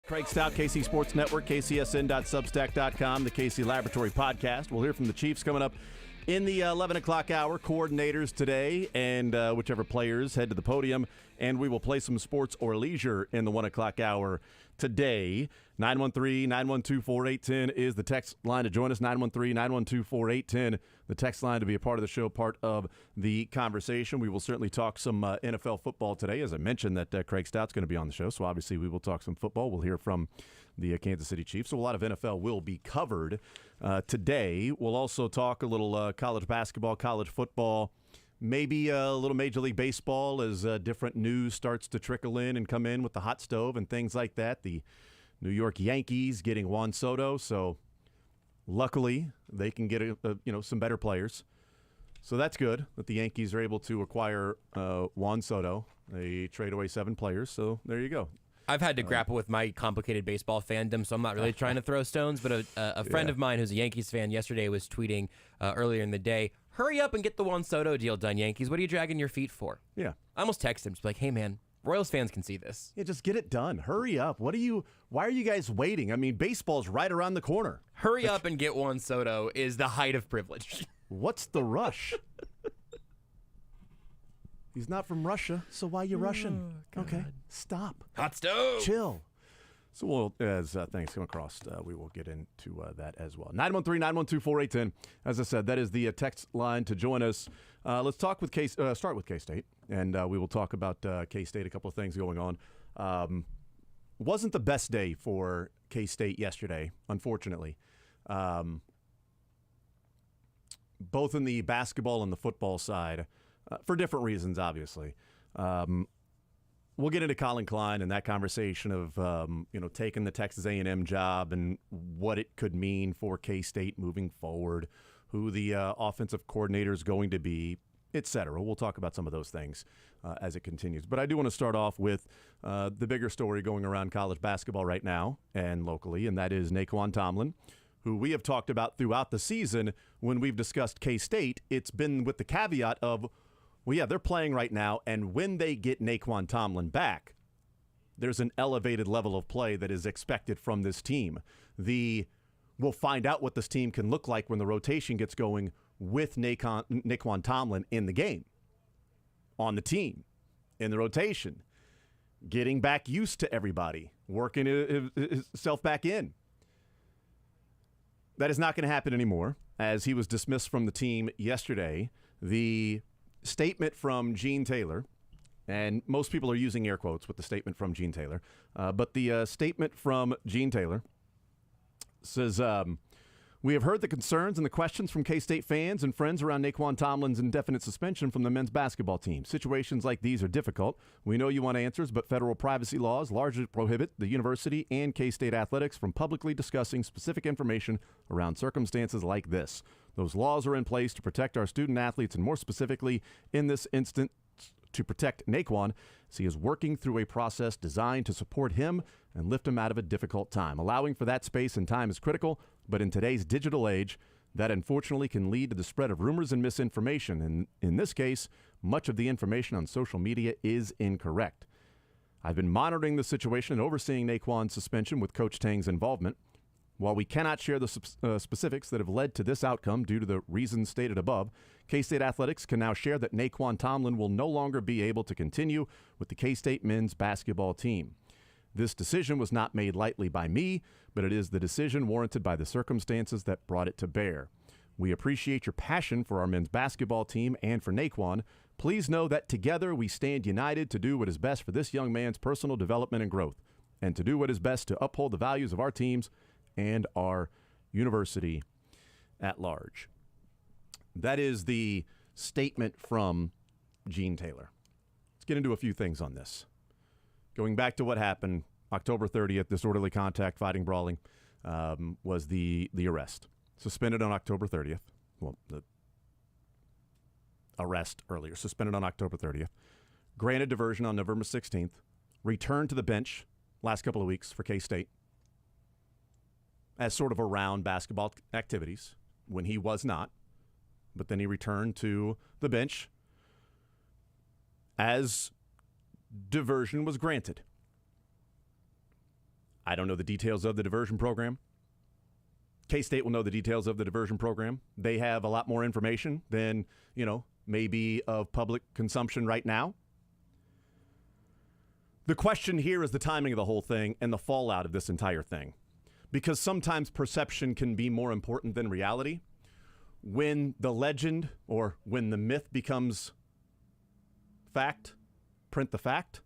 Craig Stout, KC Sports Network, kcsn.substack.com, the KC Laboratory Podcast. We'll hear from the Chiefs coming up in the 11 o'clock hour. Coordinators today and whichever players head to the podium. And we will play some sports or leisure in the 1 o'clock hour today. 913-912-4810 is the text line to join us. 913-912-4810, the text line to be a part of the show, part of the conversation. We will certainly talk some NFL football today. As I mentioned, that Craig Stout's going to be on the show, so obviously we will talk some football. We'll hear from the Kansas City Chiefs. So a lot of NFL will be covered today. We'll also talk a little college basketball, college football, maybe a little Major League Baseball as different news starts to trickle in and come in with the hot stove and things like that. The New York Yankees getting Juan Soto, so luckily they can get some better players. So that's good that the Yankees are able to acquire Juan Soto. They trade away 7 players, so there you go. I've had to grapple with my complicated baseball fandom, so I'm not really trying to throw stones, but a friend of mine who's a Yankees fan yesterday was tweeting earlier in the day, "Hurry up and get the Juan Soto deal done, Yankees. What are you dragging your feet for?" Yeah. I almost texted him, just like, "Hey, man, Royals fans can see this. Yeah, just get it done. Hurry up. Why are you guys waiting? I mean, baseball's right around the corner. Hurry up and get Juan Soto is the height of privilege." What's the rush? He's not from Russia, so why are you rushing? Okay, stop. Hot stove. Chill. So as things come across, we will get into that as well. 913-912-4810. As I said, that is the text line to join us. Let's talk with start with K-State, and we will talk about K-State, a couple of things going on. Wasn't the best day for K-State yesterday, unfortunately. Both in the basketball and the football side, for different reasons, obviously. We'll get into Colin Klein and that conversation of taking the Texas A&M job and what it could mean for K-State moving forward, who the offensive coordinator is going to be, etc. We'll talk about some of those things as it continues. But I do want to start off with the bigger story going around college basketball right now and locally, and that is Naquan Tomlin, who we have talked about throughout the season when we've discussed K-State. It's been with the caveat of, well, yeah, they're playing right now, and when they get Naquan Tomlin back, there's an elevated level of play that is expected from this team. We'll find out what this team can look like when the rotation gets going with Naquan Tomlin in the game, on the team, in the rotation, getting back used to everybody, working himself back in. That is not going to happen anymore, as he was dismissed from the team yesterday. The statement from Gene Taylor, and most people are using air quotes with the statement from Gene Taylor, but the statement from Gene Taylor says, "We have heard the concerns and the questions from K-State fans and friends around Naquan Tomlin's indefinite suspension from the men's basketball team. Situations like these are difficult. We know you want answers, but federal privacy laws largely prohibit the university and K-State athletics from publicly discussing specific information around circumstances like this. Those laws are in place to protect our student athletes, and more specifically, in this instance, to protect Naquan, as he is working through a process designed to support him and lift him out of a difficult time. Allowing for that space and time is critical, but in today's digital age, that unfortunately can lead to the spread of rumors and misinformation. And in this case, much of the information on social media is incorrect. I've been monitoring the situation and overseeing Naquan's suspension with Coach Tang's involvement. While we cannot share the specifics that have led to this outcome due to the reasons stated above, K-State Athletics can now share that Naquan Tomlin will no longer be able to continue with the K-State men's basketball team. This decision was not made lightly by me, but it is the decision warranted by the circumstances that brought it to bear. We appreciate your passion for our men's basketball team and for Naquan. Please know that together we stand united to do what is best for this young man's personal development and growth, and to do what is best to uphold the values of our teams and our university at large." That is the statement from Gene Taylor. Let's get into a few things on this. Going back to what happened October 30th, disorderly contact, fighting, brawling, was the arrest. Suspended on October 30th. Well, the arrest earlier. Suspended on October 30th. Granted diversion on November 16th. Returned to the bench last couple of weeks for K-State as sort of around basketball activities when he was not. But then he returned to the bench as diversion was granted. I don't know the details of the diversion program. K-State will know the details of the diversion program. They have a lot more information than, maybe of public consumption right now. The question here is the timing of the whole thing and the fallout of this entire thing. Because sometimes perception can be more important than reality. When the legend or when the myth becomes fact, print the fact.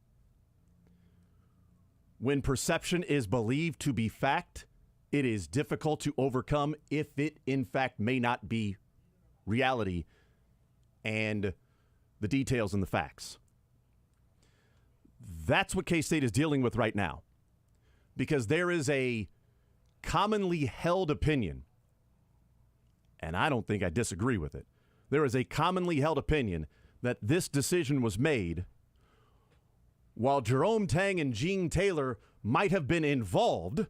When perception is believed to be fact, it is difficult to overcome if it, in fact, may not be reality and the details and the facts. That's what K-State is dealing with right now. Because there is a commonly held opinion, and I don't think I disagree with it. There is a commonly held opinion that this decision was made while Jerome Tang and Gene Taylor might have been involved.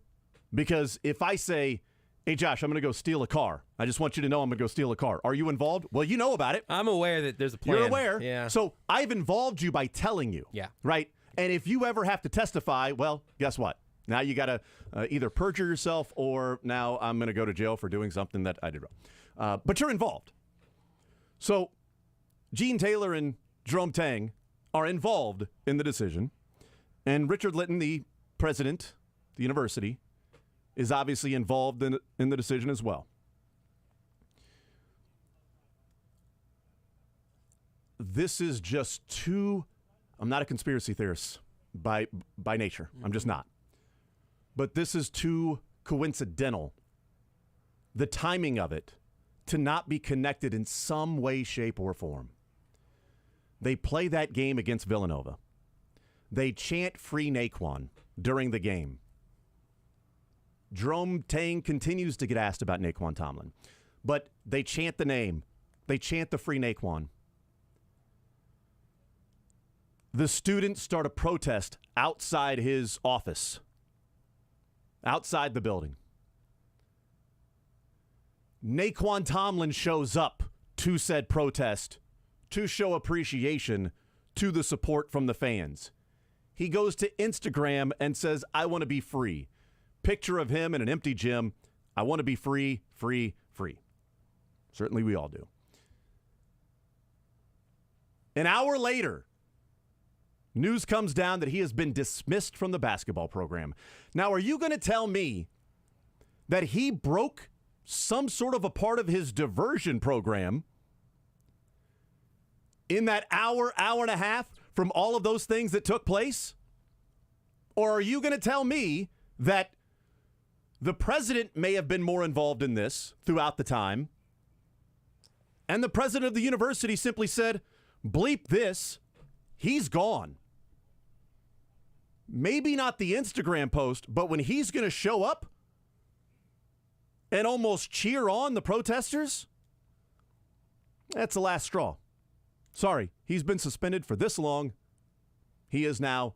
Because if I say, hey, Josh, I'm going to go steal a car. I just want you to know I'm going to go steal a car. Are you involved? Well, you know about it. I'm aware that there's a plan. You're aware. Yeah. So I've involved you by telling you. Yeah. Right? And if you ever have to testify, well, guess what? Now you got to either perjure yourself or now I'm going to go to jail for doing something that I did wrong. But you're involved. So Gene Taylor and Jerome Tang are involved in the decision. And Richard Litton, the president of the university, is obviously involved in the decision as well. This is just too... I'm not a conspiracy theorist by nature. I'm just not. But this is too coincidental, the timing of it, to not be connected in some way, shape, or form. They play that game against Villanova. They chant Free Naquan during the game. Jerome Tang continues to get asked about Naquan Tomlin. But they chant the name. They chant the Free Naquan. The students start a protest outside his office, outside the building. Naquan Tomlin shows up to said protest to show appreciation to the support from the fans. He goes to Instagram and says, I want to be free. Picture of him in an empty gym. I want to be free, free, free. Certainly we all do. An hour later, news comes down that he has been dismissed from the basketball program. Now, are you going to tell me that he broke some sort of a part of his diversion program in that hour and a half from all of those things that took place? Or are you going to tell me that the president may have been more involved in this throughout the time, and the president of the university simply said, bleep this, he's gone? Maybe not the Instagram post, but when he's going to show up and almost cheer on the protesters, that's the last straw. Sorry, he's been suspended for this long. He is now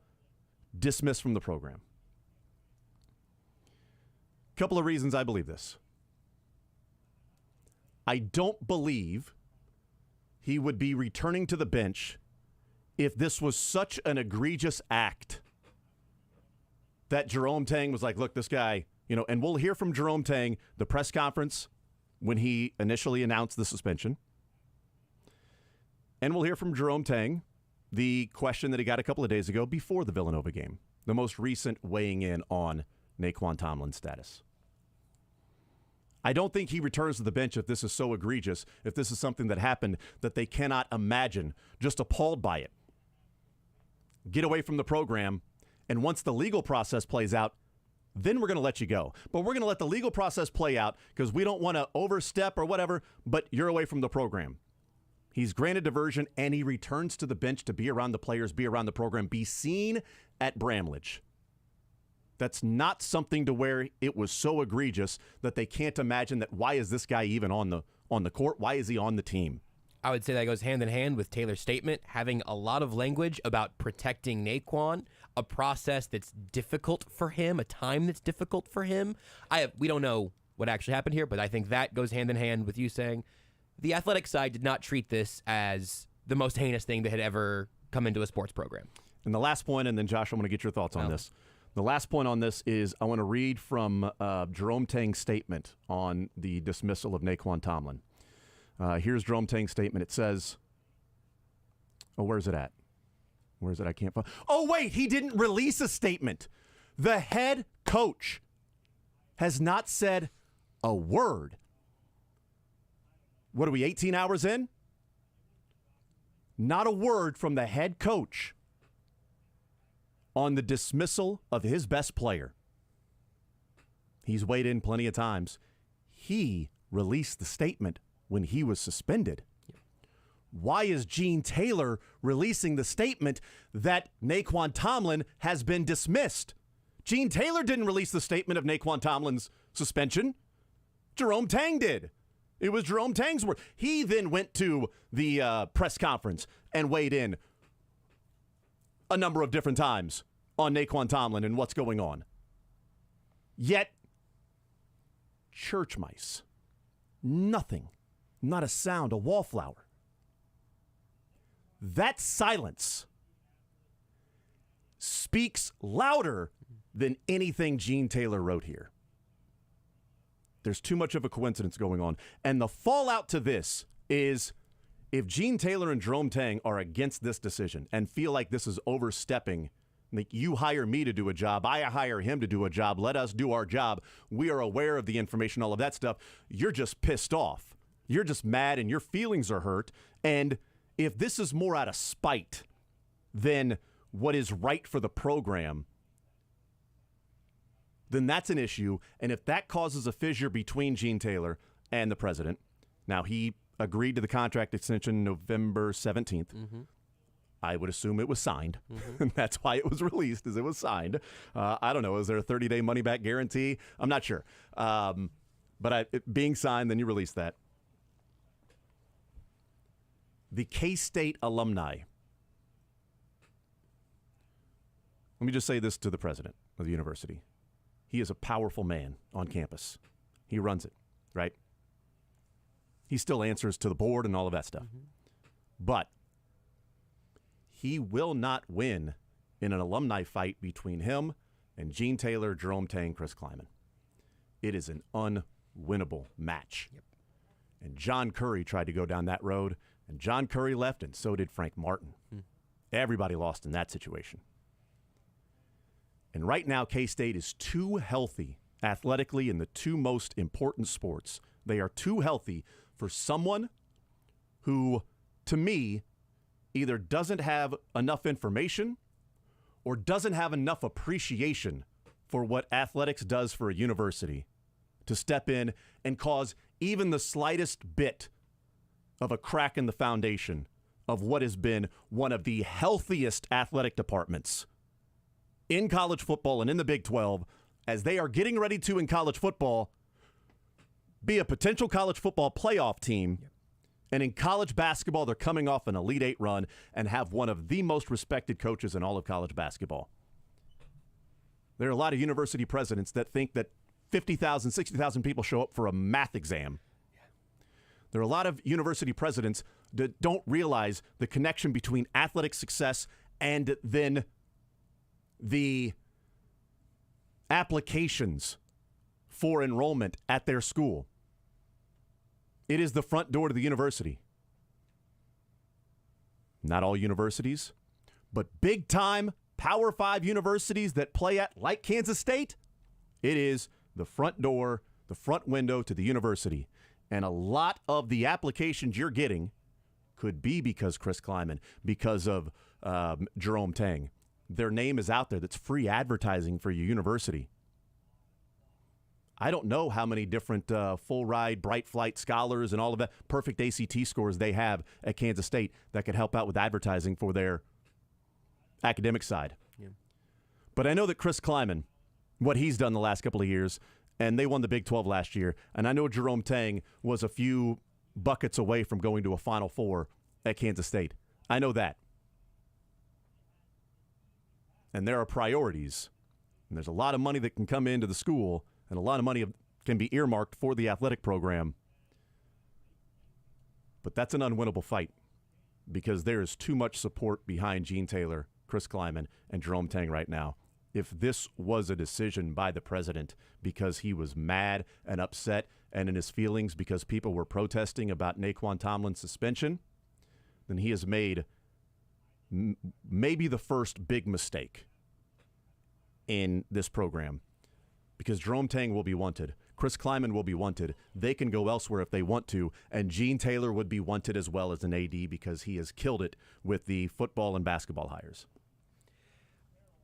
dismissed from the program. Couple of reasons I believe this. I don't believe he would be returning to the bench if this was such an egregious act that Jerome Tang was like, look, this guy, and we'll hear from Jerome Tang, the press conference when he initially announced the suspension. And we'll hear from Jerome Tang, the question that he got a couple of days ago before the Villanova game, the most recent weighing in on Naquan Tomlin's status. I don't think he returns to the bench if this is so egregious, if this is something that happened that they cannot imagine, just appalled by it. Get away from the program, and once the legal process plays out, then we're going to let you go. But we're going to let the legal process play out because we don't want to overstep or whatever, but you're away from the program. He's granted diversion, and he returns to the bench to be around the players, be around the program, be seen at Bramlage. That's not something to where it was so egregious that they can't imagine that why is this guy even on the court? Why is he on the team? I would say that goes hand in hand with Taylor's statement, having a lot of language about protecting Naquan, a process that's difficult for him, a time that's difficult for him. We don't know what actually happened here, but I think that goes hand in hand with you saying the athletic side did not treat this as the most heinous thing that had ever come into a sports program. And the last point, and then Josh, I'm going to get your thoughts on this. The last point on this is I want to read from Jerome Tang's statement on the dismissal of Naquan Tomlin. Here's Jerome Tang's statement. It says, where's it at? Where is it? I can't find. Oh, wait, he didn't release a statement. The head coach has not said a word. What are we, 18 hours in? Not a word from the head coach on the dismissal of his best player. He's weighed in plenty of times. He released the statement when he was suspended. Why is Gene Taylor releasing the statement that Naquan Tomlin has been dismissed? Gene Taylor didn't release the statement of Naquan Tomlin's suspension. Jerome Tang did. It was Jerome Tang's word. He then went to the press conference and weighed in a number of different times on Naquan Tomlin and what's going on. Yet, church mice. Nothing. Not a sound, a wallflower. That silence speaks louder than anything Gene Taylor wrote here. There's too much of a coincidence going on. And the fallout to this is if Gene Taylor and Jerome Tang are against this decision and feel like this is overstepping, like you hire me to do a job, I hire him to do a job, let us do our job, we are aware of the information, all of that stuff, you're just pissed off. You're just mad and your feelings are hurt. And if this is more out of spite than what is right for the program, then that's an issue. And if that causes a fissure between Gene Taylor and the president, now he agreed to the contract extension November 17th. Mm-hmm. I would assume it was signed. Mm-hmm. That's why it was released, is it was signed. I don't know. Is there a 30-day money-back guarantee? I'm not sure. But it being signed, then you release that. The K-State alumni. Let me just say this to the president of the university. He is a powerful man on campus. He runs it, right? He still answers to the board and all of that stuff. Mm-hmm. But he will not win in an alumni fight between him and Gene Taylor, Jerome Tang, Chris Kleiman. It is an unwinnable match. Yep. And John Curry tried to go down that road, and John Curry left, and so did Frank Martin. Everybody lost in that situation. And right now, K-State is too healthy athletically in the two most important sports. They are too healthy for someone who, to me, either doesn't have enough information or doesn't have enough appreciation for what athletics does for a university to step in and cause even the slightest bit of a crack in the foundation of what has been one of the healthiest athletic departments in college football and in the Big 12, as they are getting ready to, in college football, be a potential college football playoff team. Yep. And in college basketball, they're coming off an Elite Eight run and have one of the most respected coaches in all of college basketball. There are a lot of university presidents that think that 50,000, 60,000 people show up for a math exam. There are a lot of university presidents that don't realize the connection between athletic success and then the applications for enrollment at their school. It is the front door to the university. Not all universities, but big-time Power 5 universities that play at, like Kansas State, it is the front door, the front window to the university. And a lot of the applications you're getting could be because Chris Kleiman, because of Jerome Tang. Their name is out there. That's free advertising for your university. I don't know how many different full ride, bright flight scholars and all of that perfect ACT scores they have at Kansas State that could help out with advertising for their academic side. Yeah. But I know that Chris Kleiman, what he's done the last couple of years, and they won the Big 12 last year, and I know Jerome Tang was a few buckets away from going to a Final Four at Kansas State. I know that. And there are priorities, and there's a lot of money that can come into the school, and a lot of money can be earmarked for the athletic program. But that's an unwinnable fight because there is too much support behind Gene Taylor, Chris Kleiman, and Jerome Tang right now. if this was a decision by the president because he was mad and upset and in his feelings because people were protesting about Naquan Tomlin's suspension, then he has made maybe the first big mistake in this program, because Jerome Tang will be wanted. Chris Kleiman will be wanted. They can go elsewhere if they want to, and Gene Taylor would be wanted as well as an AD because he has killed it with the football and basketball hires.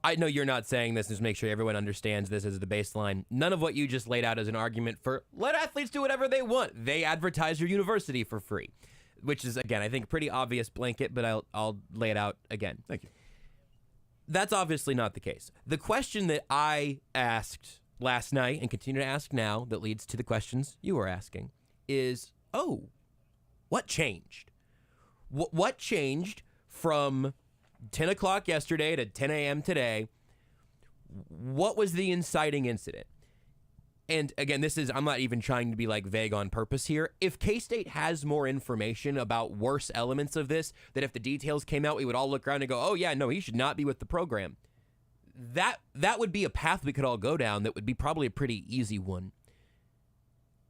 I know you're not saying this, just make sure everyone understands this as the baseline. None of what you just laid out is an argument for let athletes do whatever they want. They advertise your university for free, which is, again, I think a pretty obvious blanket, but I'll lay it out again. Thank you. That's obviously not the case. The question that I asked last night and continue to ask now that leads to the questions you were asking is, what changed? What changed from 10 o'clock yesterday to 10 a.m. today? What was the inciting incident? And again, I'm not even trying to be like vague on purpose here. If K-State has more information about worse elements of this, that if the details came out, we would all look around and go, oh yeah, no, he should not be with the program. That would be a path we could all go down that would be probably a pretty easy one.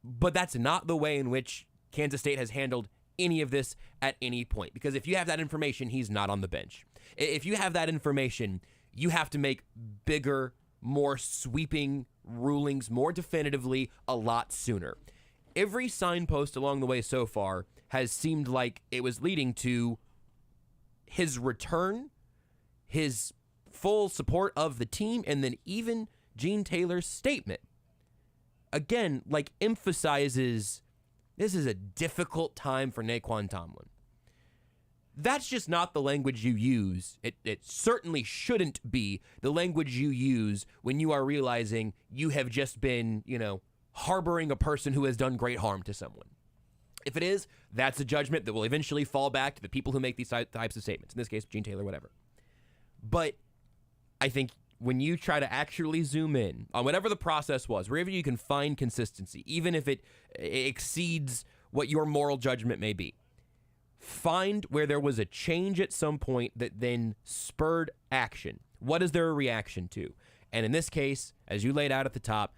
But that's not the way in which Kansas State has handled any of this at any point. Because if you have that information, he's not on the bench. If you have that information, you have to make bigger, more sweeping rulings more definitively a lot sooner. Every signpost along the way so far has seemed like it was leading to his return, his full support of the team, and then even Gene Taylor's statement. Again, like, emphasizes this is a difficult time for Naquan Tomlin. That's just not the language you use. It certainly shouldn't be the language you use when you are realizing you have just been, harboring a person who has done great harm to someone. If it is, that's a judgment that will eventually fall back to the people who make these types of statements. In this case, Gene Taylor, whatever. But I think when you try to actually zoom in on whatever the process was, wherever you can find consistency, even if it exceeds what your moral judgment may be, find where there was a change at some point that then spurred action. What is there a reaction to? And in this case, as you laid out at the top,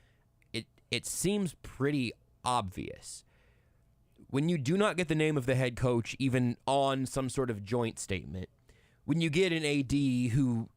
it seems pretty obvious. When you do not get the name of the head coach, even on some sort of joint statement, when you get an AD who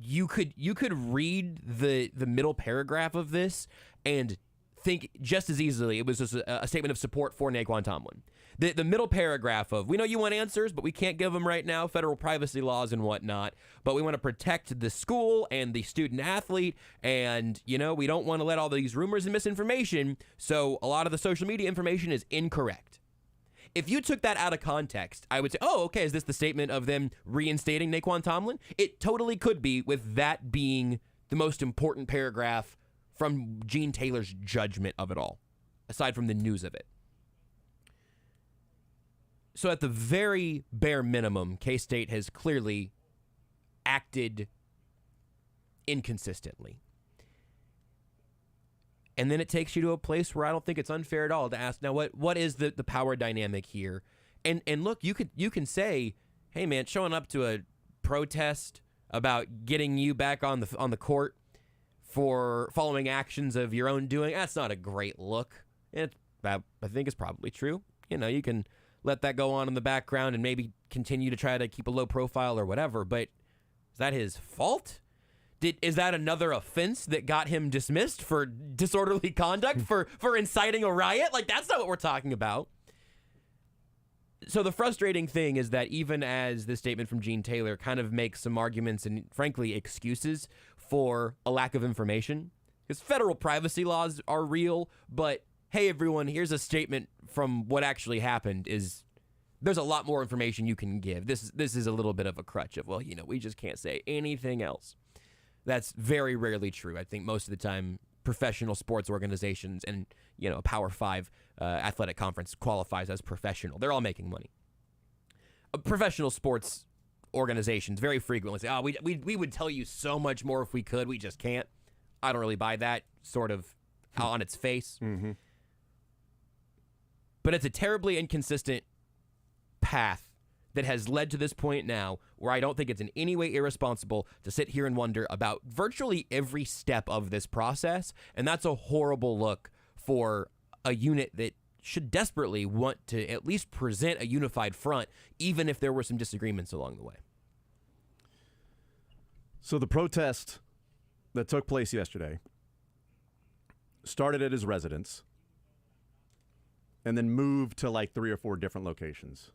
you could read the middle paragraph of this and think just as easily it was just a statement of support for Naquan Tomlin. The middle paragraph of, we know you want answers, but we can't give them right now, federal privacy laws and whatnot, but we want to protect the school and the student athlete, and, we don't want to let all these rumors and misinformation, so a lot of the social media information is incorrect. If you took that out of context, I would say, oh, okay, is this the statement of them reinstating Naquan Tomlin? It totally could be, with that being the most important paragraph from Gene Taylor's judgment of it all, aside from the news of it. So at the very bare minimum, K-State has clearly acted inconsistently. And then it takes you to a place where I don't think it's unfair at all to ask, now what is the power dynamic here? And look, you can say, hey man, showing up to a protest about getting you back on the court for following actions of your own doing, that's not a great look. And I think it's probably true. You can let that go on in the background and maybe continue to try to keep a low profile or whatever, but is that his fault? Is that another offense that got him dismissed for disorderly conduct, for inciting a riot? Like, that's not what we're talking about. So the frustrating thing is that even as this statement from Gene Taylor kind of makes some arguments and, frankly, excuses for a lack of information, because federal privacy laws are real, but hey, everyone, here's a statement from what actually happened, there's a lot more information you can give. This is a little bit of a crutch of, well, we just can't say anything else. That's very rarely true. I think most of the time professional sports organizations and, a Power 5 athletic conference qualifies as professional. They're all making money. Professional sports organizations very frequently say, we would tell you so much more if we could. We just can't. I don't really buy that sort of on its face. Mm-hmm. But it's a terribly inconsistent path that has led to this point now where I don't think it's in any way irresponsible to sit here and wonder about virtually every step of this process. And that's a horrible look for a unit that should desperately want to at least present a unified front, even if there were some disagreements along the way. So the protest that took place yesterday started at his residence and then moved to like 3 or 4 different locations.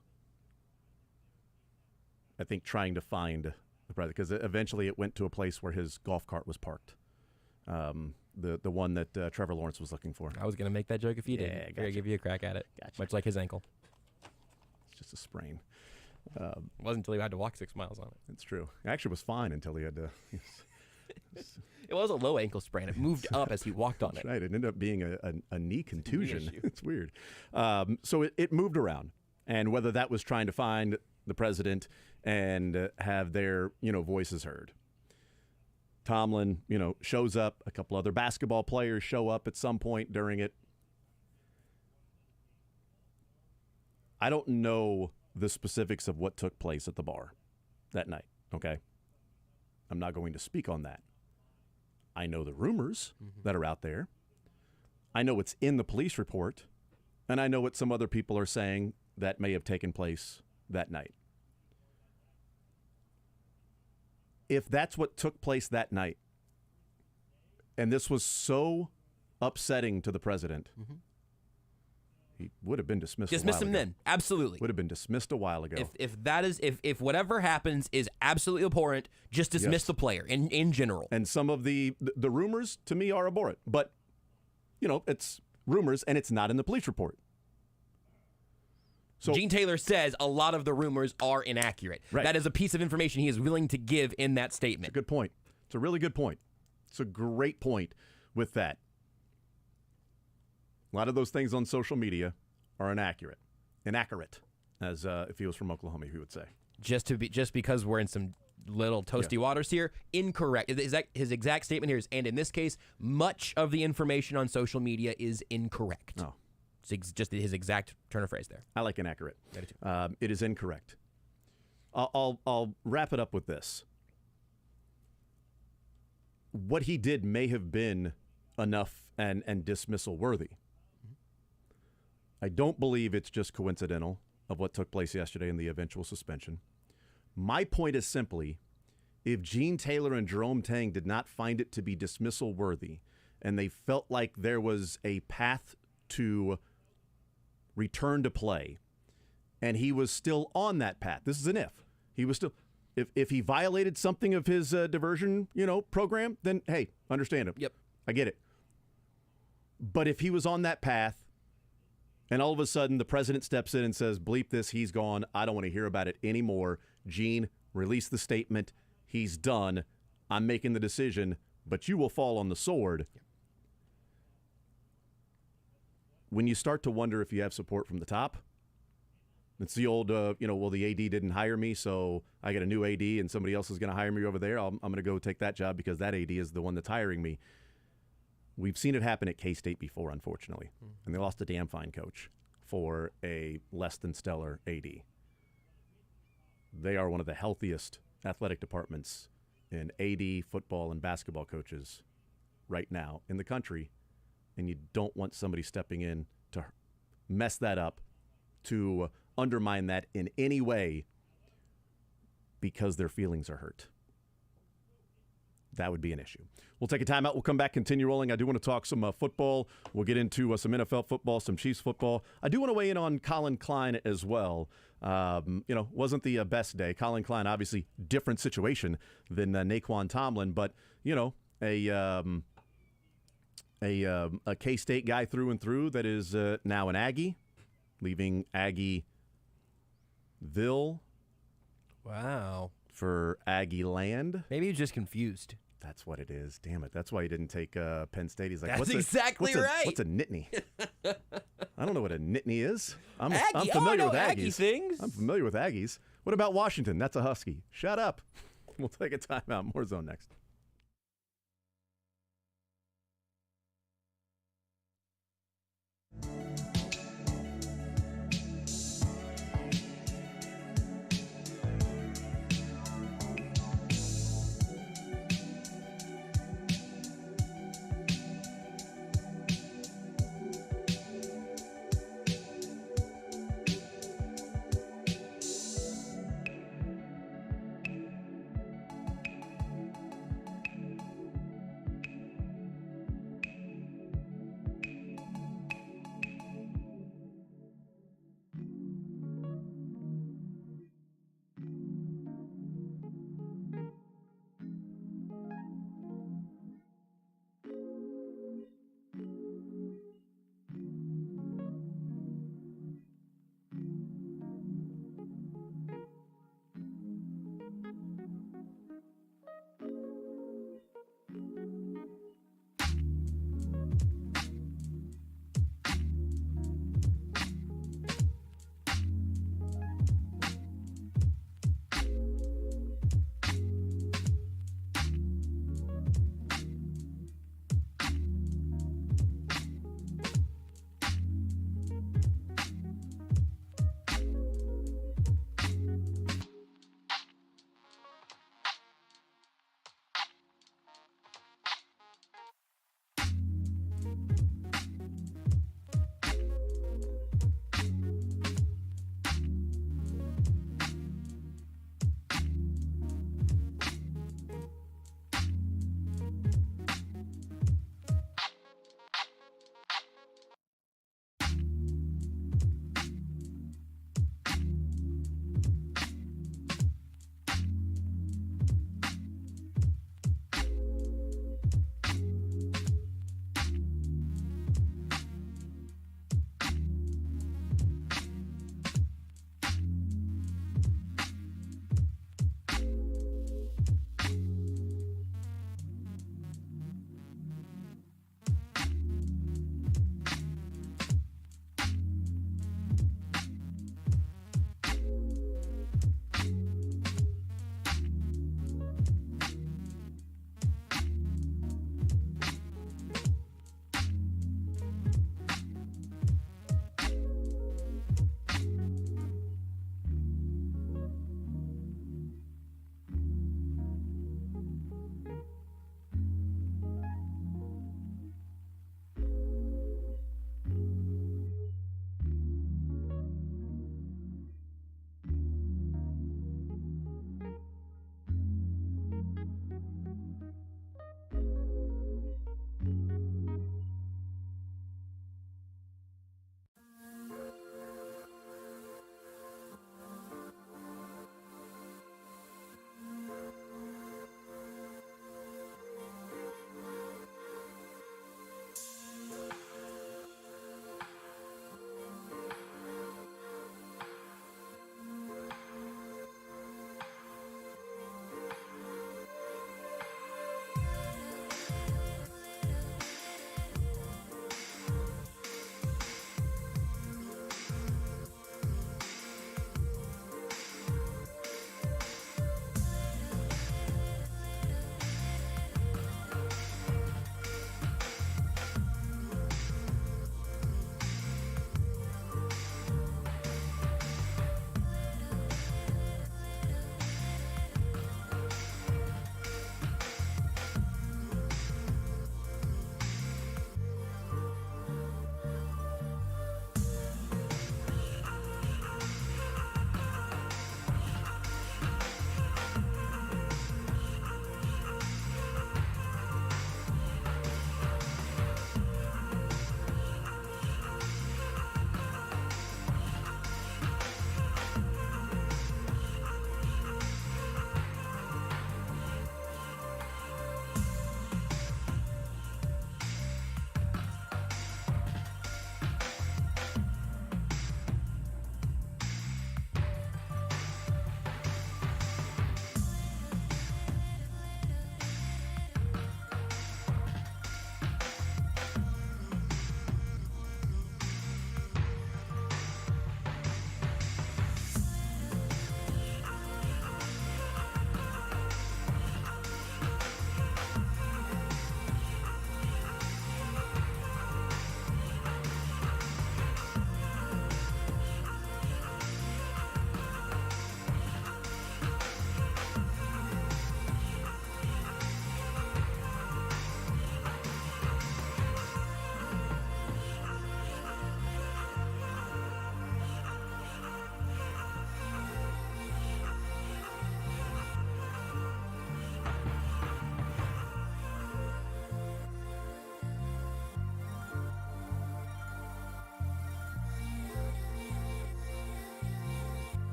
I think trying to find the president, because eventually it went to a place where his golf cart was parked. The one that Trevor Lawrence was looking for. I was going to make that joke if you did. Yeah, I'm going to give you a crack at it, much like his ankle. It's just a sprain. It wasn't until he had to walk 6 miles on it. It's true. It actually was fine until he had to. It was a low ankle sprain. It moved up as he walked on it. Right. It ended up being a knee contusion. Knee issue. It's weird. So it moved around, and whether that was trying to find the president and have their voices heard. Tomlin, shows up. A couple other basketball players show up at some point during it. I don't know the specifics of what took place at the bar that night, okay? I'm not going to speak on that. I know the rumors that are out there. I know what's in the police report, and I know what some other people are saying that may have taken place that night. If that's what took place that night, and this was so upsetting to the president, he would have been dismissed. Dismiss him then, absolutely. Would have been dismissed a while ago. If whatever happens is absolutely abhorrent, just dismiss the player in general. And some of the rumors to me are abhorrent, but it's rumors and it's not in the police report. So Gene Taylor says a lot of the rumors are inaccurate. Right. That is a piece of information he is willing to give in that It's a statement. good point. It's a really good point. It's a great point with that. A lot of those things on social media are inaccurate, as if he was from Oklahoma, he would say. Just because we're in some little toasty waters here, incorrect. His exact statement here is, and in this case, much of the information on social media is incorrect. Oh. It's just his exact turn of phrase there. I like inaccurate. I do too. It is incorrect. I'll wrap it up with this. What he did may have been enough and dismissal worthy. I don't believe it's just coincidental of what took place yesterday in the eventual suspension. My point is simply, if Gene Taylor and Jerome Tang did not find it to be dismissal worthy, and they felt like there was a path to return to play, and he was still on that path. This is an if. He was still, if he violated something of his diversion, program, then hey, understand him. Yep. I get it. But if he was on that path, and all of a sudden the president steps in and says, bleep this, he's gone, I don't want to hear about it anymore. Gene, release the statement. He's done. I'm making the decision, but you will fall on the sword. Yep. When you start to wonder if you have support from the top, it's the old, well, the AD didn't hire me, so I get a new AD and somebody else is going to hire me over there. I'm going to go take that job because that AD is the one that's hiring me. We've seen it happen at K-State before, unfortunately, and they lost a damn fine coach for a less than stellar AD. They are one of the healthiest athletic departments in AD, football, and basketball coaches right now in the country, and you don't want somebody stepping in to mess that up, to undermine that in any way because their feelings are hurt. That would be an issue. We'll take a timeout. We'll come back, continue rolling. I do want to talk some football. We'll get into some NFL football, some Chiefs football. I do want to weigh in on Colin Klein as well. Wasn't the best day. Colin Klein, obviously, different situation than Naquan Tomlin, but a K-State guy through and through that is now an Aggie, leaving Aggieville. Wow. For Aggie land. Maybe he's just confused. That's what it is. Damn it. That's why he didn't take Penn State. He's like, That's exactly right. What's a Nittany? I don't know what a Nittany is. I'm Aggie. familiar with Aggie Aggies. things. I'm familiar with Aggies. What about Washington? That's a Husky. Shut up. We'll take a timeout. More Zone next.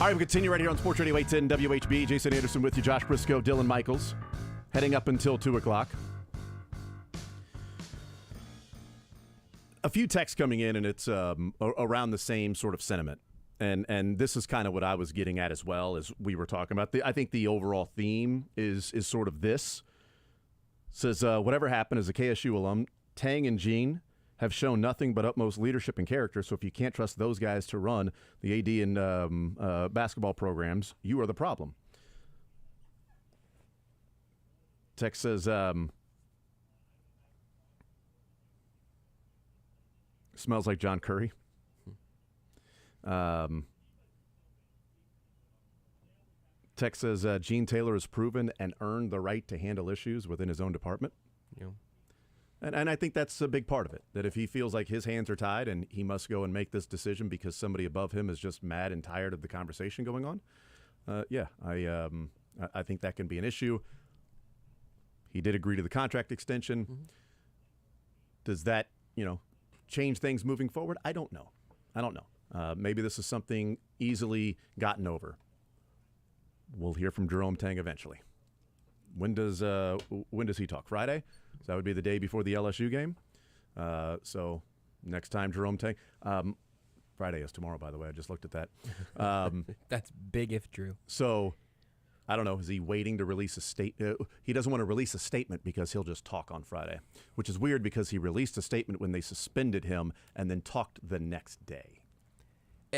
All right, we continue right here on Sports Radio 810 WHB. Jason Anderson with you, Josh Brisco, Dylan Michaels, heading up until 2 o'clock. A few texts coming in, and it's around the same sort of sentiment. And this is kind of what I was getting at as well as we were talking about. I think the overall theme is sort of this. Says, whatever happened as a KSU alum, Tang and Gene have shown nothing but utmost leadership and character. So if you can't trust those guys to run the AD and basketball programs, you are the problem. Text says, smells like John Curry. Text says, Gene Taylor has proven and earned the right to handle issues within his own department. Yeah. And I think that's a big part of it, that if he feels like his hands are tied and he must go and make this decision because somebody above him is just mad and tired of the conversation going on, I think that can be an issue. He did agree to the contract extension. Mm-hmm. Does that, change things moving forward? I don't know. Maybe this is something easily gotten over. We'll hear from Jerome Tang eventually. When does he talk? Friday? So that would be the day before the LSU game. So next time Jerome Tang. Friday is tomorrow, by the way. I just looked at that. That's big if true. So I don't know. Is he waiting to release a statement? He doesn't want to release a statement because he'll just talk on Friday, which is weird because he released a statement when they suspended him and then talked the next day.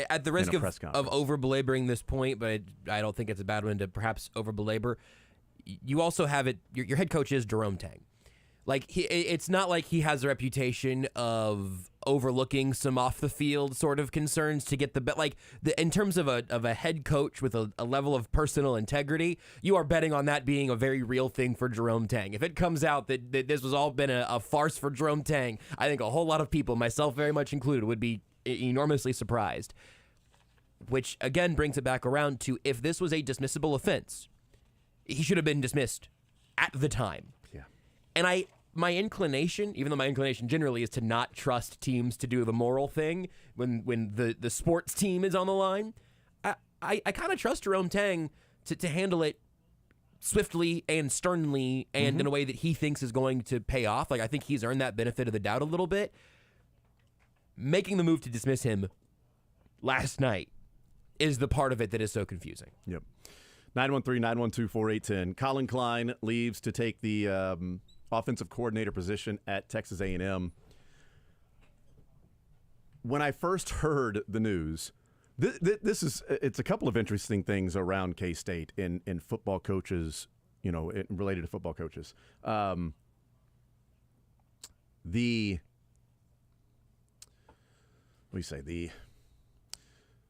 At the risk of over-belaboring this point, but I don't think it's a bad one to perhaps over-belabor, you also have it, your head coach is Jerome Tang. Like, it's not like he has a reputation of overlooking some off-the-field sort of concerns to get the bet. Like, in terms of a head coach with a level of personal integrity, you are betting on that being a very real thing for Jerome Tang. If it comes out that this was all been a farce for Jerome Tang, I think a whole lot of people, myself very much included, would be enormously surprised. Which, again, brings it back around to if this was a dismissible offense, he should have been dismissed at the time. Yeah. And my inclination, even though my inclination generally is to not trust teams to do the moral thing when the sports team is on the line, I kind of trust Jerome Tang to handle it swiftly and sternly and in a way that he thinks is going to pay off. Like, I think he's earned that benefit of the doubt a little bit. Making the move to dismiss him last night is the part of it that is so confusing. Yep. 913-912-4810. Colin Klein leaves to take the offensive coordinator position at Texas A&M. When I first heard the news, it's a couple of interesting things around K-State in football coaches, related to football coaches. The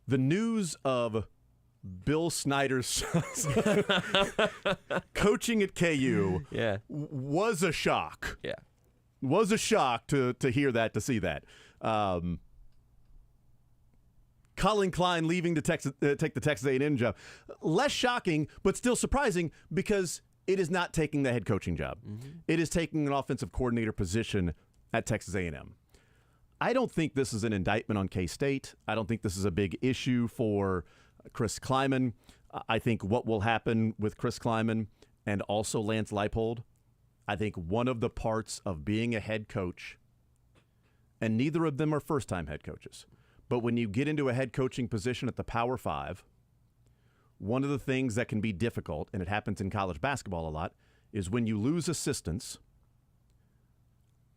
news of Bill Snyder's coaching at KU was a shock. Yeah. Was a shock to hear that, to see that. Colin Klein leaving to take the Texas A&M job. Less shocking, but still surprising because it is not taking the head coaching job. Mm-hmm. It is taking an offensive coordinator position at Texas A&M. I don't think this is an indictment on K-State. I don't think this is a big issue for Chris Kleiman. I think what will happen with Chris Kleiman and also Lance Leipold, I think one of the parts of being a head coach, and neither of them are first-time head coaches, but when you get into a head coaching position at the Power Five, one of the things that can be difficult, and it happens in college basketball a lot, is when you lose assistants,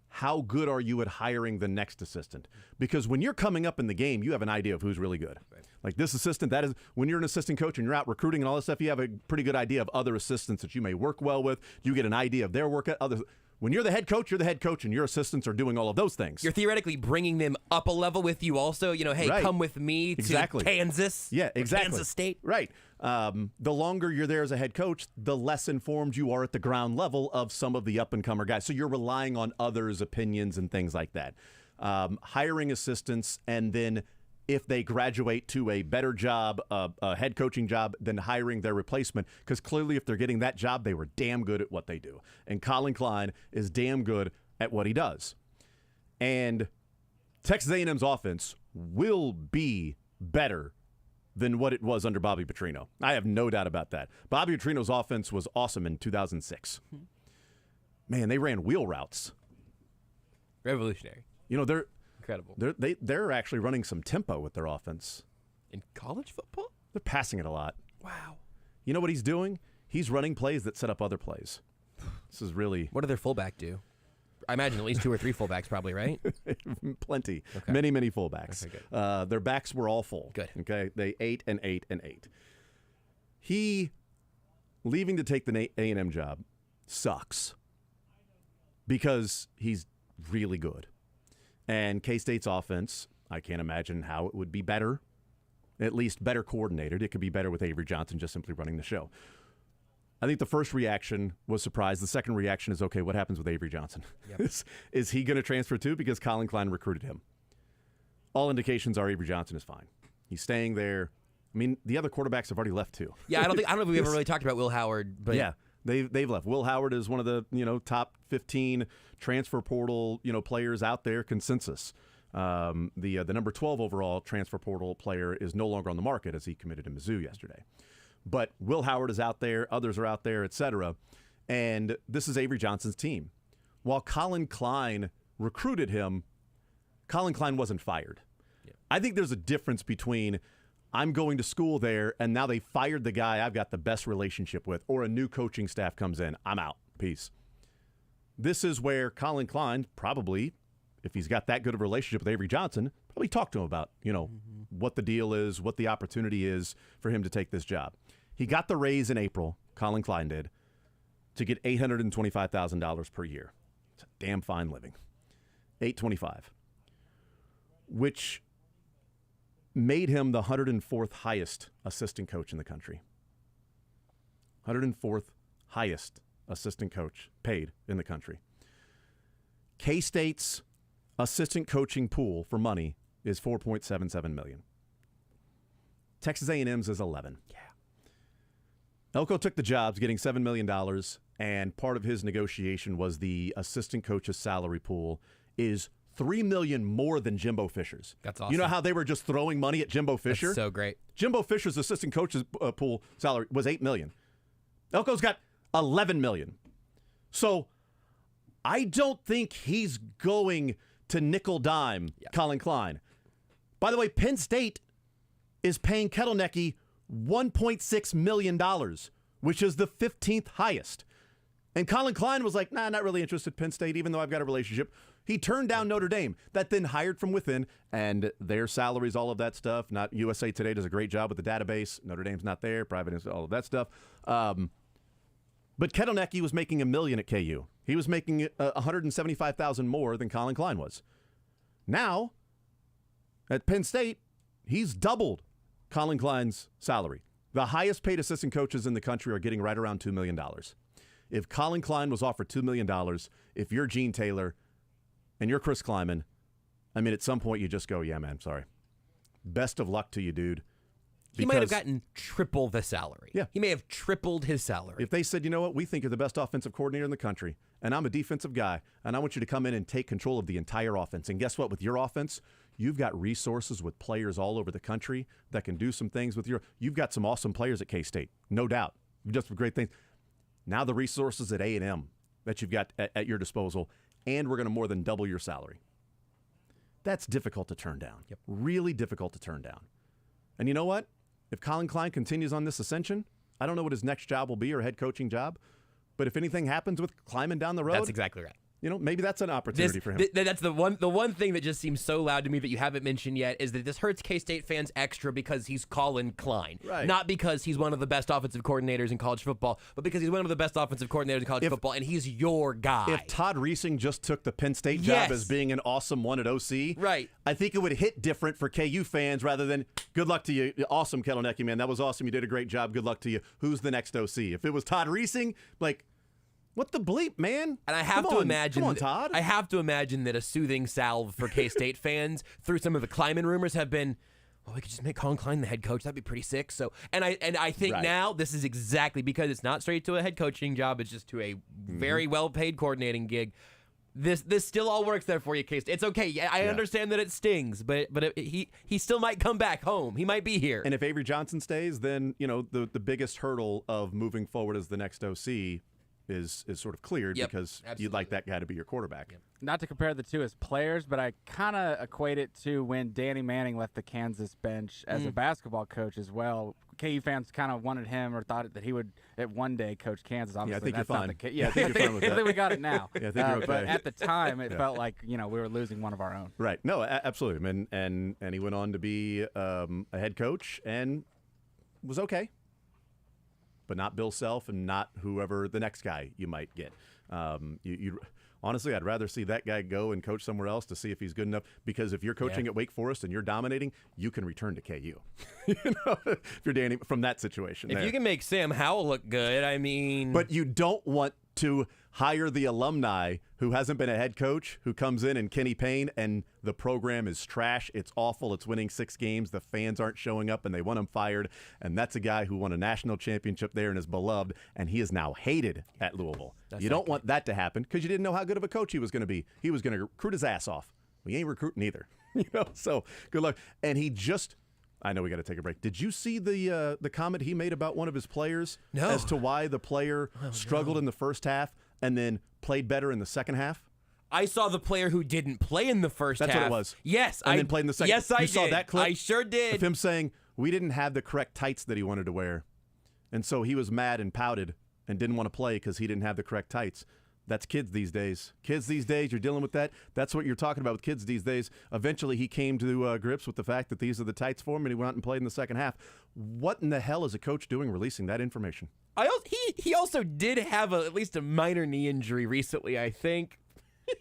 how good are you at hiring the next assistant? Because when you're coming up in the game, you have an idea of who's really good. Right. Like this assistant, that is, when you're an assistant coach and you're out recruiting and all this stuff, you have a pretty good idea of other assistants that you may work well with. You get an idea of their work at others. When you're the head coach, you're the head coach, and your assistants are doing all of those things. You're theoretically bringing them up a level with you also. Hey, right. Come with me to Kansas. Yeah, exactly. Kansas State. Right. The longer you're there as a head coach, the less informed you are at the ground level of some of the up-and-comer guys. So you're relying on others' opinions and things like that. Hiring assistants, and then if they graduate to a better job, a head coaching job, then hiring their replacement. Because clearly if they're getting that job, they were damn good at what they do. And Colin Klein is damn good at what he does. And Texas A&M's offense will be better than what it was under Bobby Petrino. I have no doubt about that. Bobby Petrino's offense was awesome in 2006. Man, they ran wheel routes. Revolutionary. You know, they're Incredible. they're actually running some tempo with their offense. In college football? They're passing it a lot. Wow. You know what he's doing? He's running plays that set up other plays. This is really What did their fullback do? I imagine at least 2 or 3 fullbacks probably, right? plenty. Okay. Many fullbacks. Okay, good. Their backs were all full. Good. Okay, they 8 and 8 and 8. He leaving to take the A&M job sucks because he's really good. And K-State's offense, I can't imagine how it would be better, at least better coordinated. It could be better with Avery Johnson just simply running the show. I think the first reaction was surprise. The second reaction is, okay, what happens with Avery Johnson? Yep. Is he going to transfer too? Because Colin Klein recruited him. All indications are Avery Johnson is fine. He's staying there. I mean, the other quarterbacks have already left too. Yeah, I don't know if we ever really talked about Will Howard, but Yeah, they've left. Will Howard is one of the top 15 transfer portal players out there. Consensus. The number 12 overall transfer portal player is no longer on the market as he committed to Mizzou yesterday. But Will Howard is out there, others are out there, etc. And this is Avery Johnson's team. While Colin Klein recruited him, Colin Klein wasn't fired. Yeah. I think there's a difference between I'm going to school there and now they fired the guy I've got the best relationship with, or a new coaching staff comes in. I'm out. Peace. This is where Colin Klein probably, if he's got that good of a relationship with Avery Johnson, probably talk to him about, what the deal is, what the opportunity is for him to take this job. He got the raise in April, Colin Klein did, to get $825,000 per year. It's a damn fine living. $825,000, which made him the 104th highest assistant coach in the country. 104th highest assistant coach paid in the country. K-State's assistant coaching pool for money is $4.77 million. Texas A&M's is $11 million. Yeah. Elko took the jobs, getting $7 million, and part of his negotiation was the assistant coach's salary pool is $3 million more than Jimbo Fisher's. That's awesome. You know how they were just throwing money at Jimbo Fisher? That's so great. Jimbo Fisher's assistant coach's pool salary was $8 million. Elko's got $11 million. So I don't think he's going to nickel dime Colin Klein. By the way, Penn State is paying Kettlenecky $1.6 million, which is the 15th highest. And Colin Klein was like, nah, not really interested in Penn State, even though I've got a relationship. He turned down Notre Dame, that then hired from within, and their salaries, all of that stuff. Not USA Today does a great job with the database. Notre Dame's not there, private, all of that stuff. But Kettlenecky was making $1 million at KU. He was making $175,000 more than Colin Klein was. Now, at Penn State, he's doubled Colin Klein's salary. The highest paid assistant coaches in the country are getting right around $2 million. If Colin Klein was offered $2 million, if you're Gene Taylor and you're Chris Kleiman, I mean, at some point you just go, yeah, man, sorry. Best of luck to you, dude. He might have gotten triple the salary. Yeah. He may have tripled his salary. If they said, you know what, we think you're the best offensive coordinator in the country, and I'm a defensive guy, and I want you to come in and take control of the entire offense. And guess what? With your offense, you've got resources with players all over the country that can do some things with you've got some awesome players at K-State, no doubt. You've done some great things. Now the resources at A&M that you've got at your disposal, and we're going to more than double your salary. That's difficult to turn down. Yep. Really difficult to turn down. And you know what? If Colin Klein continues on this ascension, I don't know what his next job will be or head coaching job, but if anything happens with climbing down the road, That's exactly right. Maybe that's an opportunity for him. That's the one thing that just seems so loud to me that you haven't mentioned yet is that this hurts K-State fans extra because he's Colin Klein. Right. Not because he's one of the best offensive coordinators in college football, but because he's one of the best offensive coordinators in college football, and he's your guy. If Todd Reesing just took the Penn State Yes. job as being an awesome one at OC, Right. I think it would hit different for KU fans rather than, good luck to you. Awesome, Kettlenecky, man. That was awesome. You did a great job. Good luck to you. Who's the next OC? If it was Todd Reesing, like, what the bleep, man? And I have Come to on, imagine, come on, Todd. I have to imagine that a soothing salve for K-State fans through some of the Kleiman rumors have been, well, we could just make Colin Klein the head coach. That'd be pretty sick. So, and I think Right. now this is exactly because it's not straight to a head coaching job. It's just to a very well-paid coordinating gig. This still all works there for you, K-State. It's okay. Yeah, I understand that it stings, but he still might come back home. He might be here. And if Avery Johnson stays, then the biggest hurdle of moving forward as the next OC is sort of cleared because you'd like that guy to be your quarterback. Yep. Not to compare the two as players, but I kind of equate it to when Danny Manning left the Kansas bench as a basketball coach as well. KU fans kind of wanted him or thought that he would at one day coach Kansas. Obviously, I think that's you're not fine. the case. I think you're fine with that. I think we got it now. Yeah, I think you're okay. But at the time, it felt like we were losing one of our own. Right. No, absolutely. And he went on to be a head coach and was okay, but not Bill Self and not whoever the next guy you might get. Honestly, I'd rather see that guy go and coach somewhere else to see if he's good enough. Because if you're coaching at Wake Forest and you're dominating, you can return to KU. If you're Danny from that situation. If you can make Sam Howell look good, I mean. But you don't want to hire the alumni who hasn't been a head coach, who comes in and Kenny Payne, and the program is trash. It's awful. It's winning 6 games. The fans aren't showing up, and they want him fired. And that's a guy who won a national championship there and is beloved, and he is now hated at Louisville. You don't want that to happen because you didn't know how good of a coach he was going to be. He was going to recruit his ass off. Well, he ain't recruiting either. So good luck. And he just – I know we got to take a break. Did you see the comment he made about one of his players as to why the player struggled in the first half and then played better in the second half? I saw the player who didn't play in the first half. That's what it was. Yes. And then played in the second. Yes, I you did. saw that clip? I sure did. Of him saying, we didn't have the correct tights that he wanted to wear. And so he was mad and pouted and didn't want to play because he didn't have the correct tights. That's kids these days. Kids these days, you're dealing with that. That's what you're talking about with kids these days. Eventually, he came to grips with the fact that these are the tights for him, and he went out and played in the second half. What in the hell is a coach doing releasing that information? He also did have at least a minor knee injury recently, I think.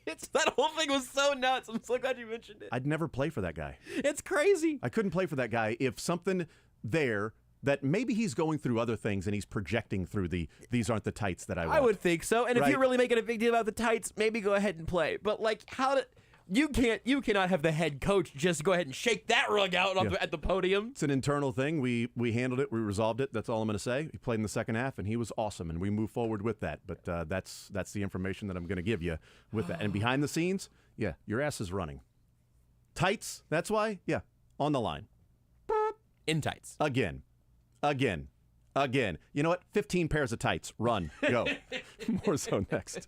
That whole thing was so nuts. I'm so glad you mentioned it. I'd never play for that guy. It's crazy. I couldn't play for that guy if something there that maybe he's going through other things and he's projecting through these aren't the tights that I want. I would think so. And if you're really making a big deal about the tights, maybe go ahead and play. But you cannot have the head coach just go ahead and shake that rug out at the podium. It's an internal thing. We handled it. We resolved it. That's all I'm going to say. He played in the second half, and he was awesome, and we move forward with that. But that's the information that I'm going to give you with that. And behind the scenes, your ass is running. Tights, that's why, on the line. In tights. Again. You know what? 15 pairs of tights. Run. Go. More so next.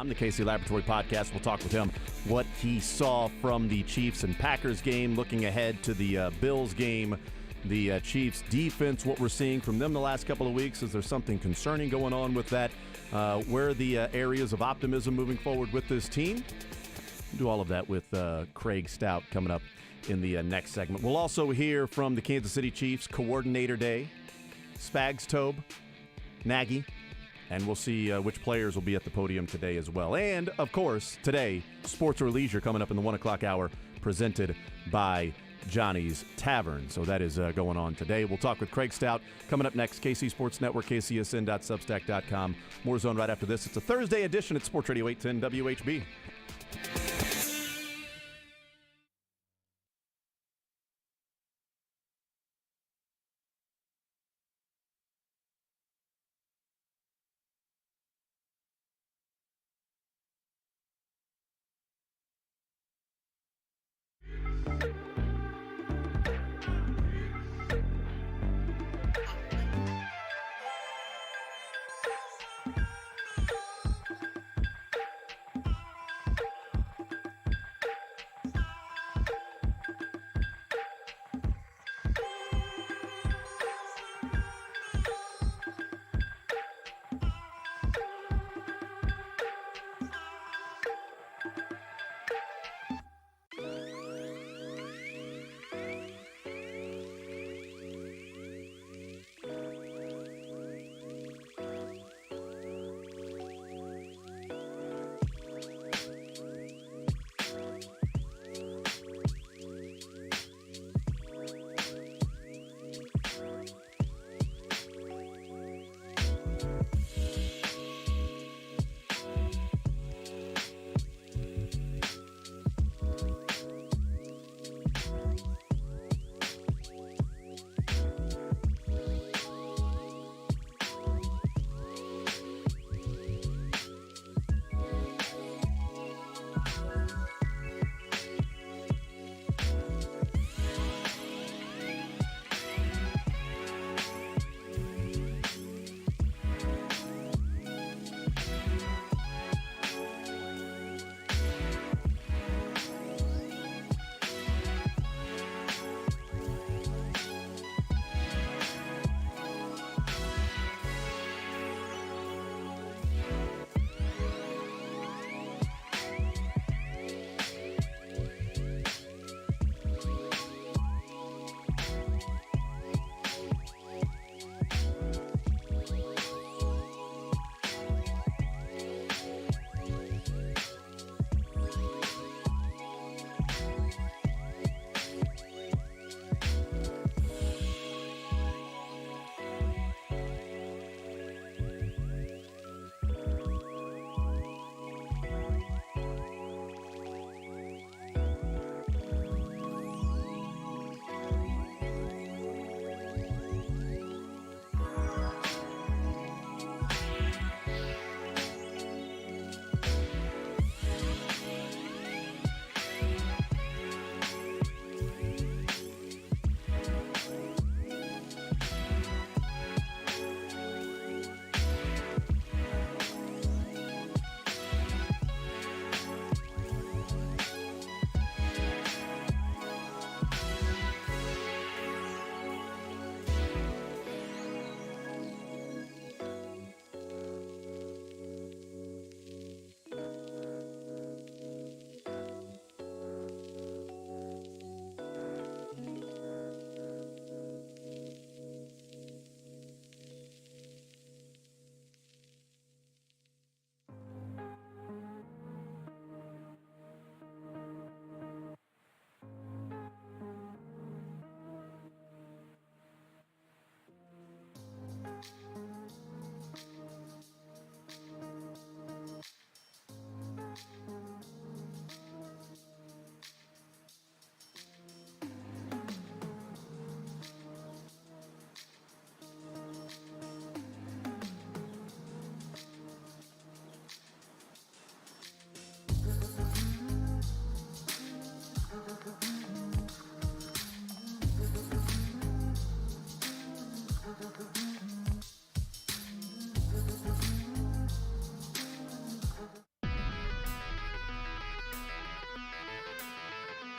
KCSports.com, the KC Laboratory Podcast. We'll talk with him what he saw from the Chiefs and Packers game, looking ahead to the Bills game, the Chiefs defense, what we're seeing from them the last couple of weeks. Is there something concerning going on with that? Where are the areas of optimism moving forward with this team? We'll do all of that with Craig Stout coming up in the next segment. We'll also hear from the Kansas City Chiefs Coordinator Day, Spags Tobe, Nagy, and we'll see which players will be at the podium today as well. And, of course, today, Sports or Leisure coming up in the 1 o'clock hour, presented by Johnny's Tavern. So that is going on today. We'll talk with Craig Stout coming up next. KC Sports Network, kcsn.substack.com. More Zone right after this. It's a Thursday edition at Sports Radio 810 WHB.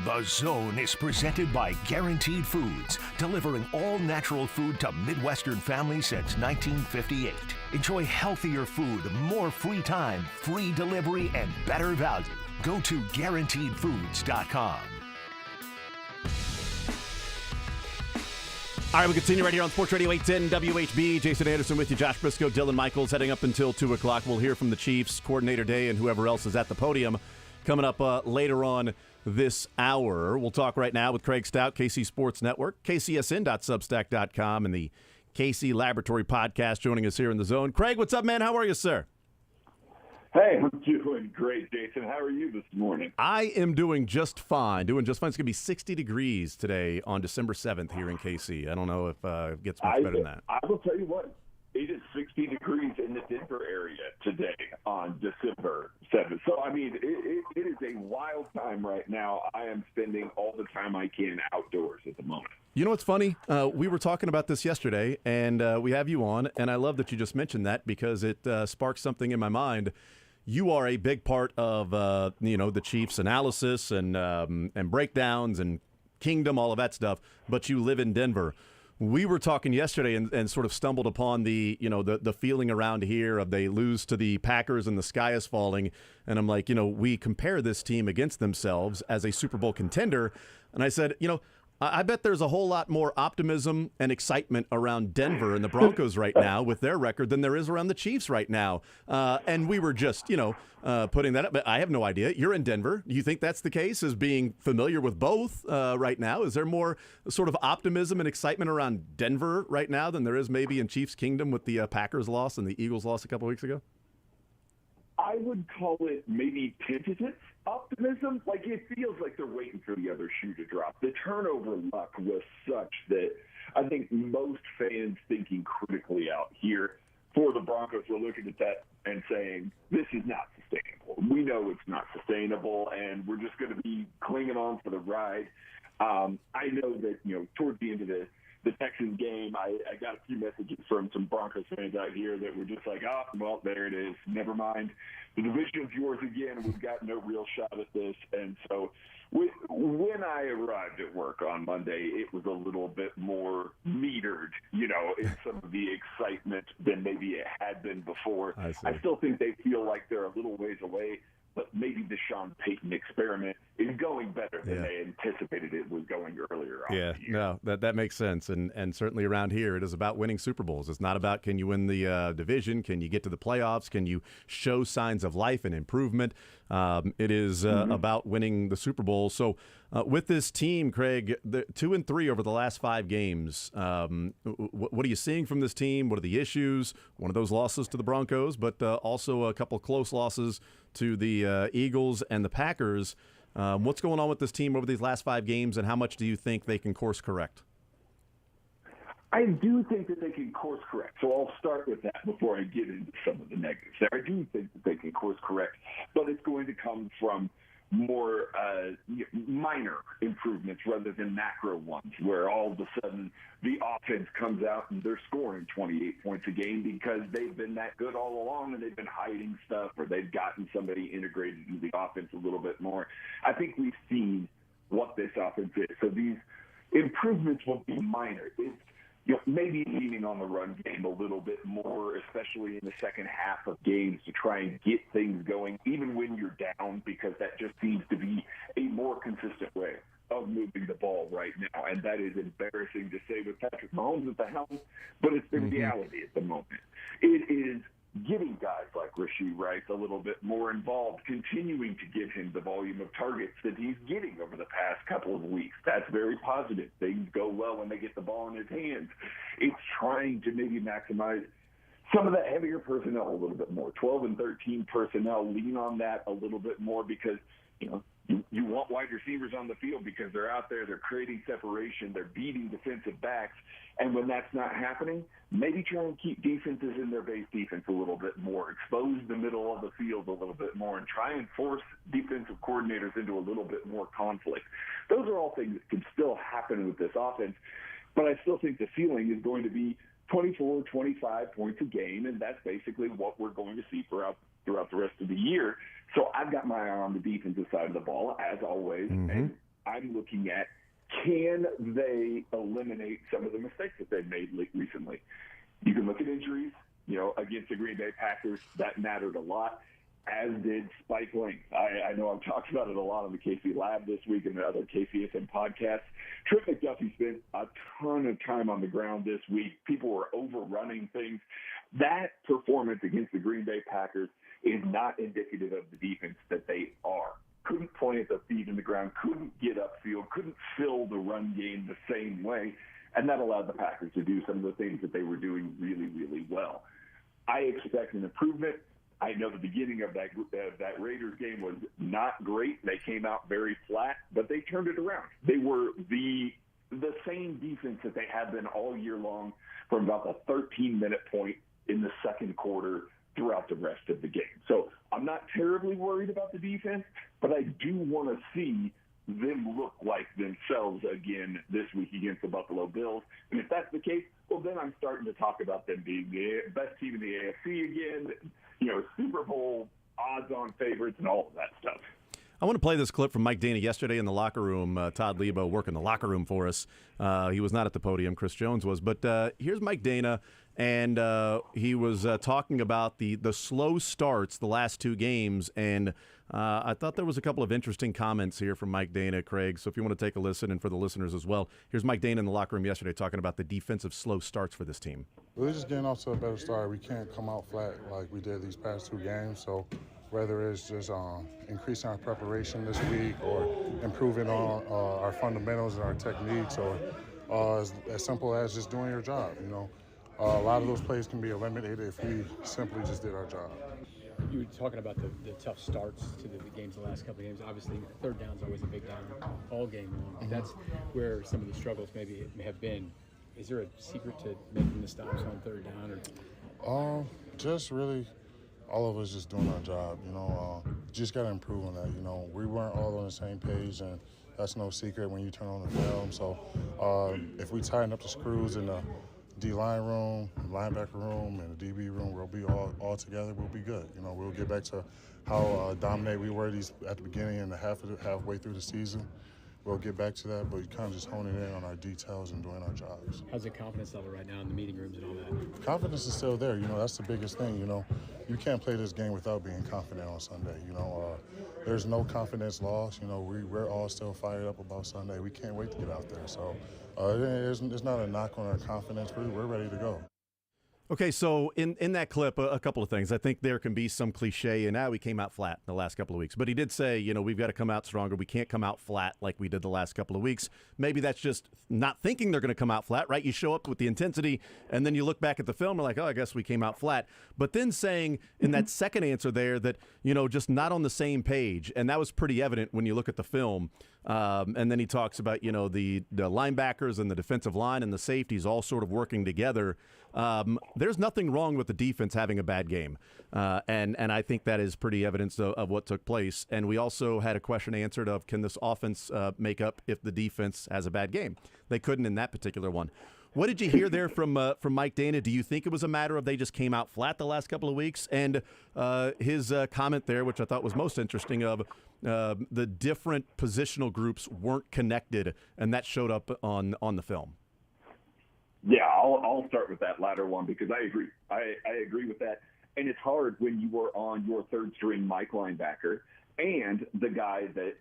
The Zone is presented by Guaranteed Foods, delivering all natural food to Midwestern families since 1958. Enjoy healthier food, more free time, free delivery, and better value. Go to GuaranteedFoods.com. All right, we continue right here on Sports Radio 810 WHB. Jason Anderson with you, Josh Brisco, Dylan Michaels, heading up until 2 o'clock. We'll hear from the Chiefs, Coordinator Day, and whoever else is at the podium coming up later on this hour. We'll talk right now with Craig Stout, KC Sports Network, kcsn.substack.com, and the KC Laboratory Podcast joining us here in the Zone. Craig, what's up, man? How are you, sir? Hey, I'm doing great, Jason. How are you this morning? I am doing just fine. It's going to be 60 degrees today on December 7th here in KC. I don't know if it gets much better than that. I will tell you what. It is 60 degrees in the Denver area today on December 7th. So, I mean, it is a wild time right now. I am spending all the time I can outdoors at the moment. You know what's funny? We were talking about this yesterday, and we have you on, and I love that you just mentioned that because it sparks something in my mind. You are a big part of, the Chiefs' analysis and breakdowns and kingdom, all of that stuff, but you live in Denver. We were talking yesterday and sort of stumbled upon the feeling around here of they lose to the Packers and the sky is falling. And I'm like, we compare this team against themselves as a Super Bowl contender. And I said, I bet there's a whole lot more optimism and excitement around Denver and the Broncos right now with their record than there is around the Chiefs right now. And we were just, putting that up. But I have no idea. You're in Denver. Do you think that's the case, as being familiar with both right now? Is there more sort of optimism and excitement around Denver right now than there is maybe in Chiefs Kingdom with the Packers loss and the Eagles loss a couple weeks ago? I would call it maybe tentative optimism. Like, it feels like they're waiting for the other shoe to drop. The turnover luck was such that I think most fans thinking critically out here for the Broncos were looking at that and saying, this is not sustainable. We know it's not sustainable, and we're just going to be clinging on for the ride. I know that, towards the end of the Texans game, I got a few messages from some Broncos fans out here that were just like, oh, well, there it is. Never mind. The division's yours again. We've got no real shot at this. And so when I arrived at work on Monday, it was a little bit more metered, in some of the excitement than maybe it had been before. I still think they feel like they're a little ways away, but maybe the Sean Payton experiment is going better than they anticipated it was going earlier on. Yeah, no, that makes sense. And certainly around here, it is about winning Super Bowls. It's not about can you win the division, can you get to the playoffs, can you show signs of life and improvement. It is about winning the Super Bowl. So with this team, Craig, 2-3 over the last 5 games. What are you seeing from this team? What are the issues? One of those losses to the Broncos, but also a couple of close losses to the Eagles and the Packers. What's going on with this team over these last 5 games, and how much do you think they can course correct? I do think that they can course correct. So I'll start with that before I get into some of the negatives. I do think that they can course correct, but it's going to come from more minor improvements rather than macro ones, where all of a sudden the offense comes out and they're scoring 28 points a game because they've been that good all along and they've been hiding stuff, or they've gotten somebody integrated into the offense a little bit more. I think we've seen what this offense is. So these improvements will be minor. It's maybe leaning on the run game a little bit more, especially in the second half of games, to try and get things going, even when you're down, because that just seems to be a more consistent way of moving the ball right now. And that is embarrassing to say with Patrick Mahomes at the helm, but it's the reality at the moment. It is getting guys like Rashee Rice a little bit more involved, continuing to give him the volume of targets that he's getting over the past couple of weeks. That's very positive. Things go well when they get the ball in his hands. It's trying to maybe maximize some of the heavier personnel a little bit more. 12 and 13 personnel, lean on that a little bit more because, you want wide receivers on the field because they're out there, they're creating separation, they're beating defensive backs. And when that's not happening, maybe try and keep defenses in their base defense a little bit more, expose the middle of the field a little bit more, and try and force defensive coordinators into a little bit more conflict. Those are all things that can still happen with this offense, but I still think the ceiling is going to be 24, 25 points a game, and that's basically what we're going to see throughout the rest of the year. So I've got my eye on the defensive side of the ball, as always, and I'm looking at, can they eliminate some of the mistakes that they've made recently? You can look at injuries. Against the Green Bay Packers, that mattered a lot, as did spike length. I know I've talked about it a lot on the KC Lab this week and the other KCSM podcasts. Trent McDuffie spent a ton of time on the ground this week. People were overrunning things. That performance against the Green Bay Packers is not indicative of the defense that they are. Couldn't plant the feet in the ground, couldn't get upfield, couldn't fill the run game the same way, and that allowed the Packers to do some of the things that they were doing really, really well. I expect an improvement. I know the beginning of that Raiders game was not great. They came out very flat, but they turned it around. They were the same defense that they had been all year long from about the 13-minute point in the second quarter throughout the rest of the game. So I'm not terribly worried about the defense, but I do want to see them look like themselves again this week against the Buffalo Bills. And if that's the case, well, then I'm starting to talk about them being the best team in the AFC again, Super Bowl odds-on favorites and all of that stuff. I want to play this clip from Mike Dana yesterday in the locker room. Todd Lebo working the locker room for us. He was not at the podium. Chris Jones was. But here's Mike Dana, and he was talking about the slow starts the last two games. And I thought there was a couple of interesting comments here from Mike Dana, Craig. So if you want to take a listen, and for the listeners as well, here's Mike Dana in the locker room yesterday talking about the defensive slow starts for this team. We're just getting off to a better start. We can't come out flat like we did these past two games. So whether it's just increasing our preparation this week or improving on our fundamentals and our techniques, or as simple as just doing your job, a lot of those plays can be eliminated if we simply just did our job. You were talking about the tough starts to the games, the last couple of games. Obviously, third down is always a big down all game long. Mm-hmm. That's where some of the struggles maybe have been. Is there a secret to making the stops on third down? Or just really all of us just doing our job. Just got to improve on that. We weren't all on the same page, and that's no secret when you turn on the film. So if we tighten up the screws in the D-line room, linebacker room, and the DB room, we'll be all together. We'll be good. We'll get back to how dominant we were at the beginning and halfway through the season. We'll get back to that, but we kind of just honing in on our details and doing our jobs. How's the confidence level right now in the meeting rooms and all that? Confidence is still there. That's the biggest thing. You can't play this game without being confident on Sunday. There's no confidence lost. We're all still fired up about Sunday. We can't wait to get out there. So there's not a knock on our confidence. We're ready to go. Okay, so in that clip, a couple of things. I think there can be some cliche, and we came out flat the last couple of weeks. But he did say, we've got to come out stronger. We can't come out flat like we did the last couple of weeks. Maybe that's just not thinking they're going to come out flat, right? You show up with the intensity, and then you look back at the film and like, oh, I guess we came out flat. But then saying in that second answer there that, just not on the same page, and that was pretty evident when you look at the film. And then he talks about, the linebackers and the defensive line and the safeties all sort of working together. There's nothing wrong with the defense having a bad game. And I think that is pretty evidence of what took place. And we also had a question answered of, can this offense make up if the defense has a bad game? They couldn't in that particular one. What did you hear there from Mike Dana? Do you think it was a matter of they just came out flat the last couple of weeks? And his comment there, which I thought was most interesting, of the different positional groups weren't connected, and that showed up on the film. Yeah, I'll start with that latter one because I agree. I agree with that. And it's hard when you were on your third-string Mike linebacker and the guy that,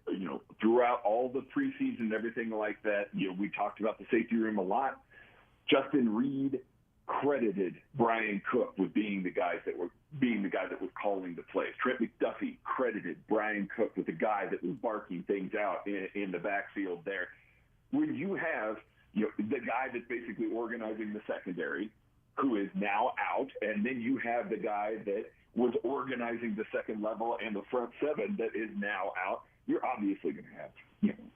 throughout all the preseason and everything like that, we talked about the safety room a lot. Justin Reed credited Brian Cook with being the guy that was calling the plays. Trent McDuffie credited Brian Cook with the guy that was barking things out in the backfield there. When you have the guy that's basically organizing the secondary, who is now out, and then you have the guy that was organizing the second level and the front seven that is now out, you're obviously going to have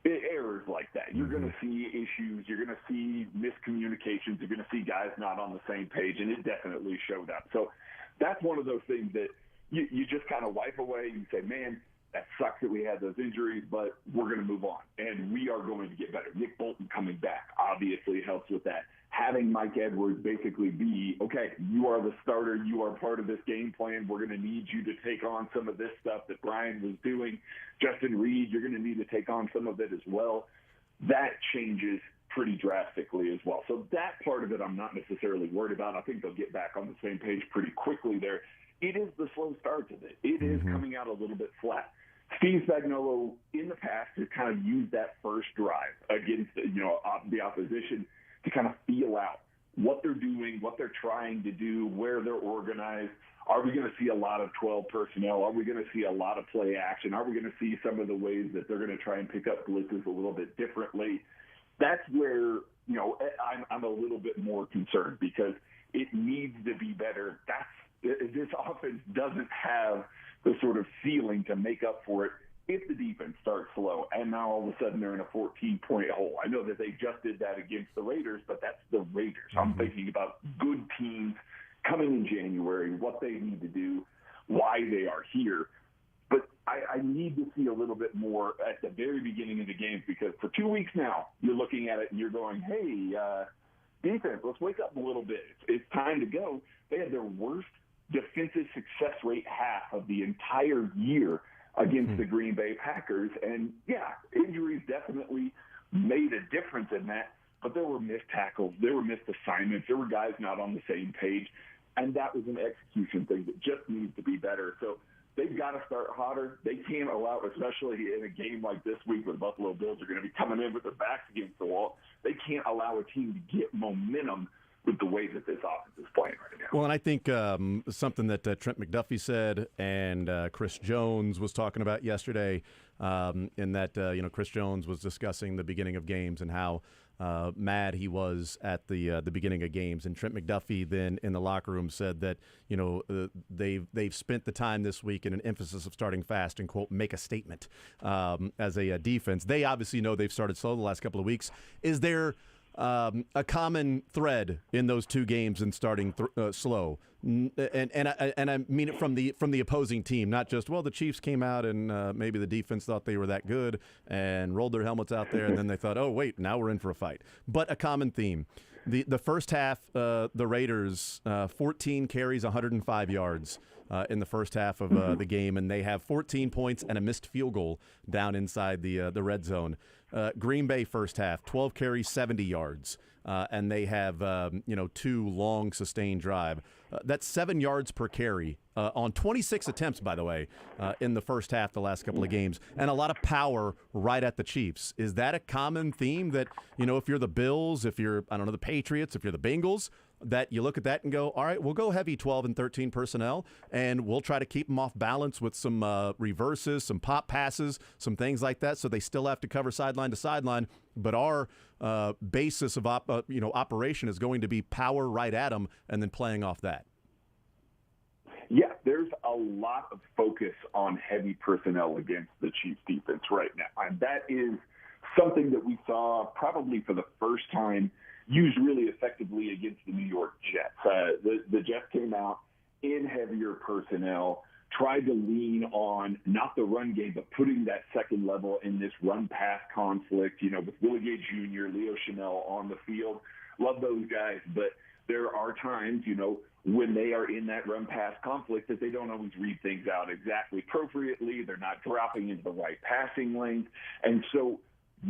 errors like that. You're going to see issues. You're going to see miscommunications. You're going to see guys not on the same page, and it definitely showed up. So that's one of those things that you just kind of wipe away and say, man, that sucks that we had those injuries, but we're going to move on, and we are going to get better. Nick Bolton coming back obviously helps with that. having Mike Edwards basically be, okay, you are the starter, you are part of this game plan, we're going to need you to take on some of this stuff that Brian was doing. Justin Reed, you're going to need to take on some of it as well. That changes pretty drastically as well. So that part of it I'm not necessarily worried about. I think they'll get back on the same page pretty quickly there. It is the slow starts of it. It is coming out a little bit flat. Steve Spagnuolo in the past has kind of used that first drive against the opposition to kind of feel out what they're doing, what they're trying to do, where they're organized. Are we going to see a lot of 12 personnel? Are we going to see a lot of play action? Are we going to see some of the ways that they're going to try and pick up blitzes a little bit differently? That's where, I'm a little bit more concerned because it needs to be better. This offense doesn't have the sort of ceiling to make up for it if the defense starts slow, and now all of a sudden they're in a 14-point hole. I know that they just did that against the Raiders, but that's the Raiders. I'm thinking about good teams coming in January, what they need to do, why they are here. But I need to see a little bit more at the very beginning of the games because for 2 weeks now, you're looking at it and you're going, hey, defense, let's wake up a little bit. It's time to go. They had their worst defensive success rate half of the entire year against the Green Bay Packers. And, yeah, injuries definitely made a difference in that, but there were missed tackles. There were missed assignments. There were guys not on the same page, and that was an execution thing that just needs to be better. So they've got to start hotter. They can't allow, especially in a game like this week where the Buffalo Bills are going to be coming in with their backs against the wall, they can't allow a team to get momentum with the way that this offense is playing right now. Well, and I think something that Trent McDuffie said and Chris Jones was talking about yesterday, in that Chris Jones was discussing the beginning of games and how mad he was at the beginning of games, and Trent McDuffie then in the locker room said that they've spent the time this week in an emphasis of starting fast and quote make a statement as a defense. They obviously know they've started slow the last couple of weeks. Is there a common thread in those two games and starting slow, and I mean it from the opposing team, not just the Chiefs came out and maybe the defense thought they were that good and rolled their helmets out there and then they thought, oh wait, now we're in for a fight. But a common theme. The first half, the Raiders 14 carries, 105 yards in the first half of the game, and they have 14 points and a missed field goal down inside the red zone. Green Bay first half, 12 carries, 70 yards, and they have 2 long sustained drive. That's 7 yards per carry on 26 attempts, by the way, in the first half the last couple of games, and a lot of power right at the Chiefs. Is that a common theme that, if you're the Bills, if you're, the Patriots, if you're the Bengals, that you look at that and go, all right, we'll go heavy 12 and 13 personnel, and we'll try to keep them off balance with some reverses, some pop passes, some things like that, so they still have to cover sideline to sideline, but our basis of operation is going to be power right at them and then playing off that. Yeah, there's a lot of focus on heavy personnel against the Chiefs defense right now, and that is something that we saw probably for the first time used really effectively against the New York Jets. The Jets came out in heavier personnel, tried to lean on not the run game, but putting that second level in this run-pass conflict, with Willie Gay Jr., Leo Chanel on the field. Love those guys, but there are times, when they are in that run-pass conflict that they don't always read things out exactly appropriately. They're not dropping into the right passing lanes. And so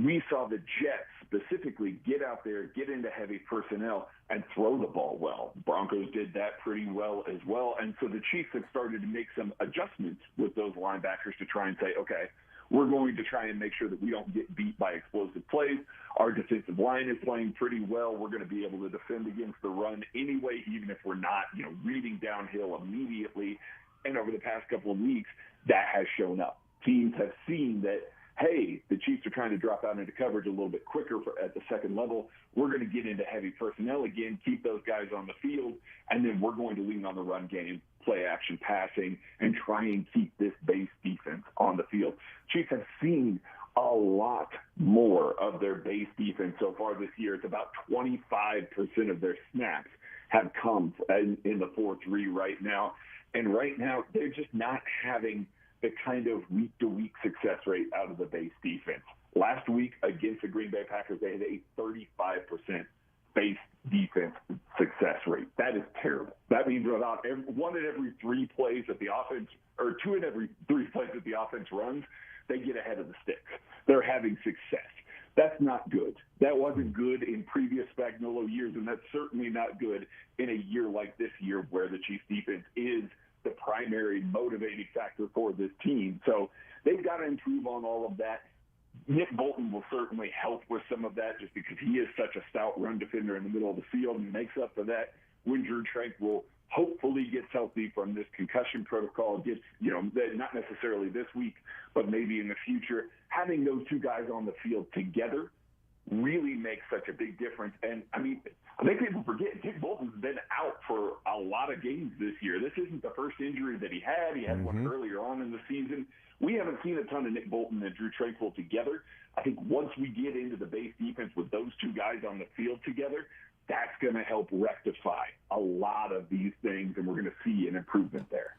we saw the Jets specifically get out there, get into heavy personnel, and throw the ball well. Broncos did that pretty well as well. And so the Chiefs have started to make some adjustments with those linebackers to try and say, okay, we're going to try and make sure that we don't get beat by explosive plays. Our defensive line is playing pretty well. We're going to be able to defend against the run anyway, even if we're not, reading downhill immediately. And over the past couple of weeks, that has shown up. Teams have seen that, hey, the Chiefs are trying to drop out into coverage a little bit quicker at the second level. We're going to get into heavy personnel again, keep those guys on the field, and then we're going to lean on the run game, play action passing, and try and keep this base defense on the field. Chiefs have seen a lot more of their base defense so far this year. It's about 25% of their snaps have come in the 4-3 right now. And right now, they're just not having the kind of week-to-week success rate out of the base defense. Last week against the Green Bay Packers, they had a 35% base defense success rate. That is terrible. That means about one in every 3 plays that the offense, or 2 in every 3 plays that the offense runs, they get ahead of the sticks. They're having success. That's not good. That wasn't good in previous Spagnuolo years, and that's certainly not good in a year like this year where the Chiefs defense is the primary motivating factor for this team. So they've got to improve on all of that. Nick Bolton will certainly help with some of that just because he is such a stout run defender in the middle of the field and makes up for that when Drew Tranquill hopefully gets healthy from this concussion protocol, gets, not necessarily this week, but maybe in the future. Having those 2 guys on the field together really makes such a big difference. And, I think people forget Nick Bolton's been out for a lot of games this year. This isn't the first injury that he had. He had one earlier on in the season. We haven't seen a ton of Nick Bolton and Drew Tranquill together. I think once we get into the base defense with those 2 guys on the field together, that's going to help rectify a lot of these things, and we're going to see an improvement there.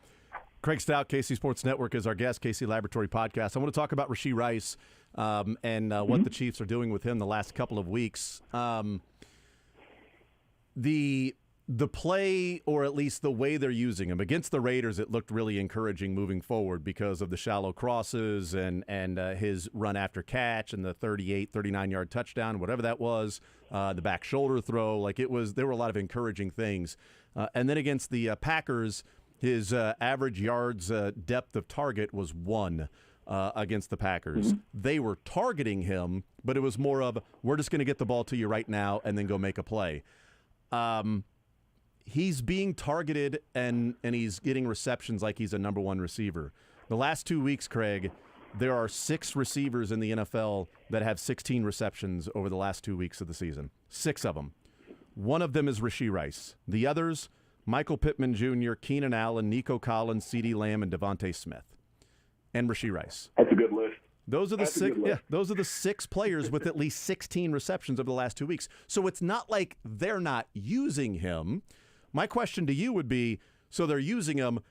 Craig Stout, KC Sports Network, is our guest, KC Laboratory Podcast. I want to talk about Rashee Rice and what the Chiefs are doing with him the last couple of weeks. The play, or at least the way they're using him, against the Raiders, it looked really encouraging moving forward because of the shallow crosses and his run after catch and the 39-yard touchdown, whatever that was, the back shoulder throw. There were a lot of encouraging things. And then against the Packers, his average yards depth of target was 1 against the Packers. They were targeting him, but it was more of, we're just going to get the ball to you right now and then go make a play. He's being targeted and he's getting receptions like he's a number 1 receiver. The last 2 weeks, Craig, there are 6 receivers in the NFL that have 16 receptions over the last 2 weeks of the season. 6 of them. One of them is Rashee Rice. The others, Michael Pittman Jr., Keenan Allen, Nico Collins, CeeDee Lamb, and Devontae Smith. And Rashee Rice. That's a good list. Those are the 6. Yeah, those are the 6 players with at least 16 receptions over the last 2 weeks. So it's not like they're not using him. My question to you would be, so they're using him.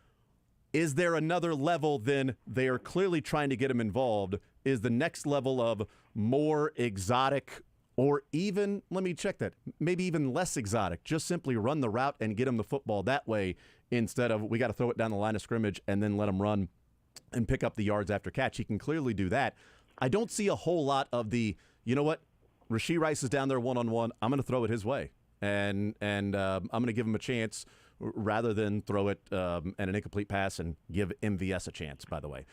Is there another level than they are clearly trying to get him involved? Is the next level of more exotic, or even, let me check that, maybe even less exotic, just simply run the route and get him the football that way instead of we got to throw it down the line of scrimmage and then let him run and pick up the yards after catch? He can clearly do that. I don't see a whole lot of the, you know what, Rashee Rice is down there one-on-one, I'm going to throw it his way. And I'm going to give him a chance rather than throw it and an incomplete pass and give MVS a chance, by the way.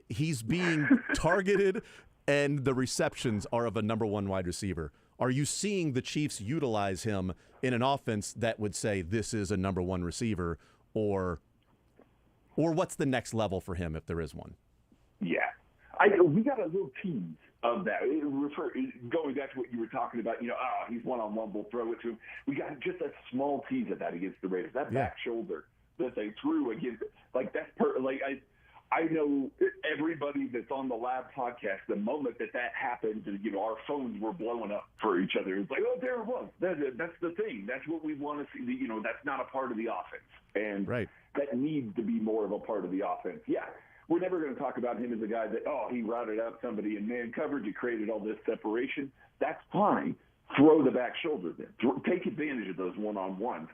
He's being targeted, and the receptions are of a number 1 wide receiver. Are you seeing the Chiefs utilize him in an offense that would say this is a number 1 receiver, or what's the next level for him if there is one? Yeah. We got a little tease of that. Going back to what you were talking about, he's one-on-one, we'll throw it to him. We got just a small tease of that against the Raiders. That back shoulder that they threw against, that's I know everybody that's on the Lab podcast, the moment that happened, our phones were blowing up for each other. It's like, oh, there it was. That's the thing. That's what we want to see. That's not a part of the offense. And that needs to be more of a part of the offense. Yeah. We're never going to talk about him as a guy that, he routed out somebody in man coverage, he created all this separation. That's fine. Throw the back shoulder then. Take advantage of those one-on-ones.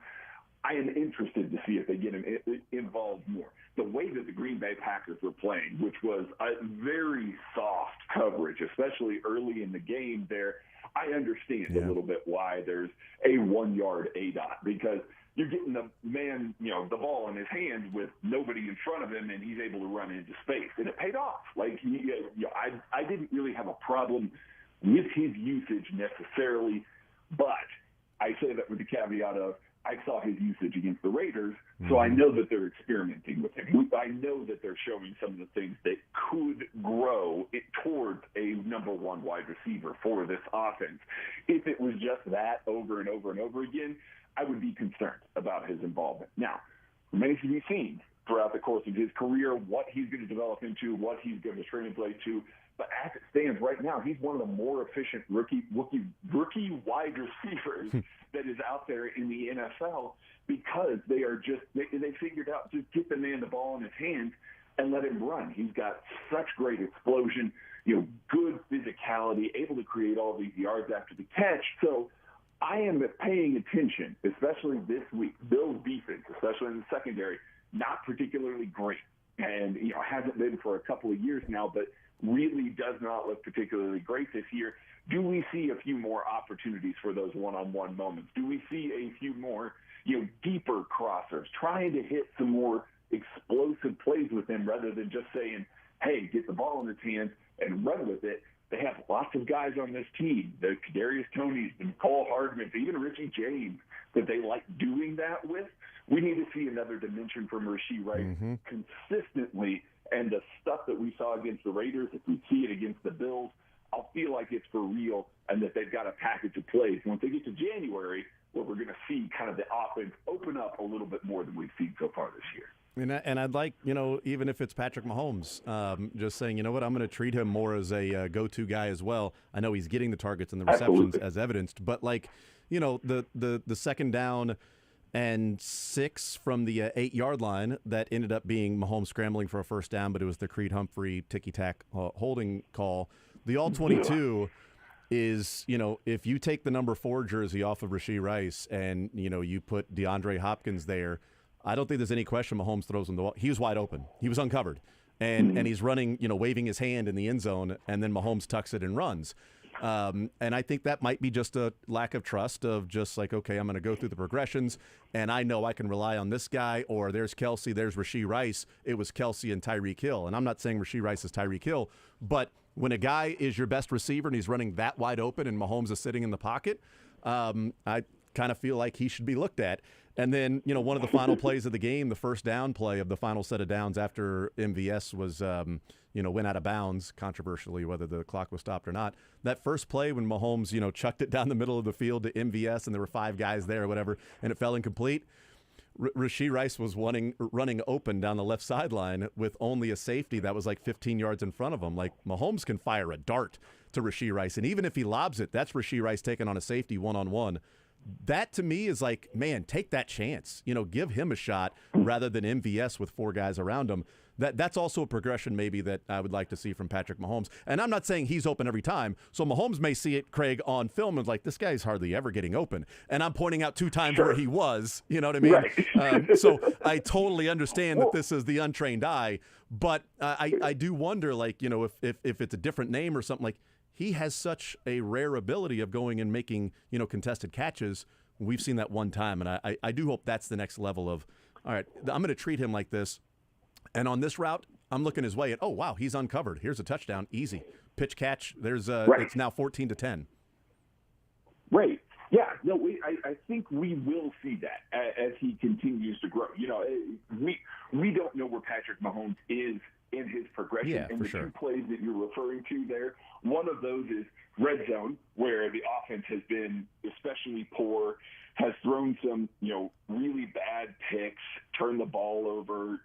I am interested to see if they get him involved more. The way that the Green Bay Packers were playing, which was a very soft coverage, especially early in the game there, I understand a little bit why there's a 1-yard ADOT, because you're getting the man, the ball in his hands with nobody in front of him, and he's able to run into space. And it paid off. I didn't really have a problem with his usage necessarily, but I say that with the caveat of I saw his usage against the Raiders, so I know that they're experimenting with him. I know that they're showing some of the things that could grow it towards a number 1 wide receiver for this offense. If it was just that over and over and over again, I would be concerned about his involvement. Now, remains to be seen throughout the course of his career what he's going to develop into, what he's going to translate to. But as it stands right now, he's one of the more efficient rookie wide receivers that is out there in the NFL, because they figured out just get the man the ball in his hands and let him run. He's got such great explosion, good physicality, able to create all these yards after the catch. So I am paying attention, especially this week. Bill's defense, especially in the secondary, not particularly great. And, hasn't been for a couple of years now, but really does not look particularly great this year. Do we see a few more opportunities for those one-on-one moments? Do we see a few more, deeper crossers, trying to hit some more explosive plays with him rather than just saying, hey, get the ball in his hands and run with it? They have lots of guys on this team, the Kadarius Tonys, the Nicole Hardman, even Richie James, that they like doing that with. We need to see another dimension from Rashee Rice consistently, and the stuff that we saw against the Raiders, if we see it against the Bills, I'll feel like it's for real and that they've got a package of plays. Once they get to January, where we're going to see kind of the offense open up a little bit more than we've seen so far this year. And I'd like, even if it's Patrick Mahomes, just saying, you know what, I'm going to treat him more as a go-to guy as well. I know he's getting the targets and the receptions as evidenced, but the second down and 6 from the 8-yard line that ended up being Mahomes scrambling for a first down, but it was the Creed Humphrey ticky-tack holding call. The all-22 is, if you take the number 4 jersey off of Rashee Rice and, you put DeAndre Hopkins there, I don't think there's any question Mahomes throws him the ball. He was wide open. He was uncovered. And he's running, waving his hand in the end zone, and then Mahomes tucks it and runs. And I think that might be just a lack of trust of just like, okay, I'm going to go through the progressions, and I know I can rely on this guy, or there's Kelsey, there's Rashee Rice. It was Kelsey and Tyreek Hill. And I'm not saying Rashee Rice is Tyreek Hill, but when a guy is your best receiver and he's running that wide open and Mahomes is sitting in the pocket, I kind of feel like he should be looked at. And then, one of the final plays of the game, the first down play of the final set of downs after MVS was, went out of bounds, controversially, whether the clock was stopped or not. That first play when Mahomes, chucked it down the middle of the field to MVS and there were 5 guys there or whatever, and it fell incomplete. Rashee Rice was running open down the left sideline with only a safety that was like 15 yards in front of him. Like, Mahomes can fire a dart to Rashee Rice, and even if he lobs it, that's Rashee Rice taking on a safety one-on-one. That to me is like, man, take that chance. Give him a shot rather than MVS with 4 guys around him. That's also a progression maybe that I would like to see from Patrick Mahomes. And I'm not saying he's open every time. So Mahomes may see it, Craig, on film and like, this guy's hardly ever getting open. And I'm pointing out 2 times where he was. You know what I mean? Right. So I totally understand that this is the untrained eye. But I do wonder, like, if it's a different name or something, like, he has such a rare ability of going and making, contested catches. We've seen that one time, and I do hope that's the next level of, all right, I'm going to treat him like this. And on this route, I'm looking his way, and, oh, wow, he's uncovered. Here's a touchdown, easy. Pitch catch, there's It's now 14-10. Right. Yeah, no, I think we will see that as he continues to grow. We don't know where Patrick Mahomes is in his progression. Yeah, and the sure. 2 plays that you're referring to there, one of those is red zone, where the offense has been especially poor, has thrown some, really bad picks, turned the ball over,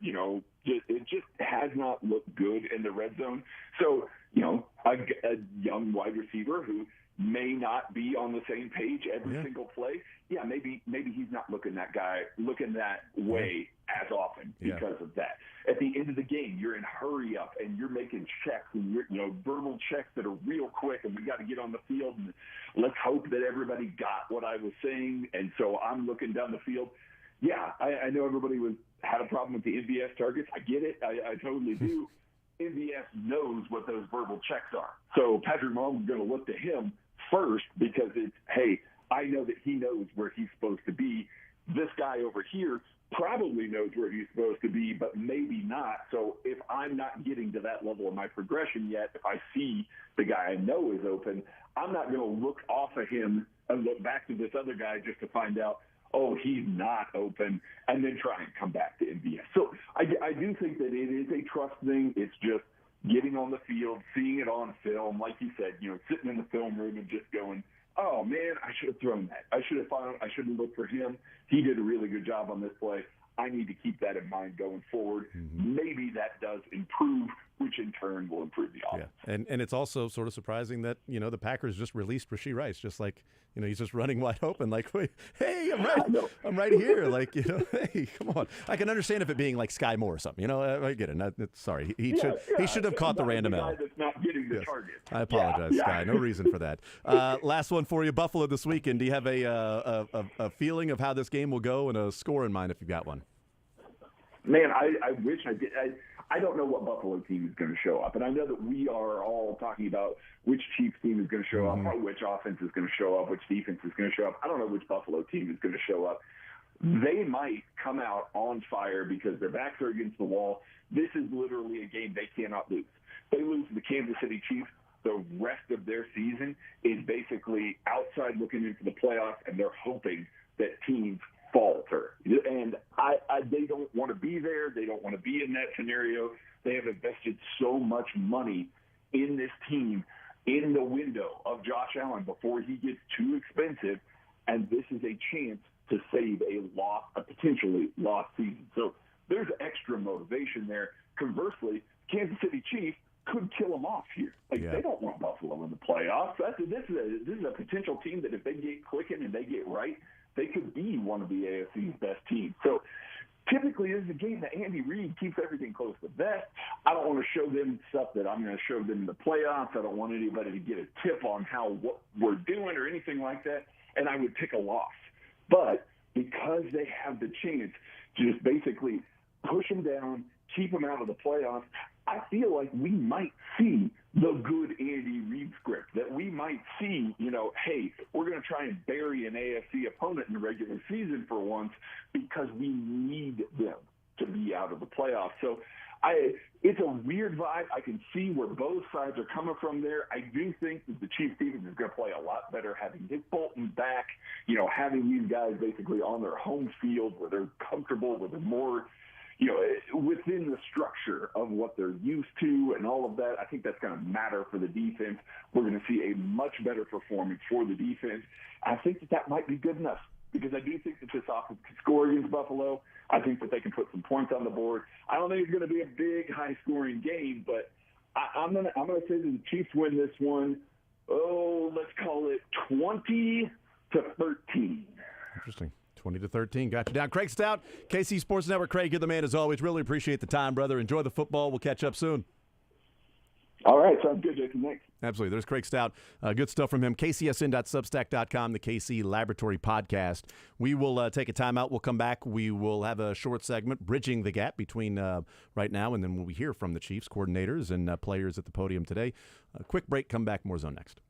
it just has not looked good in the red zone. So, a young wide receiver who may not be on the same page every single play. Yeah, maybe he's not looking that way as often because of that. At the end of the game, you're in hurry up and you're making checks and you're verbal checks that are real quick, and we got to get on the field and let's hope that everybody got what I was saying. And so I'm looking down the field. Yeah, I know everybody had a problem with the MVS targets. I get it. I totally do. MVS knows what those verbal checks are. So Patrick Mahomes is going to look to him first because it's, hey, I know that he knows where he's supposed to be. This guy over here probably knows where he's supposed to be, but maybe not. So if I'm not getting to that level of my progression yet, if I see the guy I know is open, I'm not going to look off of him and look back to this other guy just to find out, oh, he's not open, and then try and come back to MVS. So I do think that it is a trust thing. It's just getting on the field, seeing it on film, like you said, sitting in the film room and just going, oh, man, I should have thrown that. I should have looked for him. He did a really good job on this play. I need to keep that in mind going forward. Mm-hmm. Maybe that does improve which in turn will improve the offense. Yeah, and it's also sort of surprising that, the Packers just released Rashee Rice, just like, he's just running wide open, like, wait, hey, I'm right here, like, hey, come on. I can understand if it being like Sky Moore or something, I get it. Sorry, he should have caught the random guy L. that's not getting the target. I apologize, Sky. No reason for that. Last one for you, Buffalo this weekend. Do you have a feeling of how this game will go and a score in mind if you've got one? Man, I wish I did. I don't know what Buffalo team is going to show up, and I know that we are all talking about which Chiefs team is going to show up, or which offense is going to show up, which defense is going to show up. I don't know which Buffalo team is going to show up. They might come out on fire because their backs are against the wall. This is literally a game they cannot lose. They lose to the Kansas City Chiefs. The rest of their season is basically outside looking into the playoffs, and they're hoping that teams falter. And they don't want to be there. They don't want to be in that scenario. They have invested so much money in this team in the window of Josh Allen before he gets too expensive, and this is a chance to save a potentially lost season. So there's extra motivation there. Conversely, Kansas City Chiefs could kill them off here. They don't want Buffalo in the playoffs. This is a potential team that if they get clicking and they get right, they could be one of the AFC's best teams. So typically this is a game that Andy Reid keeps everything close to vest. I don't want to show them stuff that I'm going to show them in the playoffs. I don't want anybody to get a tip on what we're doing or anything like that, and I would pick a loss. But because they have the chance to just basically push them down, keep them out of the playoffs, I feel like we might see the good Andy Reid script, that we might see, hey, we're going to try and bury an AFC opponent in the regular season for once because we need them to be out of the playoffs. So it's a weird vibe. I can see where both sides are coming from there. I do think that the Chiefs defense is going to play a lot better having Nick Bolton back, having these guys basically on their home field where they're comfortable, where they're more within the structure of what they're used to and all of that. I think that's going to matter for the defense. We're going to see a much better performance for the defense. I think that might be good enough because I do think that this offense can score against Buffalo. I think that they can put some points on the board. I don't think it's going to be a big, high-scoring game, but I'm going to say that the Chiefs win this one. Oh, let's call it 20-13. Interesting. 20-13. Got you down. Craig Stout, KC Sports Network. Craig, you're the man as always. Really appreciate the time, brother. Enjoy the football. We'll catch up soon. All right. Sounds good, Jason. Thanks. Absolutely. There's Craig Stout. Good stuff from him. KCSN.substack.com, the KC Laboratory Podcast. We will take a timeout. We'll come back. We will have a short segment bridging the gap between right now and then when we hear from the Chiefs coordinators and players at the podium today. A quick break. Come back. More Zone next.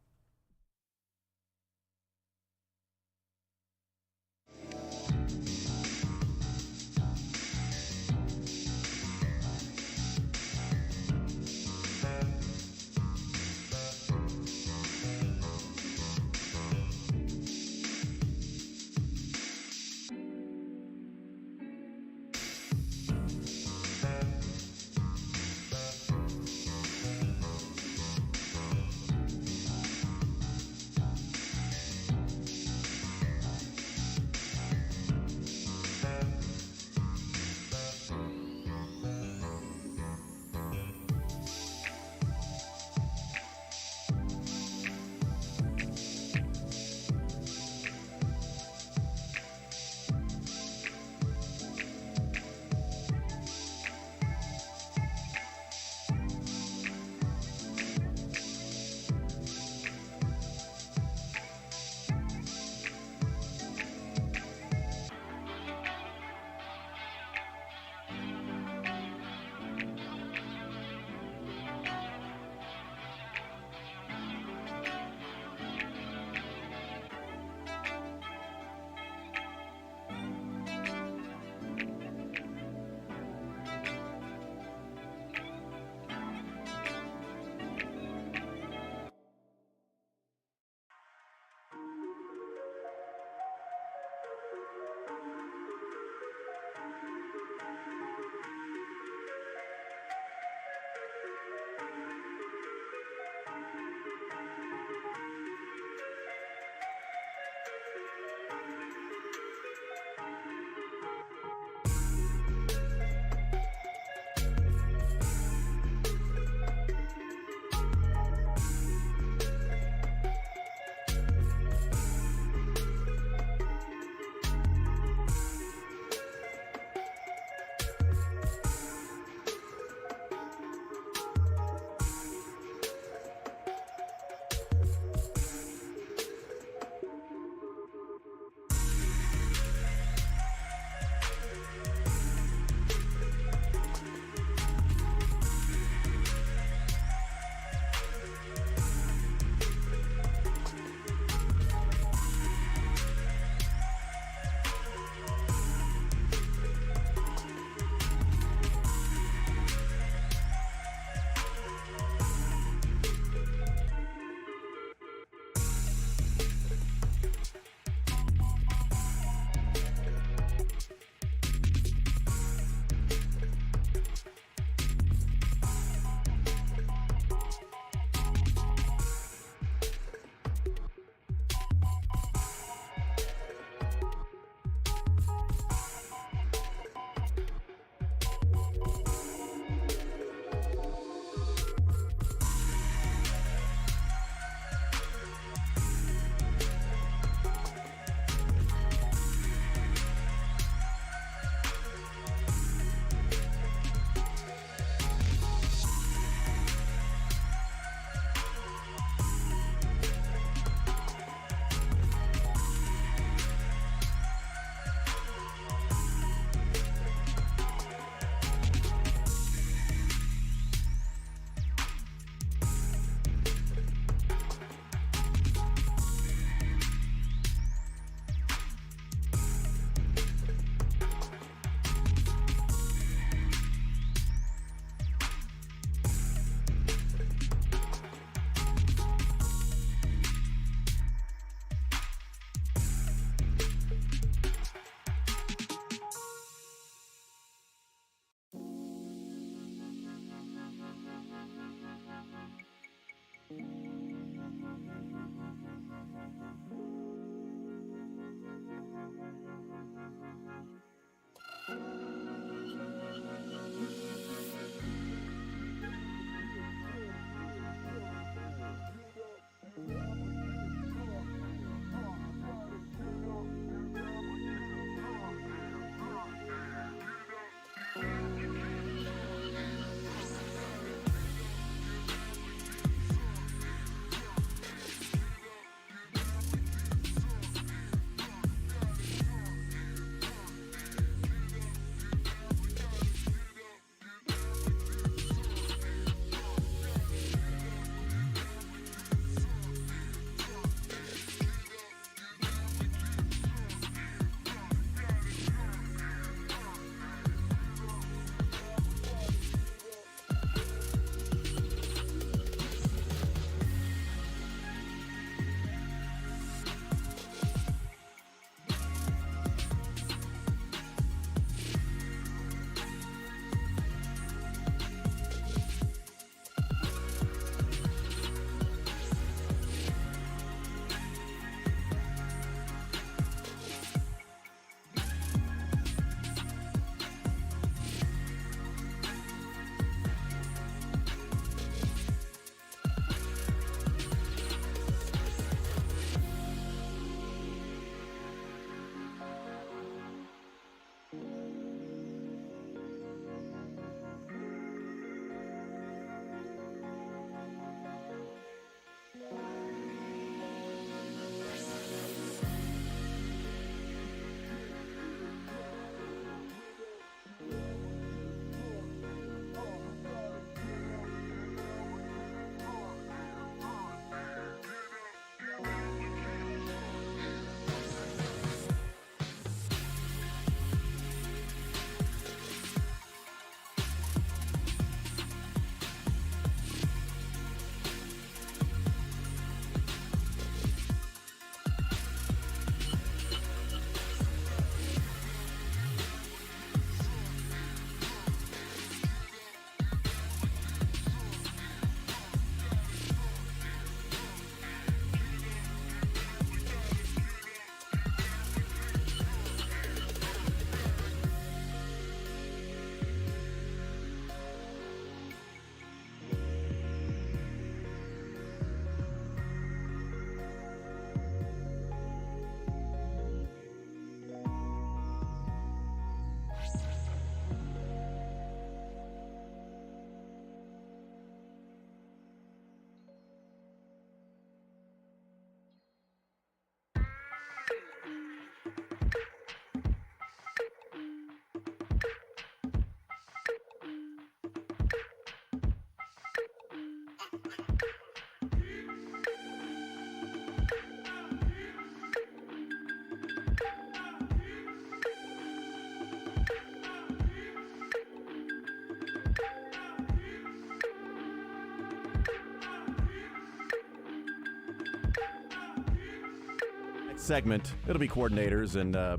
segment, it'll be coordinators, and I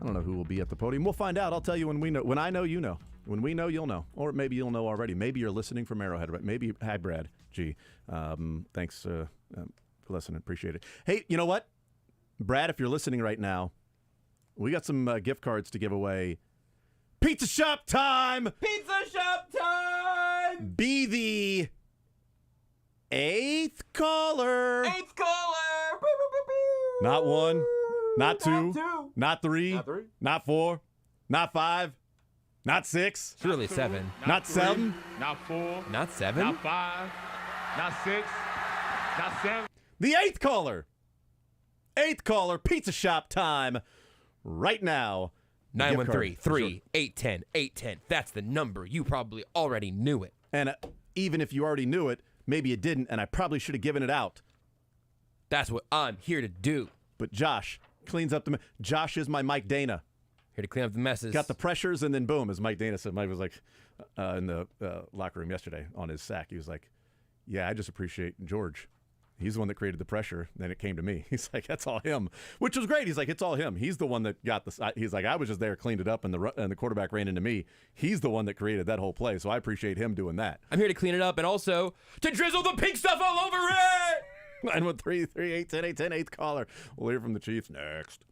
don't know who will be at the podium. We'll find out. I'll tell you when we know. When I know, you know. When we know, you'll know. Or maybe you'll know already. Maybe you're listening from Arrowhead. Right? Maybe, hi, Brad. Gee. Thanks for listening. Appreciate it. Hey, you know what? Brad, if you're listening right now, we got some gift cards to give away. Pizza shop time! Pizza shop time! Be the 8th caller. 8th caller! Boo, boo, boo, boo. Not 1, not 2, Not 2. not 3, not 4, not 5, not 6, Surely 7. not 7, Not 4. Not 7? Not 5. Not 6. Not 7. the 8th caller. 8th caller, pizza shop time right now. 913-3-810-810. That's the number. You probably already knew it. And even if you already knew it, maybe you didn't, and I probably should have given it out. That's what I'm here to do. But Josh cleans up the... Josh is my Mike Dana. Here to clean up the messes. Got the pressures, and then boom, as Mike Dana said. Mike was like, in the locker room yesterday on his sack, he was like, yeah, I just appreciate George. He's the one that created the pressure. Then it came to me. He's like, that's all him, which was great. He's like, it's all him. He's the one that got the. He's like, I was just there, cleaned it up, and the quarterback ran into me. He's the one that created that whole play. So I appreciate him doing that. I'm here to clean it up and also to drizzle the pink stuff all over it. 913-3-810-810, 8th caller. We'll hear from the Chiefs next.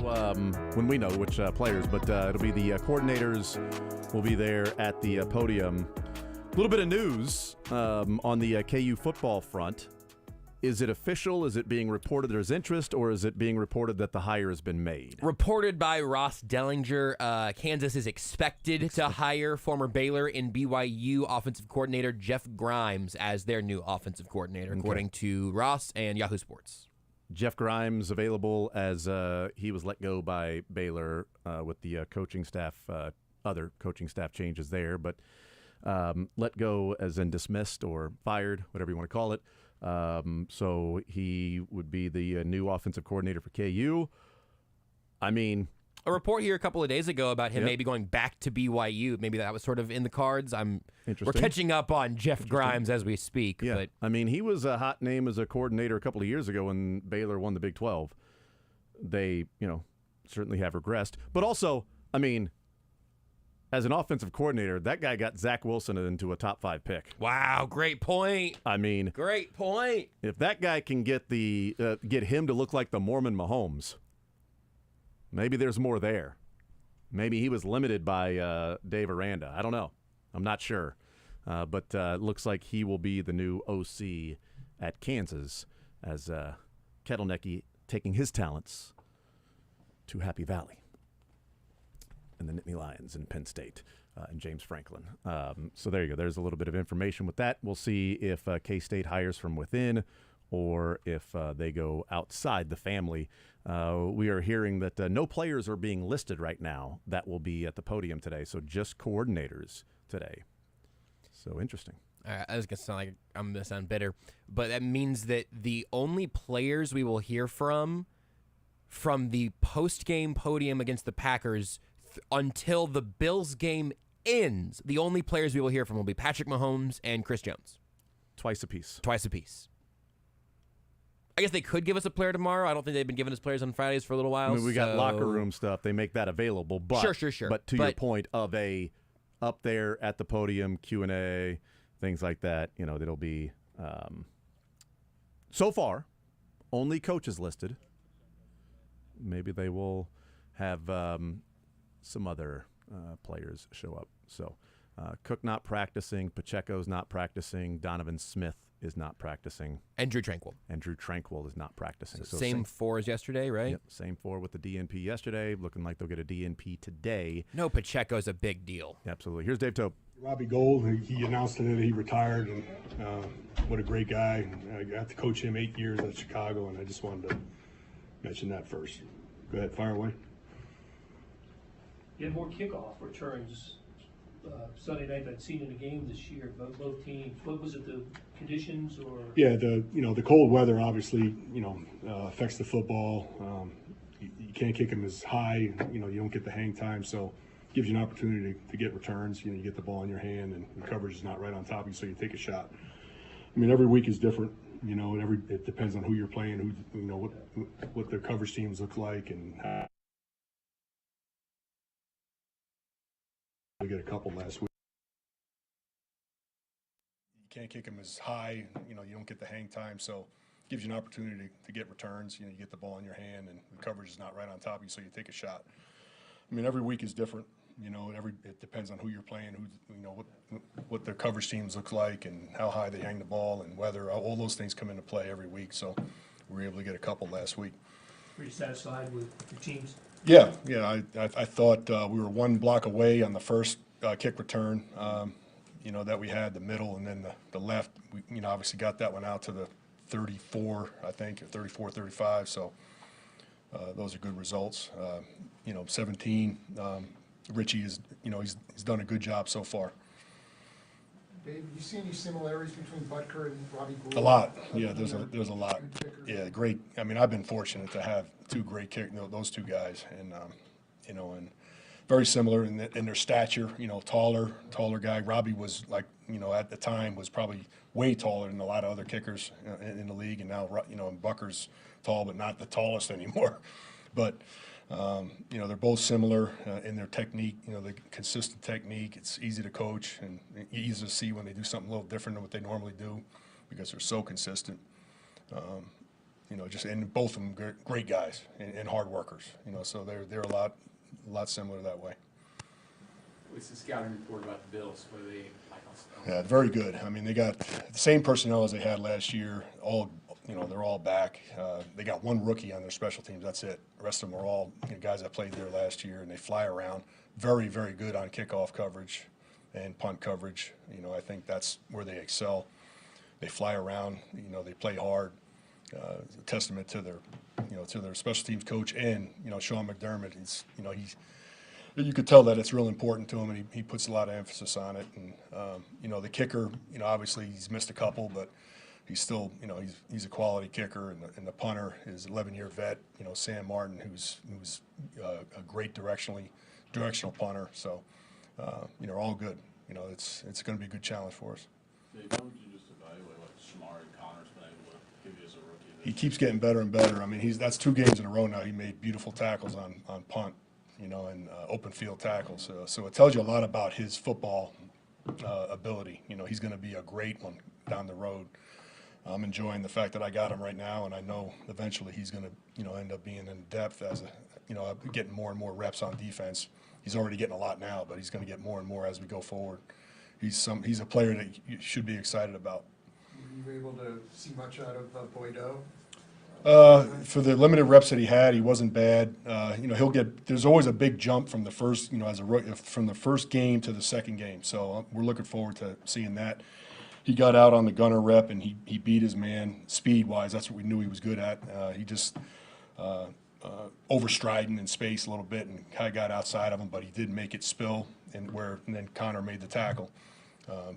when we know which players, but it'll be the coordinators will be there at the podium. A little bit of news on the KU football front. Is it official? Is it being reported there's interest, or is it being reported that the hire has been made? Reported by Ross Dellinger, Kansas is expected to hire former Baylor and BYU offensive coordinator Jeff Grimes as their new offensive coordinator, according to Ross and Yahoo Sports. Jeff Grimes available as he was let go by Baylor with the coaching staff, other coaching staff changes there, but let go as in dismissed or fired, whatever you want to call it. So he would be the new offensive coordinator for KU. I mean, a report here a couple of days ago about him maybe going back to BYU. Maybe that was sort of in the cards. We're catching up on Jeff Grimes as we speak. Yeah. But I mean, he was a hot name as a coordinator a couple of years ago when Baylor won the Big 12. They, certainly have regressed. But also, I mean, as an offensive coordinator, that guy got Zach Wilson into a top 5 pick. Wow, great point. I mean, great point. If that guy can get him to look like the Mormon Mahomes, maybe there's more there. Maybe he was limited by Dave Aranda. I don't know. I'm not sure. But it looks like he will be the new OC at Kansas as Kettlenecky taking his talents to Happy Valley and the Nittany Lions in Penn State and James Franklin. So there you go. There's a little bit of information with that. We'll see if K-State hires from within or if they go outside the family. We are hearing that no players are being listed right now that will be at the podium today, so just coordinators today. So interesting. I was going to sound like I'm going to sound bitter, but that means that the only players we will hear from the post-game podium against the Packers until the Bills game ends, the only players we will hear from will be Patrick Mahomes and Chris Jones. Twice apiece. I guess they could give us a player tomorrow. I don't think they've been giving us players on Fridays for a little while. I mean, we got locker room stuff. They make that available. But, Sure. But to your point of up there at the podium, Q&A, things like that, that'll be so far only coaches listed. Maybe they will have some other players show up. So Cook not practicing, Pacheco's not practicing, Donovan Smith is not practicing. And Drew Tranquill. Is not practicing. So same 4 as yesterday, right? Yep, same 4 with the DNP yesterday. Looking like they'll get a DNP today. No, Pacheco's a big deal. Absolutely. Here's Dave Tope. Robbie Gould, he announced today that he retired, and what a great guy. I got to coach him 8 years at Chicago, and I just wanted to mention that first. Go ahead, fire away. You had more kickoff returns Sunday night than I'd seen in a game this year, both teams. What was it, the conditions or? Yeah, the cold weather obviously affects the football. You can't kick them as high. You don't get the hang time, so it gives you an opportunity to get returns. You get the ball in your hand, and the coverage is not right on top of you, so you take a shot. I mean, every week is different. It depends on who you're playing, what their coverage teams look like, and how. We get a couple last week. You can't kick them as high. You don't get the hang time, so it gives you an opportunity to get returns. You get the ball in your hand, and the coverage is not right on top of you, so you take a shot. I mean, every week is different. It depends on who you're playing, what their coverage teams look like, and how high they hang the ball, and weather. All those things come into play every week. So we were able to get a couple last week. Were you satisfied with your teams? Yeah. I thought we were one block away on the first kick return. That we had the middle, and then the left. We obviously got that one out to the 34, I think, or 34, 35. So those are good results. 17. Richie is, he's done a good job so far. Dave, have you seen any similarities between Butker and Robbie Gould? A lot. Yeah, there's a lot. Yeah, great. I mean, I've been fortunate to have two great those two guys, and and very similar in their stature. Taller guy. Robbie was like, at the time was probably way taller than a lot of other kickers in the league, and now Butker's tall, but not the tallest anymore. But they're both similar in their technique, the consistent technique. It's easy to coach and easy to see when they do something a little different than what they normally do because they're so consistent. just and both of them great guys and hard workers. So they're a lot similar that way. What's the scouting report about the Bills? What are they like on Stone? Yeah, very good. I mean, they got the same personnel as they had last year. They're all back. They got one rookie on their special teams. That's it. The rest of them are all guys that played there last year, and they fly around. Very, very good on kickoff coverage and punt coverage. I think that's where they excel. They fly around. They play hard. It's a testament to their special teams coach and Sean McDermott. You could tell that it's real important to him, and he puts a lot of emphasis on it. And the kicker, obviously he's missed a couple, but he's still, he's a quality kicker. And the punter is 11-year vet, Sam Martin, who's a great directional punter. So, all good. It's going to be a good challenge for us. Dave, how would you just evaluate what Shamari Connor's been able to give you as a rookie? He keeps getting better and better. I mean, that's 2 games in a row now. He made beautiful tackles on punt, and open field tackles. So it tells you a lot about his football ability. He's going to be a great one down the road. I'm enjoying the fact that I got him right now, and I know eventually he's going to, end up being in depth as getting more and more reps on defense. He's already getting a lot now, but he's going to get more and more as we go forward. He's a player that you should be excited about. Were you able to see much out of Boydo? For the limited reps that he had, he wasn't bad. There's always a big jump from the first, from the first game to the second game. So we're looking forward to seeing that. He got out on the gunner rep and he beat his man speed-wise. That's what we knew he was good at. He just overstriding in space a little bit and kind of got outside of him, but he did make it spill, and then Connor made the tackle.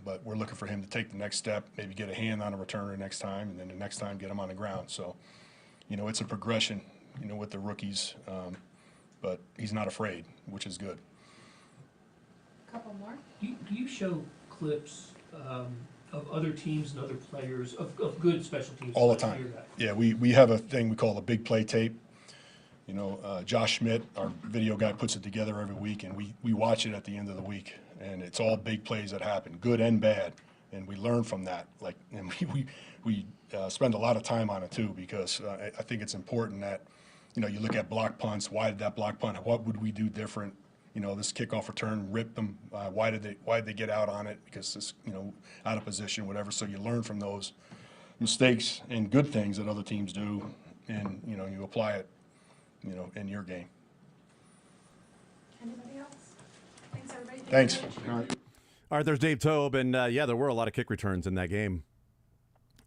But we're looking for him to take the next step, maybe get a hand on a returner next time, and then the next time get him on the ground. So, it's a progression, with the rookies, but he's not afraid, which is good. A couple more. Do you show clips of other teams and other players of good special teams? All the time. Yeah, we have a thing we call the big play tape. Josh Schmidt, our video guy, puts it together every week, and we watch it at the end of the week. And it's all big plays that happen, good and bad, and we learn from that. And we spend a lot of time on it too, because I think it's important that you look at block punts. Why did that block punt? What would we do different? This kickoff return ripped them. Why did they get out on it? Because it's out of position, whatever. So you learn from those mistakes and good things that other teams do, and you apply it in your game. Anybody else? Thanks, everybody. Thanks. All right, there's Dave Tobe, and there were a lot of kick returns in that game.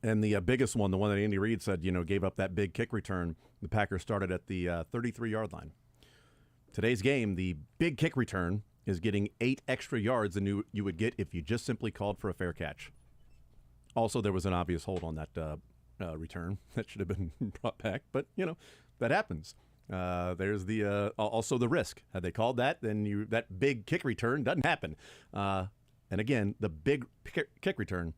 And the biggest one, the one that Andy Reid said, gave up that big kick return, the Packers started at the 33-yard line. Today's game, the big kick return is getting 8 extra yards than you would get if you just simply called for a fair catch. Also, there was an obvious hold on that return that should have been brought back, but, that happens. There's the also the risk. Had they called that, then that big kick return doesn't happen. And again, the big kick return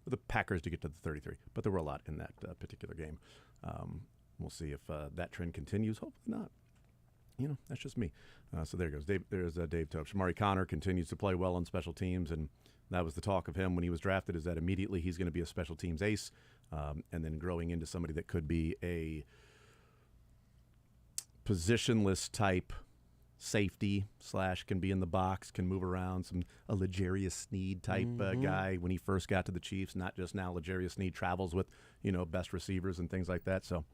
for the Packers to get to the 33. But there were a lot in that particular game. We'll see if that trend continues. Hopefully not. That's just me. So there goes. There's Dave Tobe. Shamari Connor continues to play well on special teams, and that was the talk of him when he was drafted, is that immediately he's going to be a special teams ace, and then growing into somebody that could be a positionless type safety / can be in the box, can move around, a L'Jarius Sneed type guy when he first got to the Chiefs, not just now. L'Jarius Sneed travels with, best receivers and things like that. So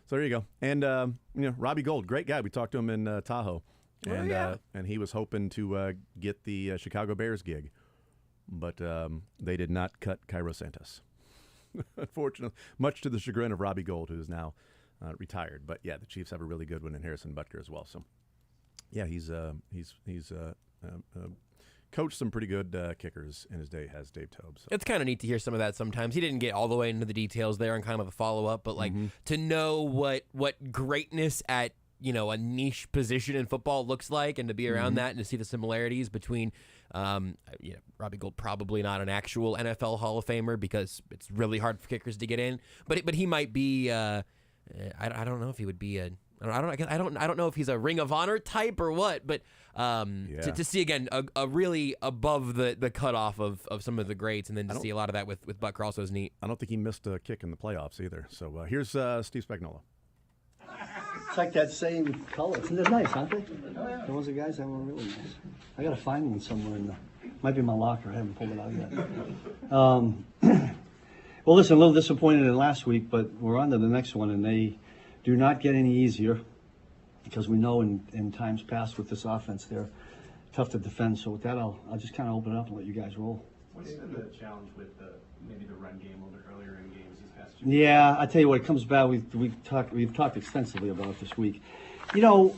there you go. And, Robbie Gould, great guy. We talked to him in Tahoe. And he was hoping to get the Chicago Bears gig. But they did not cut Cairo Santos. Unfortunately, much to the chagrin of Robbie Gould, who is now retired. But the Chiefs have a really good one in Harrison Butker as well. So he's coached some pretty good kickers in his day, has Dave Tobe. So. It's kind of neat to hear some of that sometimes. He didn't get all the way into the details there and kind of the follow-up, but to know what greatness at a niche position in football looks like, and to be around that and to see the similarities between Robbie Gould, probably not an actual NFL Hall of Famer because it's really hard for kickers to get in, but he might be I don't know if he would be I don't know if he's a Ring of Honor type or what, but to see again a really above the cutoff of some of the greats, and then to see a lot of that with Buck Carlso is neat. I don't think he missed a kick in the playoffs either. So here's Steve Spagnuolo. It's like that same color. They're nice, aren't they? Oh, yeah. The ones the guys have are really nice. I got to find one somewhere in the. Might be in my locker. I haven't pulled it out yet. Well, listen, a little disappointed in last week, but we're on to the next one, and they do not get any easier because we know in times past with this offense they're tough to defend. So with that, I'll just kind of open it up and let you guys roll. What's been the challenge with maybe the run game a little bit earlier in games these past 2 weeks? Yeah, I tell you what, it comes back. We've talked extensively about it this week. You know,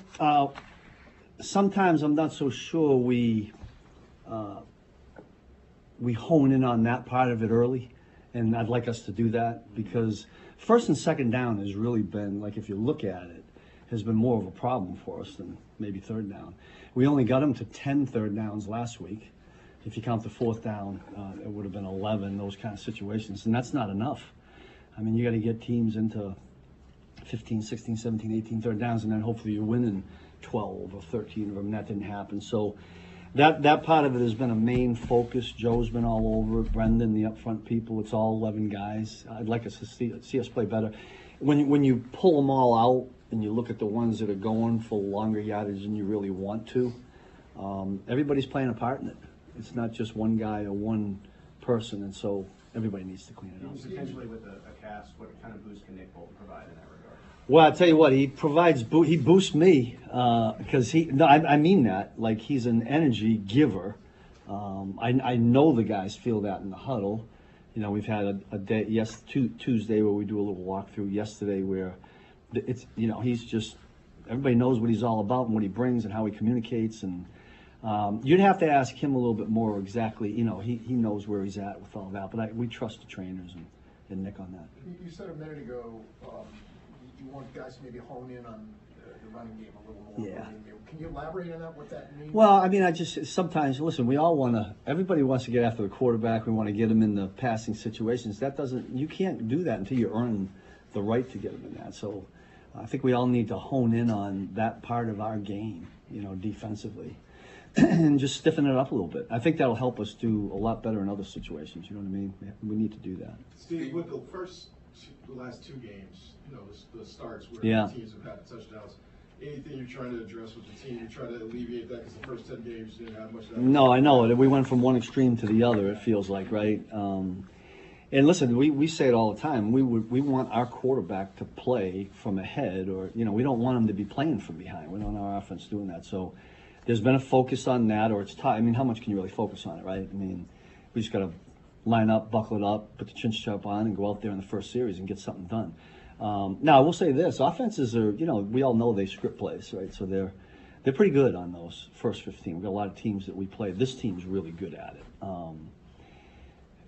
sometimes I'm not so sure we hone in on that part of it early, and I'd like us to do that because first and second down has really been, like if you look at it, has been more of a problem for us than maybe third down. We only got them to 10 third downs last week. If you count the fourth down, it would have been 11, those kind of situations, and that's not enough. I mean, you got to get teams into 15, 16, 17, 18 third downs, and then hopefully you're winning 12 or 13 of them. That didn't happen. So that part of it has been a main focus. Joe's been all over it. Brendan, the up front people, it's all 11 guys. I'd like us to see us play better. When you pull them all out and you look at the ones that are going for longer yardage than you really want to, everybody's playing a part in it. It's not just one guy or one person, and so everybody needs to clean it up. Potentially with a cast, what kind of boost can Nick Bolton provide in that regard? Well, I tell you what, he boosts me because I mean that. Like, he's an energy giver. I know the guys feel that in the huddle. You know, we've had a day, Tuesday where we do a little walkthrough. Yesterday where it's, you know, he's just, everybody knows what he's all about and what he brings and how he communicates. And you'd have to ask him a little bit more exactly. You know, he knows where he's at with all that. But we trust the trainers and Nick on that. You said a minute ago you want guys to maybe hone in on the running game a little more. Yeah. Can you elaborate on that, what that means? Well, I mean, sometimes, listen, everybody wants to get after the quarterback. We want to get him in the passing situations. You can't do that until you earn the right to get him in that. So I think we all need to hone in on that part of our game, you know, defensively, and just stiffen it up a little bit. I think that'll help us do a lot better in other situations. You know what I mean? We need to do that. Steve, with the last 2 games, you know, the starts where the teams have had touchdowns, anything you're trying to address with the team, you're trying to alleviate that because the first 10 games you didn't have much of that? No, I know it. We went from one extreme to the other, it feels like, right? And listen, we say it all the time. We want our quarterback to play from ahead, or, you know, we don't want him to be playing from behind. We don't want our offense doing that. So there's been a focus on that, or it's tough. I mean, how much can you really focus on it, right? I mean, we just got to line up, buckle it up, put the chin strap on, and go out there in the first series and get something done. Now, I will say this. Offenses are, you know, we all know they script plays, right? So they're pretty good on those first 15. We've got a lot of teams that we play. This team's really good at it.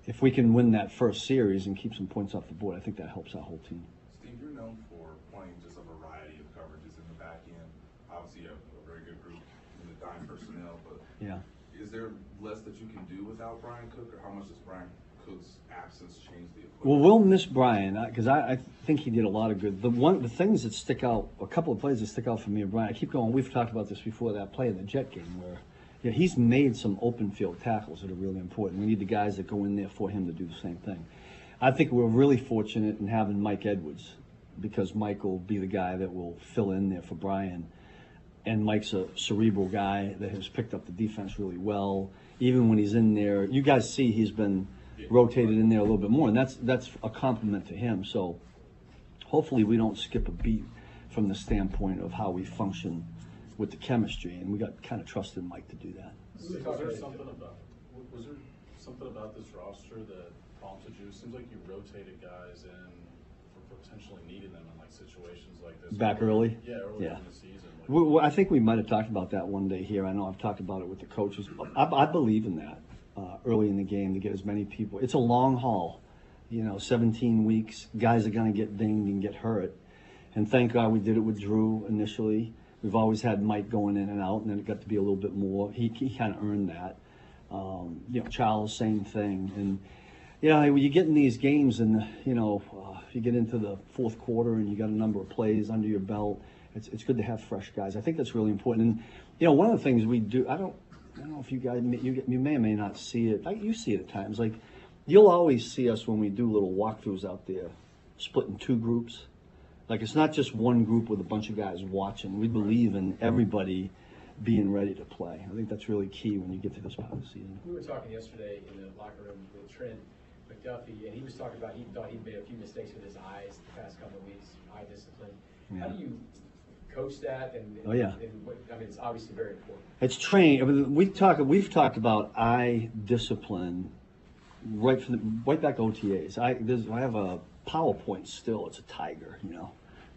If we can win that first series and keep some points off the board, I think that helps our whole team. Steve, you're known for playing just a variety of coverages in the back end. Obviously, a very good group in the dime personnel, but yeah, is there less that you can do without Brian Cook, or how much does Brian Cook's absence change the equation? Well, we'll miss Brian because I think he did a lot of good. The things that stick out, a couple of plays that stick out for me and Brian, I keep going, we've talked about this before, that play in the Jet game where he's made some open field tackles that are really important. We need the guys that go in there for him to do the same thing. I think we're really fortunate in having Mike Edwards because Mike will be the guy that will fill in there for Brian. And Mike's a cerebral guy that has picked up the defense really well. Even when he's in there, you guys see he's been rotated in there a little bit more, and that's a compliment to him. So hopefully we don't skip a beat from the standpoint of how we function with the chemistry, and we got kind of trusted Mike to do that. Was there something about this roster that prompted you? It seems like you rotated guys in for potentially needing them in like situations like this. Back early? Yeah, early in the season. I think we might have talked about that one day here. I know I've talked about it with the coaches. I believe in that early in the game to get as many people. It's a long haul, 17 weeks. Guys are going to get dinged and get hurt. And thank God we did it with Drew initially. We've always had Mike going in and out, and then it got to be a little bit more. He kind of earned that. Charles, same thing. And, when you get in these games and, you get into the fourth quarter and you got a number of plays under your belt, It's good to have fresh guys. I think that's really important. And one of the things we do, I don't know if you guys, you may or may not see it. You see it at times. Like, you'll always see us when we do little walkthroughs out there, split in 2 groups. Like, it's not just one group with a bunch of guys watching. We believe in everybody being ready to play. I think that's really key when you get to this part of the season. We were talking yesterday in the locker room with Trent McDuffie, and he was talking about he thought he'd made a few mistakes with his eyes the past couple of weeks, eye discipline. Yeah. How do you coach that? And Oh, yeah. It's obviously very important. It's trained. I mean, we've talked about eye discipline right back to OTAs. I have a PowerPoint still. It's a tiger,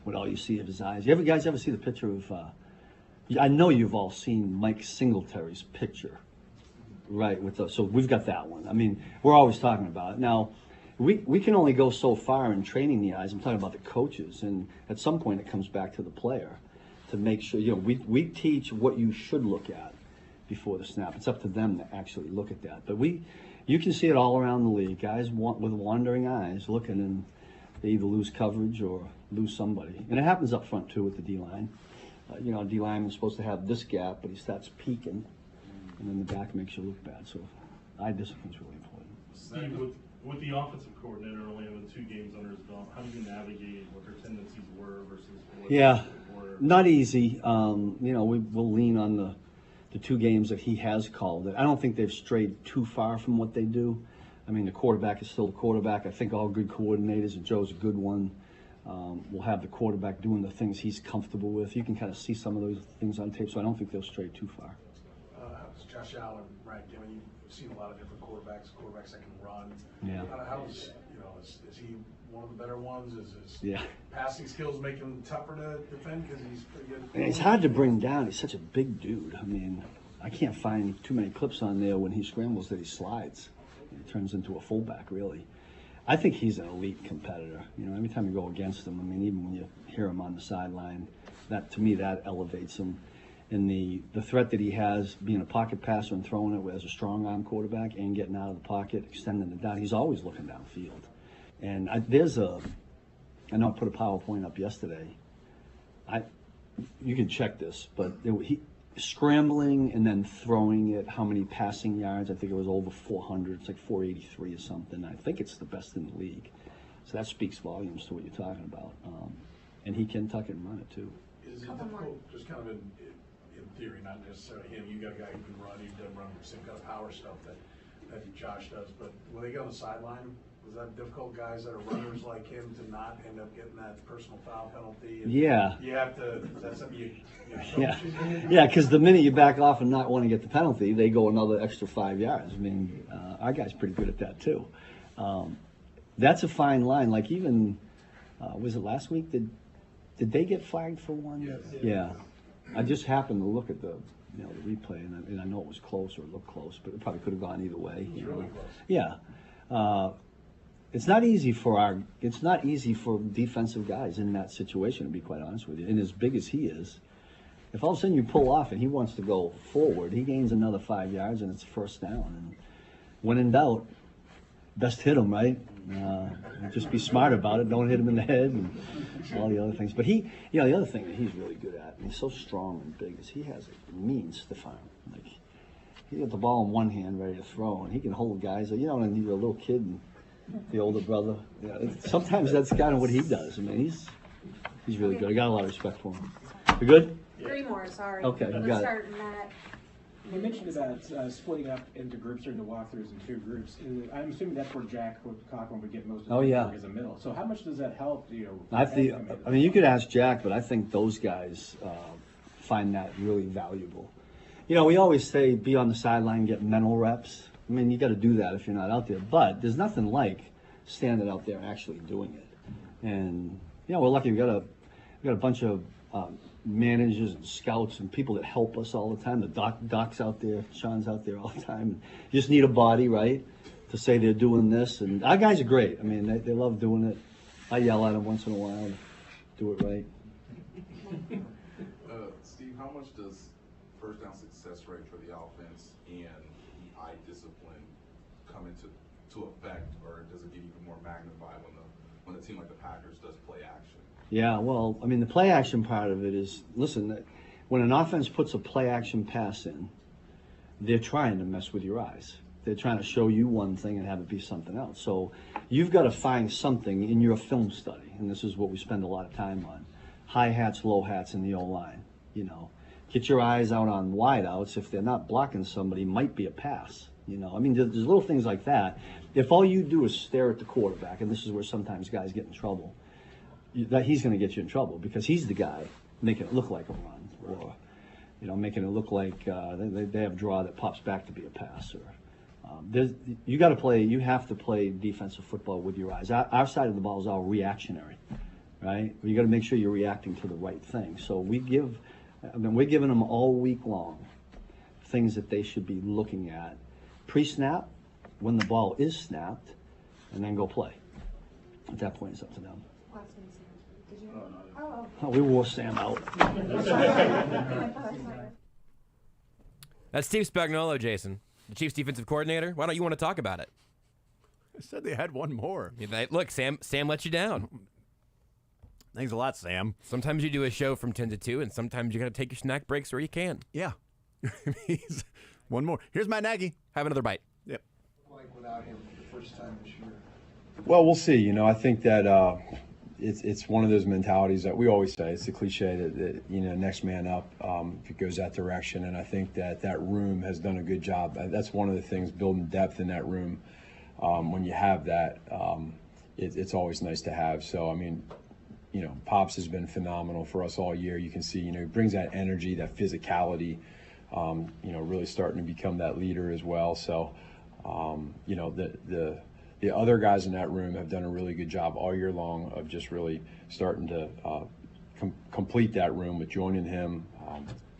with all you see of his eyes. You guys ever see the picture of? I know you've all seen Mike Singletary's picture, right? So we've got that one. I mean, we're always talking about it. Now, we can only go so far in training the eyes. I'm talking about the coaches, and at some point it comes back to the player to make sure. We teach what you should look at before the snap. It's up to them to actually look at that. But you can see it all around the league. Guys with wandering eyes looking, and they either lose coverage or lose somebody. And it happens up front too with the D-line. D lineman is supposed to have this gap, but he starts peeking, and then the back makes you look bad. So, eye discipline is really important. Steve, with the offensive coordinator only having 2 games under his belt, how do you navigate what their tendencies were versus what they were? Not easy. We'll lean on the 2 games that he has called. I don't think they've strayed too far from what they do. I mean, the quarterback is still the quarterback. I think all good coordinators, and Joe's a good one. We'll have the quarterback doing the things he's comfortable with. You can kind of see some of those things on tape, so I don't think they'll stray too far. Josh Allen, right? You've seen a lot of different quarterbacks that can run. Yeah. Is he one of the better ones? Is his Yeah. passing skills make him tougher to defend because he's pretty good? And it's hard to bring down. He's such a big dude. I mean, I can't find too many clips on there when he scrambles that he slides. He turns into a fullback, really. I think he's an elite competitor. Every time you go against him, I mean, even when you hear him on the sideline, to me, that elevates him. And the threat that he has, being a pocket passer and throwing it as a strong arm quarterback and getting out of the pocket, extending it down, he's always looking downfield. And I know I put a PowerPoint up yesterday. You can check this, but he scrambling and then throwing it, how many passing yards? I think it was over 400. It's like 483 or something. I think it's the best in the league. So that speaks volumes to what you're talking about. And he can tuck it and run it too. Is it difficult, just kind of in theory, not necessarily him? You got a guy who can run, he doesn't run the same kind of power stuff that Josh does. But when they get on the sideline, was that difficult, guys that are runners like him, to not end up getting that personal foul penalty? And yeah. You have to, is that something you Yeah, because the minute you back off and not want to get the penalty, they go another extra 5 yards. I mean, our guy's pretty good at that too. That's a fine line. Like even, was it last week? Did they get flagged for one? Yes. Yeah. I just happened to look at the replay, and I know it was close or it looked close, but it probably could have gone either way. It was really close. Yeah. It's not easy for defensive guys in that situation, to be quite honest with you. And as big as he is, if all of a sudden you pull off and he wants to go forward, he gains another 5 yards and it's first down. And when in doubt, best hit him, right? Just be smart about it. Don't hit him in the head and all the other things. But the other thing that he's really good at, and he's so strong and big, is he has a mean stiff arm. Like, he got the ball in one hand ready to throw, and he can hold guys. And you're a little kid and the older brother. Sometimes that's kind of what he does. I mean, he's really good. I got a lot of respect for him. You good? 3 more, sorry. Okay, you got it. Matt. You mentioned about splitting up into groups during the walkthroughs in 2 groups. I'm assuming that's where Jack Cochran would get most of the work as a middle. So how much does that help? I mean, you could ask Jack, but I think those guys find that really valuable. We always say be on the sideline, get mental reps. I mean, you got to do that if you're not out there. But there's nothing like standing out there and actually doing it. And we're lucky. We got a bunch of managers and scouts and people that help us all the time. The doc's out there, Sean's out there all the time. You just need a body, right, to say they're doing this. And our guys are great. I mean, they love doing it. I yell at them once in a while to do it right. Steve, how much does first down success rate for the offense and the eye discipline come into effect, or does it get even more magnified when a team like the Packers does play action? Yeah, well, I mean, the play action part of it is, listen, when an offense puts a play action pass in, they're trying to mess with your eyes. They're trying to show you one thing and have it be something else. So you've got to find something in your film study, and this is what we spend a lot of time on. High hats, low hats in the O-line, you know. Get your eyes out on wideouts. If they're not blocking somebody, might be a pass. You know, I mean, there's little things like that. If all you do is stare at the quarterback, and this is where sometimes guys get in trouble, that he's going to get you in trouble because he's the guy making it look like a run, or you know, making it look like they have draw that pops back to be a pass. Or you got to play. You have to play defensive football with your eyes. Our side of the ball is all reactionary, right? You got to make sure you're reacting to the right thing. So we're giving them all week long things that they should be looking at pre-snap, when the ball is snapped, and then go play. At that point, it's up to them. Did you? Oh, we wore Sam out. That's Steve Spagnuolo, Jason, the Chiefs defensive coordinator. Why don't you want to talk about it? I said they had one more. Look, Sam let you down. Thanks a lot, Sam. Sometimes you do a show from 10 to 2, and sometimes you got to take your snack breaks where you can. Yeah. One more. Here's Matt Nagy. Have another bite. Yep. Like without him for the first time this year. Well, we'll see. You know, I think that it's one of those mentalities that we always say. It's a cliche that you know, next man up if it goes that direction. And I think that room has done a good job. That's one of the things, building depth in that room. When you have that, it's always nice to have. So, I mean, you know, Pops has been phenomenal for us all year. You can see, you know, he brings that energy, that physicality, you know, really starting to become that leader as well. So, you know, the other guys in that room have done a really good job all year long of just really starting to complete that room with joining him,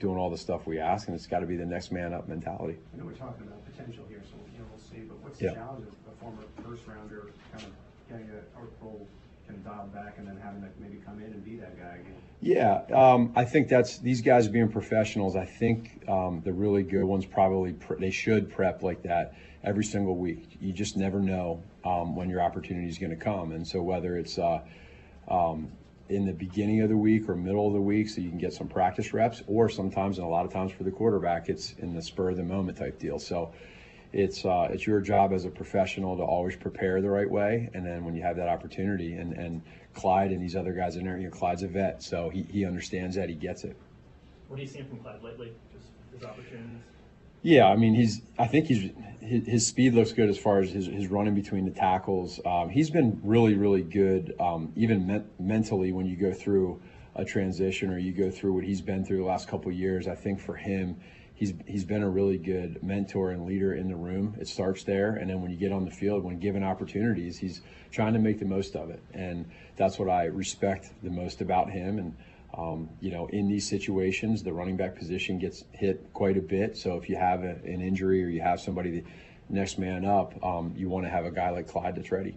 doing all the stuff we ask, and it's got to be the next man up mentality. I know we're talking about potential here, so you know, we'll see. But what's the challenge of a former first rounder kind of getting a role kind of dialed back and then having to maybe come in and be that guy again? Yeah, I think that's these guys being professionals. I think the really good ones probably they should prep like that every single week. You just never know when your opportunity is going to come, and so whether it's in the beginning of the week or middle of the week, so you can get some practice reps, or sometimes, and a lot of times for the quarterback, it's in the spur of the moment type deal. So it's your job as a professional to always prepare the right way, and then when you have that opportunity, and Clyde and these other guys in there, you know, Clyde's a vet, so he understands that, he gets it. What are you seeing from Clyde lately? Just his opportunities? Yeah, I mean, his speed looks good as far as his running between the tackles. He's been really, really good, even mentally when you go through a transition or you go through what he's been through the last couple of years. I think for him, he's been a really good mentor and leader in the room. It starts there, and then when you get on the field, when given opportunities, he's trying to make the most of it, and that's what I respect the most about him. And you know, in these situations, the running back position gets hit quite a bit. So if you have an injury or you have somebody the next man up, you want to have a guy like Clyde that's ready.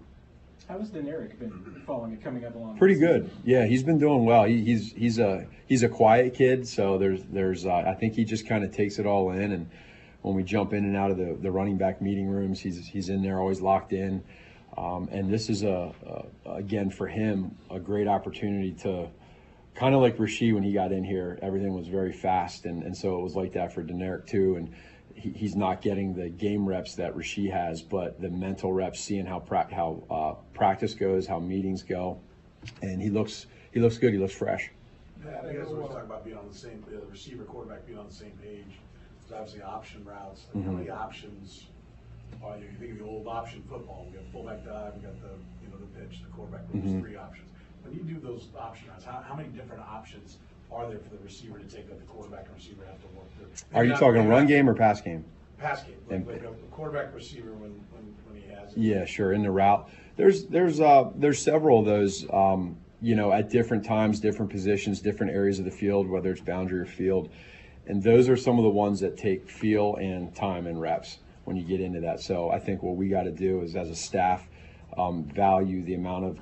How has Deneric been coming up along? Pretty good. Yeah, he's been doing well. He's a quiet kid, so there's I think he just kind of takes it all in. And when we jump in and out of the running back meeting rooms, he's in there always locked in. And this is again for him a great opportunity to. Kind of like Rasheed when he got in here, everything was very fast, and so it was like that for Deneric too. And he's not getting the game reps that Rasheed has, but the mental reps, seeing how practice goes, how meetings go, and he looks good. He looks fresh. Yeah, I think that's what we're talking about, being on the same, the receiver quarterback being on the same page. There's obviously option routes. Like how many options are you? You think of the old option football. We got fullback dive, we got the pitch, the quarterback. There's 3 options. When you do those option routes, how many different options are there for the receiver to take that the quarterback and receiver have to work through? Are you talking run game or pass game? Pass game, like a quarterback receiver when he has it. Yeah, sure. In the route, there's several of those. You know, at different times, different positions, different areas of the field, whether it's boundary or field, and those are some of the ones that take feel and time and reps when you get into that. So I think what we got to do is, as a staff, value the amount of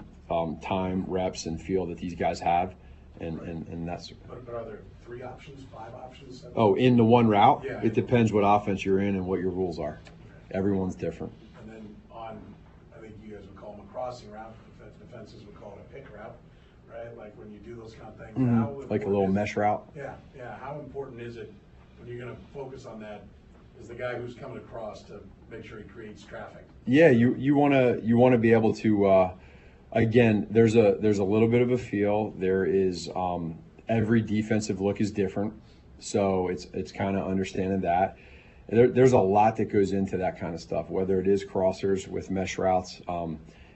time, reps, and feel that these guys have, and that's. But are there 3 options, 5 options? 7? Oh, in the one route, yeah, it depends what offense you're in and what your rules are. Everyone's different. And then on, I think you guys would call them a crossing route. Defenses would call it a pick route. right? Like when you do those kind of things. Mm-hmm. Like a little mesh route. Yeah. How important is it when you're going to focus on that? Is the guy who's coming across to make sure he creates traffic? Yeah, you want to be able to. Again, there's a little bit of a feel. There is every defensive look is different, so it's kind of understanding that. There's a lot that goes into that kind of stuff. Whether it is crossers with mesh routes,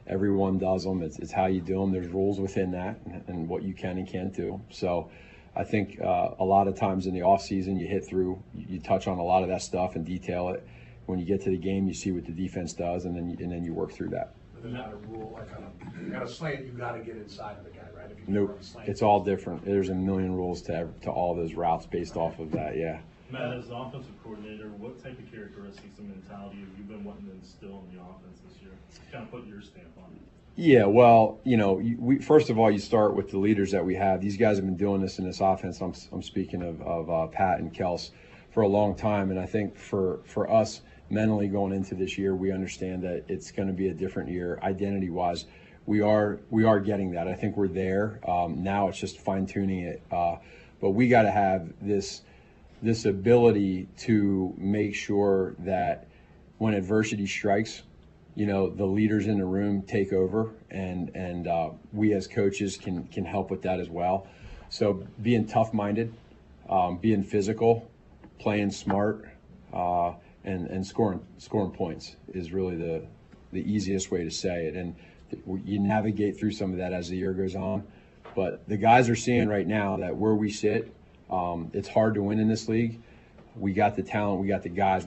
everyone does them. It's how you do them. There's rules within that and what you can and can't do. So I think a lot of times in the off season you hit through, you touch on a lot of that stuff and detail it. When you get to the game, you see what the defense does, and then you work through that. But there's not a rule like on a slant, you got to get inside of the guy, right? If you Nope, it's all different. There's a million rules to all those routes based off of that. Yeah. Matt, as the offensive coordinator, what type of characteristics and mentality have you been wanting to instill in the offense this year? Kind of put your stamp on it. Yeah, well, first of all, you start with the leaders that we have. These guys have been doing this in this offense. I'm speaking of Pat and Kels for a long time, and I think for us mentally going into this year, we understand that it's going to be a different year identity-wise. We are getting that. I think we're there. Now it's just fine-tuning it, but we got to have this ability to make sure that when adversity strikes, the leaders in the room take over, and we as coaches can help with that as well. So being tough-minded, being physical, playing smart, and scoring points is really the easiest way to say it. And you navigate through some of that as the year goes on. But the guys are seeing right now that where we sit, it's hard to win in this league. We got the talent, we got the guys.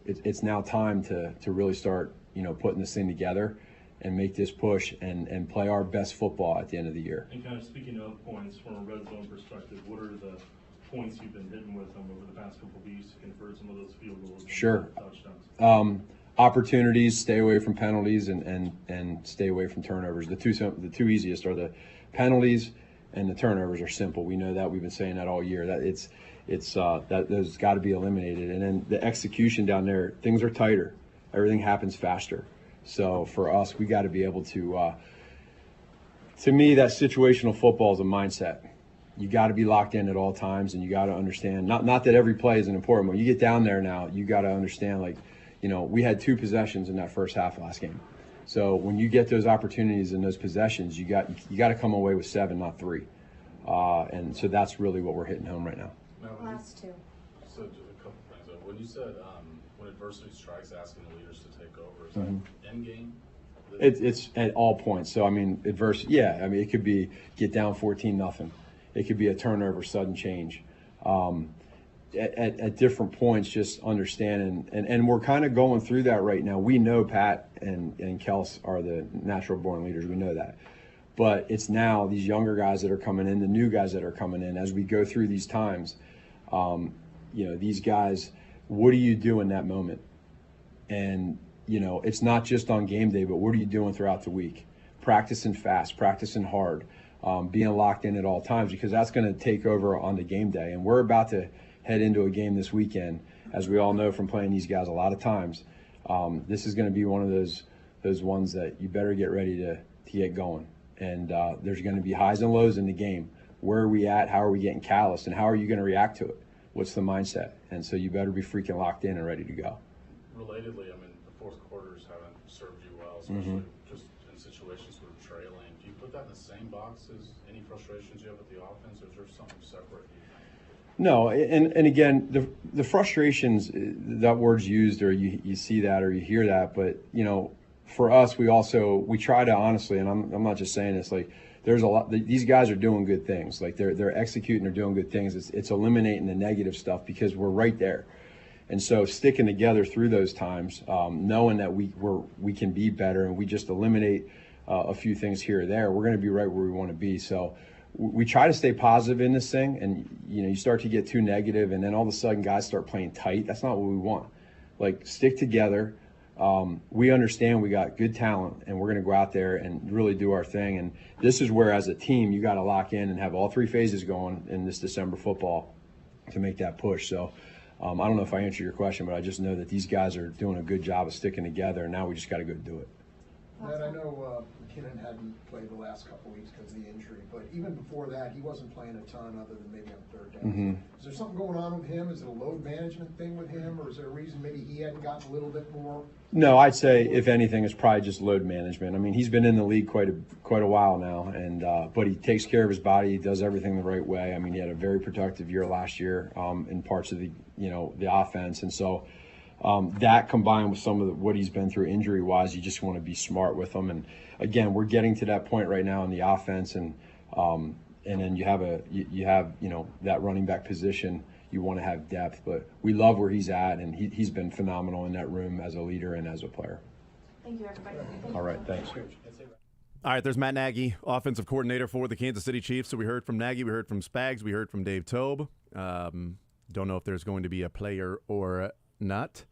It's now time to really start putting this thing together and make this push and play our best football at the end of the year. And kind of speaking of points from a red zone perspective, what are the points you've been hitting with them over the past couple of weeks to convert some of those field goals? Sure. Touchdowns. Opportunities, stay away from penalties, and stay away from turnovers. The two easiest are the penalties, and the turnovers are simple. We know that. We've been saying that all year. That that those got to be eliminated. And then the execution down there, things are tighter. Everything happens faster. So for us, we got to be able to. To me, that situational football is a mindset. You got to be locked in at all times, and you got to understand. Not that every play is an important one. You get down there now, you got to understand. We had 2 possessions in that first half last game. So when you get those opportunities and those possessions, you got to come away with 7, not 3. And so that's really what we're hitting home right now. Last 2. So just a couple things. When you said when adversity strikes, asking the leaders to take over, is that end game? It's at all points. So adversity. Yeah, it could be get down 14-0. It could be a turnover, sudden change. At different points, just understanding, and we're kind of going through that right now. We know Pat and Kels are the natural born leaders. We know that. But it's now these younger guys that are coming in, the new guys that are coming in, as we go through these times, these guys, what do you do in that moment? And, it's not just on game day, but what are you doing throughout the week? Practicing fast, practicing hard, being locked in at all times, because that's going to take over on the game day. And we're about to head into a game this weekend, as we all know from playing these guys a lot of times. This is going to be one of those ones that you better get ready to get going. And there's going to be highs and lows in the game. Where are we at? How are we getting calloused? And how are you going to react to it? What's the mindset? And so you better be freaking locked in and ready to go. Relatedly, the fourth quarters haven't served you well, especially just in situations where you're trailing. Do you put that in the same box as any frustrations you have with the offense, or is there something separate? No, and again, the frustrations, that word's used, or you see that or you hear that, but for us, we try to honestly, and I'm not just saying this, there's a lot. These guys are doing good things. They're executing, they're doing good things. It's eliminating the negative stuff because we're right there, and so sticking together through those times, knowing that we can be better, and we just eliminate a few things here or there. We're going to be right where we want to be. So we try to stay positive in this thing, and you start to get too negative, and then all of a sudden guys start playing tight. That's not what we want. Stick together. We understand we got good talent, and we're going to go out there and really do our thing. And this is where, as a team, you got to lock in and have all 3 phases going in this December football to make that push. So I don't know if I answered your question, but I just know that these guys are doing a good job of sticking together, and now we just got to go do it. Matt, I know McKinnon hadn't played the last couple weeks because of the injury, but even before that, he wasn't playing a ton other than maybe on third down. Mm-hmm. Is there something going on with him? Is it a load management thing with him, or is there a reason maybe he hadn't gotten a little bit more? No, I'd say if anything, it's probably just load management. I mean, he's been in the league quite a while now, and but he takes care of his body. He does everything the right way. I mean, he had a very productive year last year in parts of the offense, and so. That combined with some of what he's been through injury-wise, you just want to be smart with him. And again, we're getting to that point right now in the offense, and then you have that running back position. You want to have depth, but we love where he's at, and he's been phenomenal in that room as a leader and as a player. Thank you, everybody. All right, thanks. All right, there's Matt Nagy, offensive coordinator for the Kansas City Chiefs. So we heard from Nagy, we heard from Spags, we heard from Dave Tobe. Don't know if there's going to be a player or not.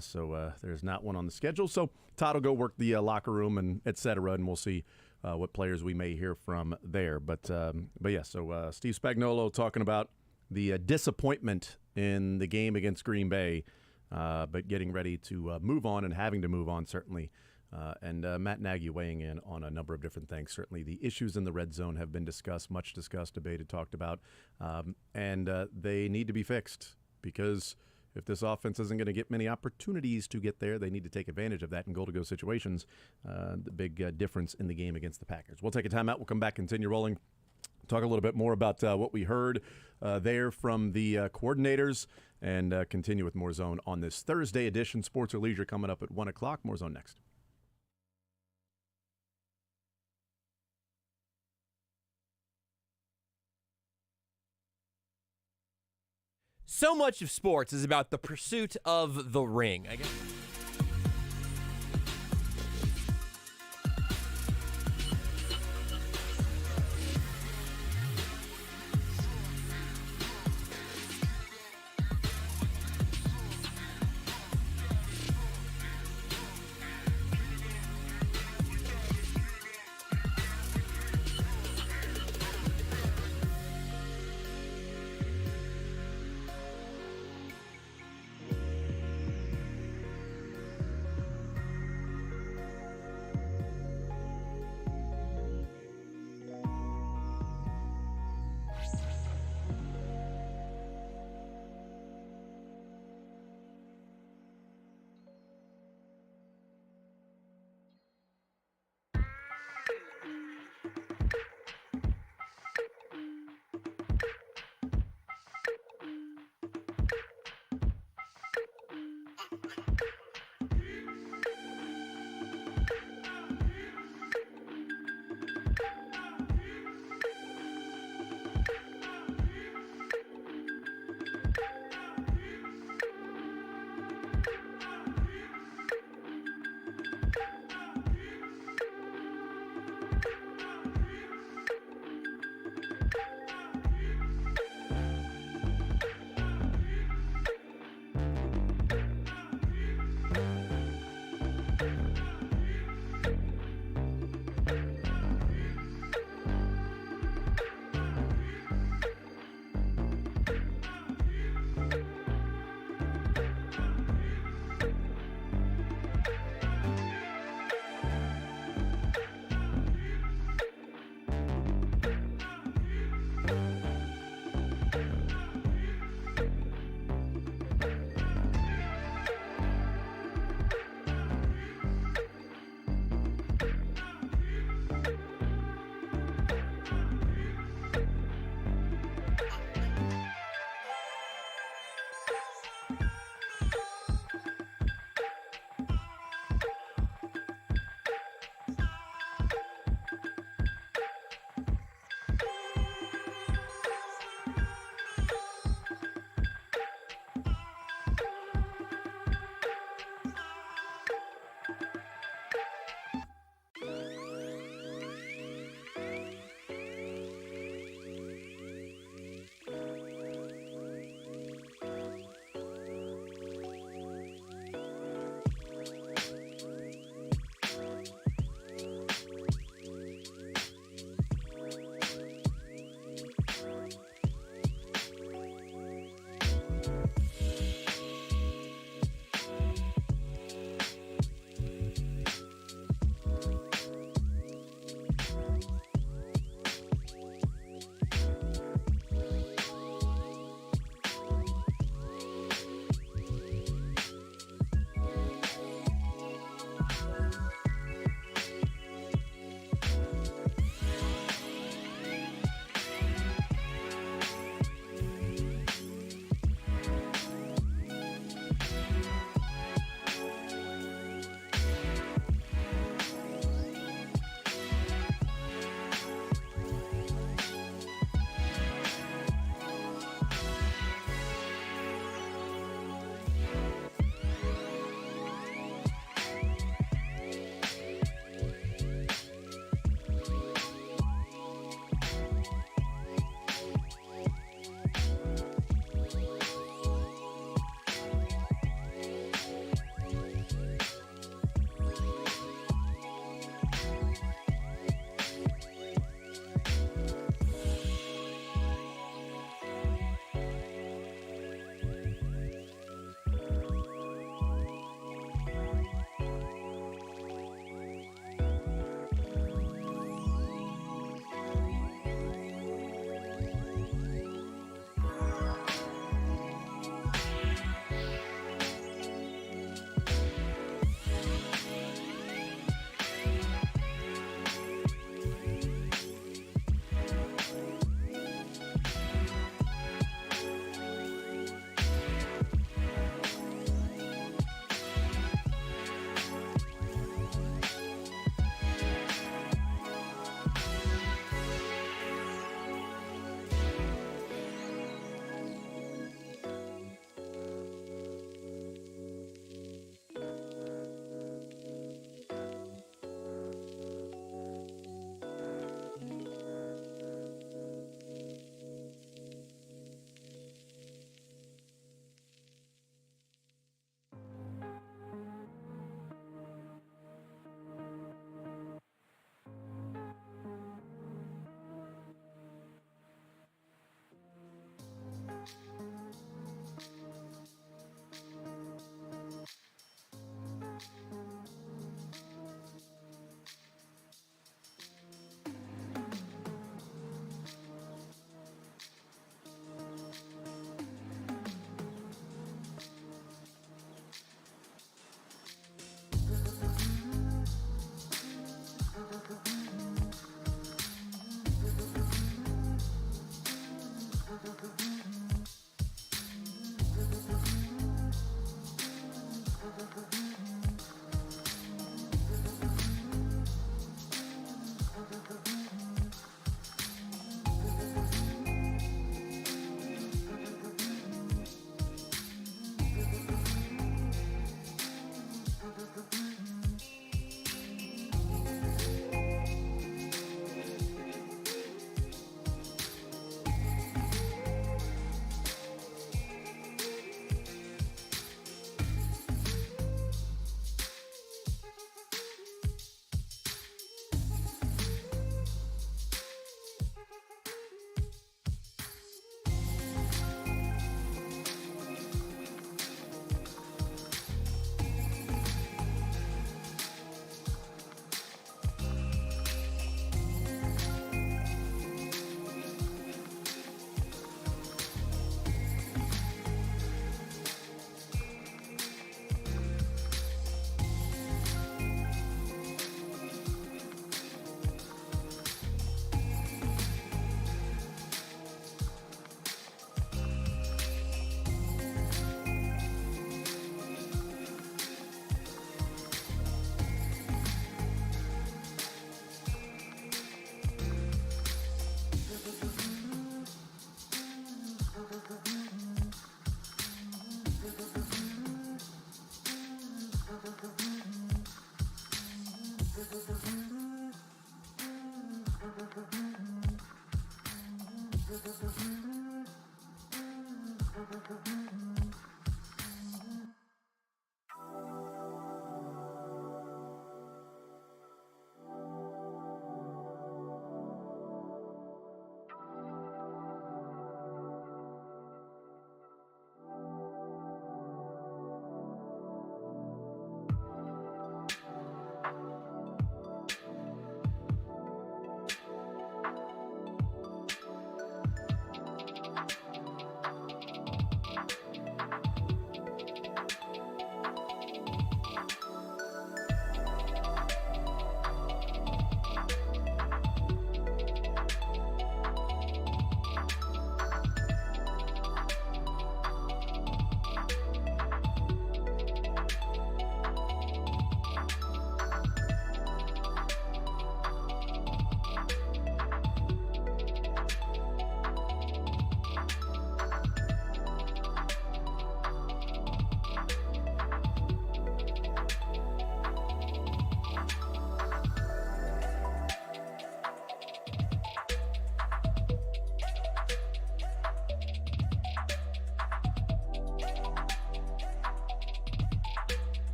So there's not one on the schedule. So Todd will go work the locker room and et cetera, and we'll see what players we may hear from there. But yeah, so Steve Spagnuolo talking about the disappointment in the game against Green Bay, but getting ready to move on and having to move on, certainly. And Matt Nagy weighing in on a number of different things. Certainly the issues in the red zone have been discussed, much discussed, debated, talked about, and they need to be fixed because – if this offense isn't going to get many opportunities to get there, they need to take advantage of that in goal-to-go situations. The big difference in the game against the Packers. We'll take a timeout. We'll come back, continue rolling, talk a little bit more about what we heard there from the coordinators, and continue with more Zone on this Thursday edition. Sports or Leisure coming up at 1 o'clock. More Zone next. So much of sports is about the pursuit of the ring, I guess.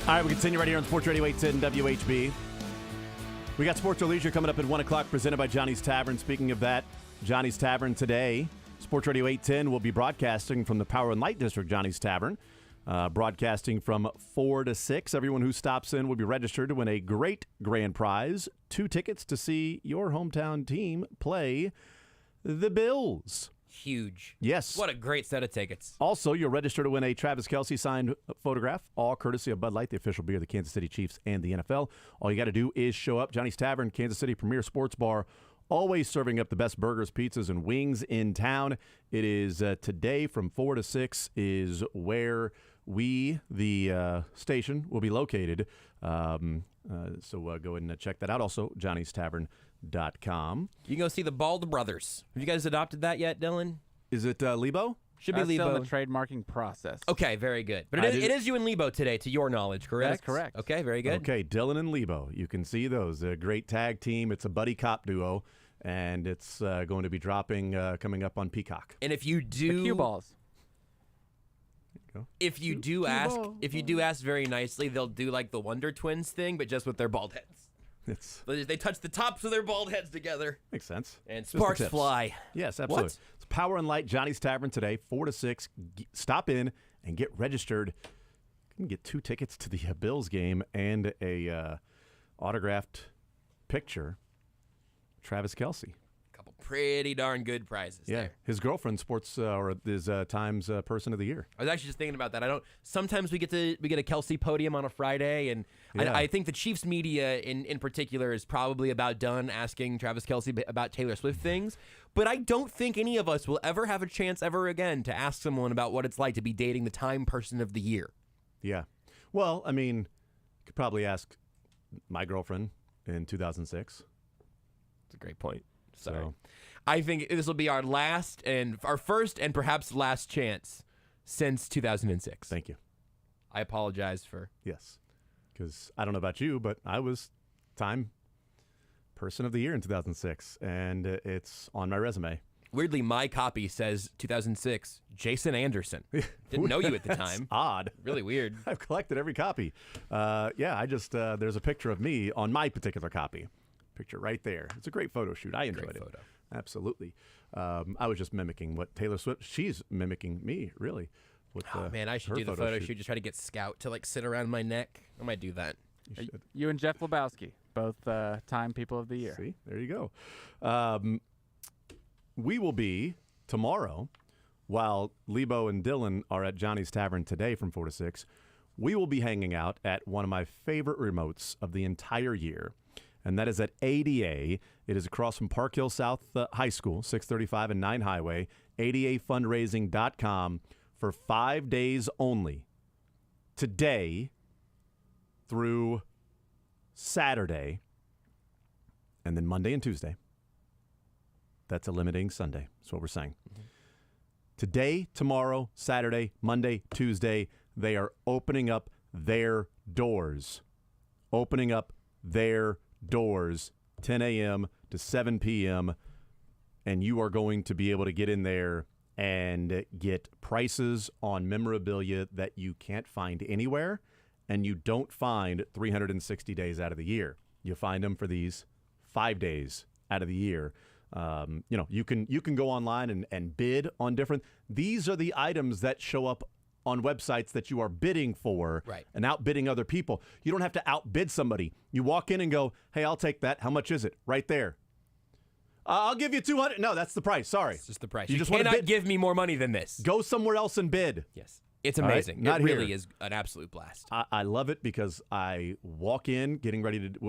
All right, we continue right here on Sports Radio 810 WHB. We got Sports or Leisure coming up at 1 o'clock, presented by Johnny's Tavern. Speaking of that, Johnny's Tavern today, Sports Radio 810 will be broadcasting from the Power and Light District, Johnny's Tavern. Broadcasting from 4 to 6. Everyone who stops in will be registered to win a great grand prize, 2 tickets to see your hometown team play the Bills. Huge. Yes. What a great set of tickets. Also, you'll register to win a Travis Kelce signed photograph, all courtesy of Bud Light, the official beer of the Kansas City Chiefs and the NFL. All you got to do is show up. Johnny's Tavern, Kansas City premier sports bar, always serving up the best burgers, pizzas, and wings in town. It is today from 4 to 6 is where we, the station, will be located. So go ahead and check that out. Also, Johnny'sTavern.com. You can go see the Bald Brothers. Have you guys adopted that yet, Dylan? Is it Lebo? Should be That's Lebo. still in the trademarking process. Okay, very good. But it is you and Lebo today, to your knowledge, correct? That is correct. Okay, very good. Okay, Dylan and Lebo. You can see those. A great tag team. It's a buddy cop duo, and it's going to be dropping coming up on Peacock. And if you do... The cue balls. If you do ask very nicely, they'll do like the Wonder Twins thing, but just with their bald heads. They touch the tops of their bald heads together. Makes sense. And Just the sparks tips. fly. Yes, absolutely. What? It's Power and Light, Johnny's Tavern today, 4 to 6. Stop in and get registered. You can get 2 tickets to the Bills game and a autographed picture. Travis Kelce. Couple pretty darn good prizes there. His girlfriend sports or is Times Person of the Year. I was actually just thinking about that. Sometimes we get a Kelce podium on a Friday, and I think the Chiefs media in particular is probably about done asking Travis Kelce about Taylor Swift things. But I don't think any of us will ever have a chance ever again to ask someone about what it's like to be dating the Time Person of the Year. Yeah. Well, I mean, you could probably ask my girlfriend in 2006. That's a great point. Sorry. I think this will be our first and perhaps last chance since 2006. Thank you. I apologize for... Yes. Because I don't know about you, but I was Time Person of the Year in 2006, and it's on my resume. Weirdly, my copy says 2006, Jason Anderson. Didn't know you at the time. Odd. Really weird. I've collected every copy. I just, there's a picture of me on my particular copy. Picture right there. It's a great photo shoot. I enjoyed it. Photo. Absolutely. I was just mimicking what Taylor Swift, she's mimicking me, really. Man, I should do the photo shoot. Just try to get Scout to sit around my neck. I might do that. You and Jeff Lebowski, both Time People of the Year. See, there you go. We will be tomorrow, while Lebo and Dylan are at Johnny's Tavern today from 4 to 6. We will be hanging out at one of my favorite remotes of the entire year, and that is at ADA. It is across from Park Hill South High School, 635 and 9 Highway, adafundraising.com for 5 days only. Today through Saturday, and then Monday and Tuesday. That's eliminating Sunday. That's what we're saying. Mm-hmm. Today, tomorrow, Saturday, Monday, Tuesday, they are opening up their doors. Opening up their doors, 10 a.m. to 7 p.m., and you are going to be able to get in there and get prices on memorabilia that you can't find anywhere, and you don't find 360 days out of the year. You find them for these 5 days out of the year. You can go online and bid on different. These are the items that show up on websites that you are bidding for, right, and outbidding other people. You don't have to outbid somebody. You walk in and go, "Hey, I'll take that. How much is it?" Right there. I'll give you $200. No, that's the price. Sorry, it's just the price. You just cannot bid. Give me more money than this. Go somewhere else and bid. Yes. It's amazing. Right? It really is an absolute blast. I love it because I walk in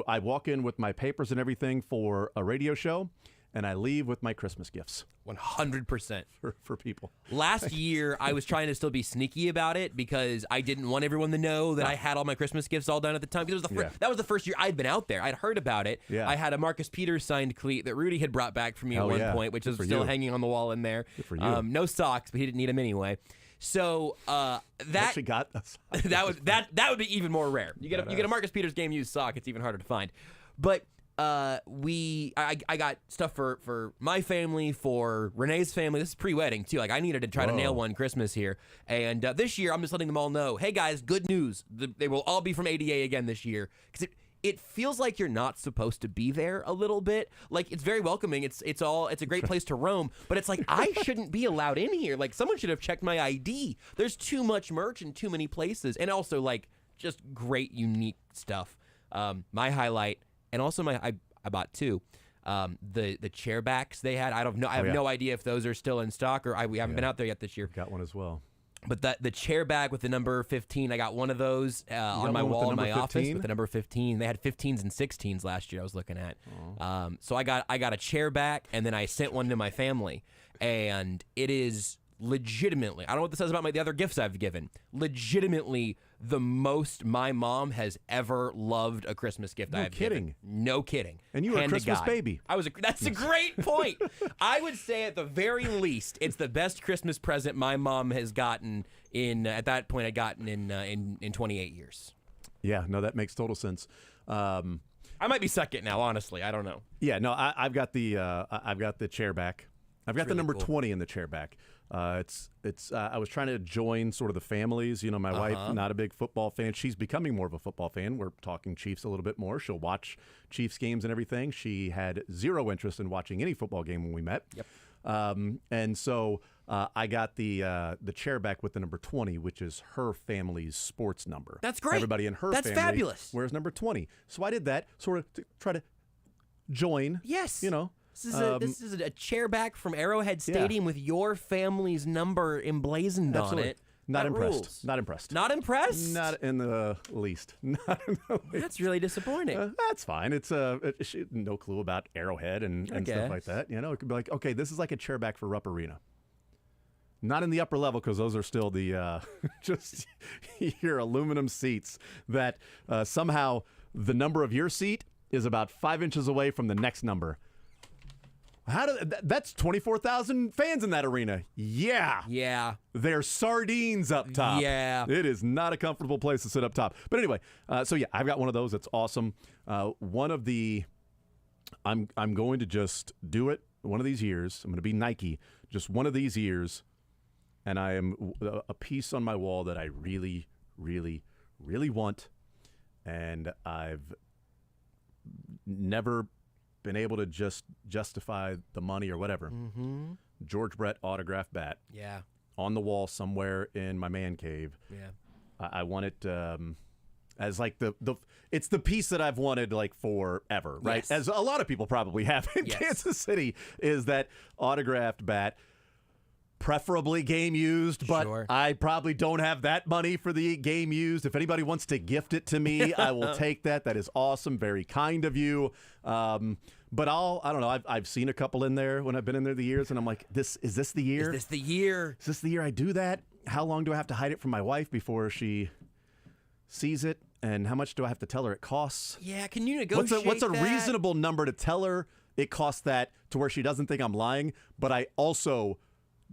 I walk in with my papers and everything for a radio show, and I leave with my Christmas gifts. 100%. For people. Last year, I was trying to still be sneaky about it because I didn't want everyone to know that I had all my Christmas gifts all done at the time. Because that was the first year I'd been out there. I'd heard about it. Yeah. I had a Marcus Peters signed cleat that Rudy had brought back for me at one point, which is still hanging on the wall in there. Good for you. No socks, but he didn't need them anyway. So that actually got that would be even more rare. You get a Marcus Peters game used sock, it's even harder to find. But I got stuff for my family, for Renee's family. This is pre-wedding too. Like I needed to try to nail one Christmas here. And this year I'm just letting them all know, hey guys, good news. They will all be from ADA again this year, because it feels like you're not supposed to be there a little bit. Like it's very welcoming. It's a great place to roam, but it's like I shouldn't be allowed in here. Like someone should have checked my ID. There's too much merch in too many places, and also like just great unique stuff. My highlight, and also I bought two. The chair backs they had. I have no idea if those are still in stock, or we haven't been out there yet this year. Got one as well. But the chair bag with the number 15, I got one of those on my wall in my office with the number 15. They had 15s and 16s last year I was looking at. So I got a chair back, and then I sent one to my family. And it is legitimately, I don't know what this says about the other gifts I've given, legitimately the most my mom has ever loved a Christmas gift I have given. No kidding. And you were a Christmas baby. That's a great point. I would say at the very least, it's the best Christmas present my mom has gotten at that point, I'd gotten in 28 years. Yeah, no, that makes total sense. I might be second now, honestly. I don't know. Yeah, no, I've got the chair back. I've got the number 20 in the chair back. I was trying to join sort of the families. You know, my wife, not a big football fan. She's becoming more of a football fan. We're talking Chiefs a little bit more. She'll watch Chiefs games and everything. She had zero interest in watching any football game when we met. Yep. And so I got the chair back with the number 20, which is her family's sports number. That's great. Everybody in her family. That's fabulous. Wears number 20. So I did that sort of to try to join. Yes. You know. This is a chair back from Arrowhead Stadium with your family's number emblazoned on it. Not That impressed. rules. Not impressed. Not impressed? Not in the least. Not in the least. That's really disappointing. That's fine. It's she had no clue about Arrowhead and stuff like that. You know, it could be like, okay, this is like a chair back for Rupp Arena. Not in the upper level, because those are still the just your aluminum seats that somehow the number of your seat is about 5 inches away from the next number. That's 24,000 fans in that arena. Yeah. They're sardines up top. Yeah. It is not a comfortable place to sit up top. But anyway, so yeah, I've got one of those. It's awesome. One of the, I'm going to just do it one of these years. I'm going to be Nike just one of these years. And I am a piece on my wall that I really, really, really want. And I've never been able to just justify the money or whatever. Mm-hmm. George Brett autographed bat. Yeah. On the wall somewhere in my man cave. Yeah. I want it as like it's the piece that I've wanted like forever, right? Yes. As a lot of people probably have in Kansas City, is that autographed bat. Preferably game used, but I probably don't have that money for the game used. If anybody wants to gift it to me, I will take that. That is awesome. Very kind of you. But I don't know. I've seen a couple in there when I've been in there the years, and I'm like, is this the year? Is this the year? Is this the year I do that? How long do I have to hide it from my wife before she sees it? And how much do I have to tell her it costs? Yeah, can you negotiate What's a that? reasonable number to tell her it costs that to where she doesn't think I'm lying, but I also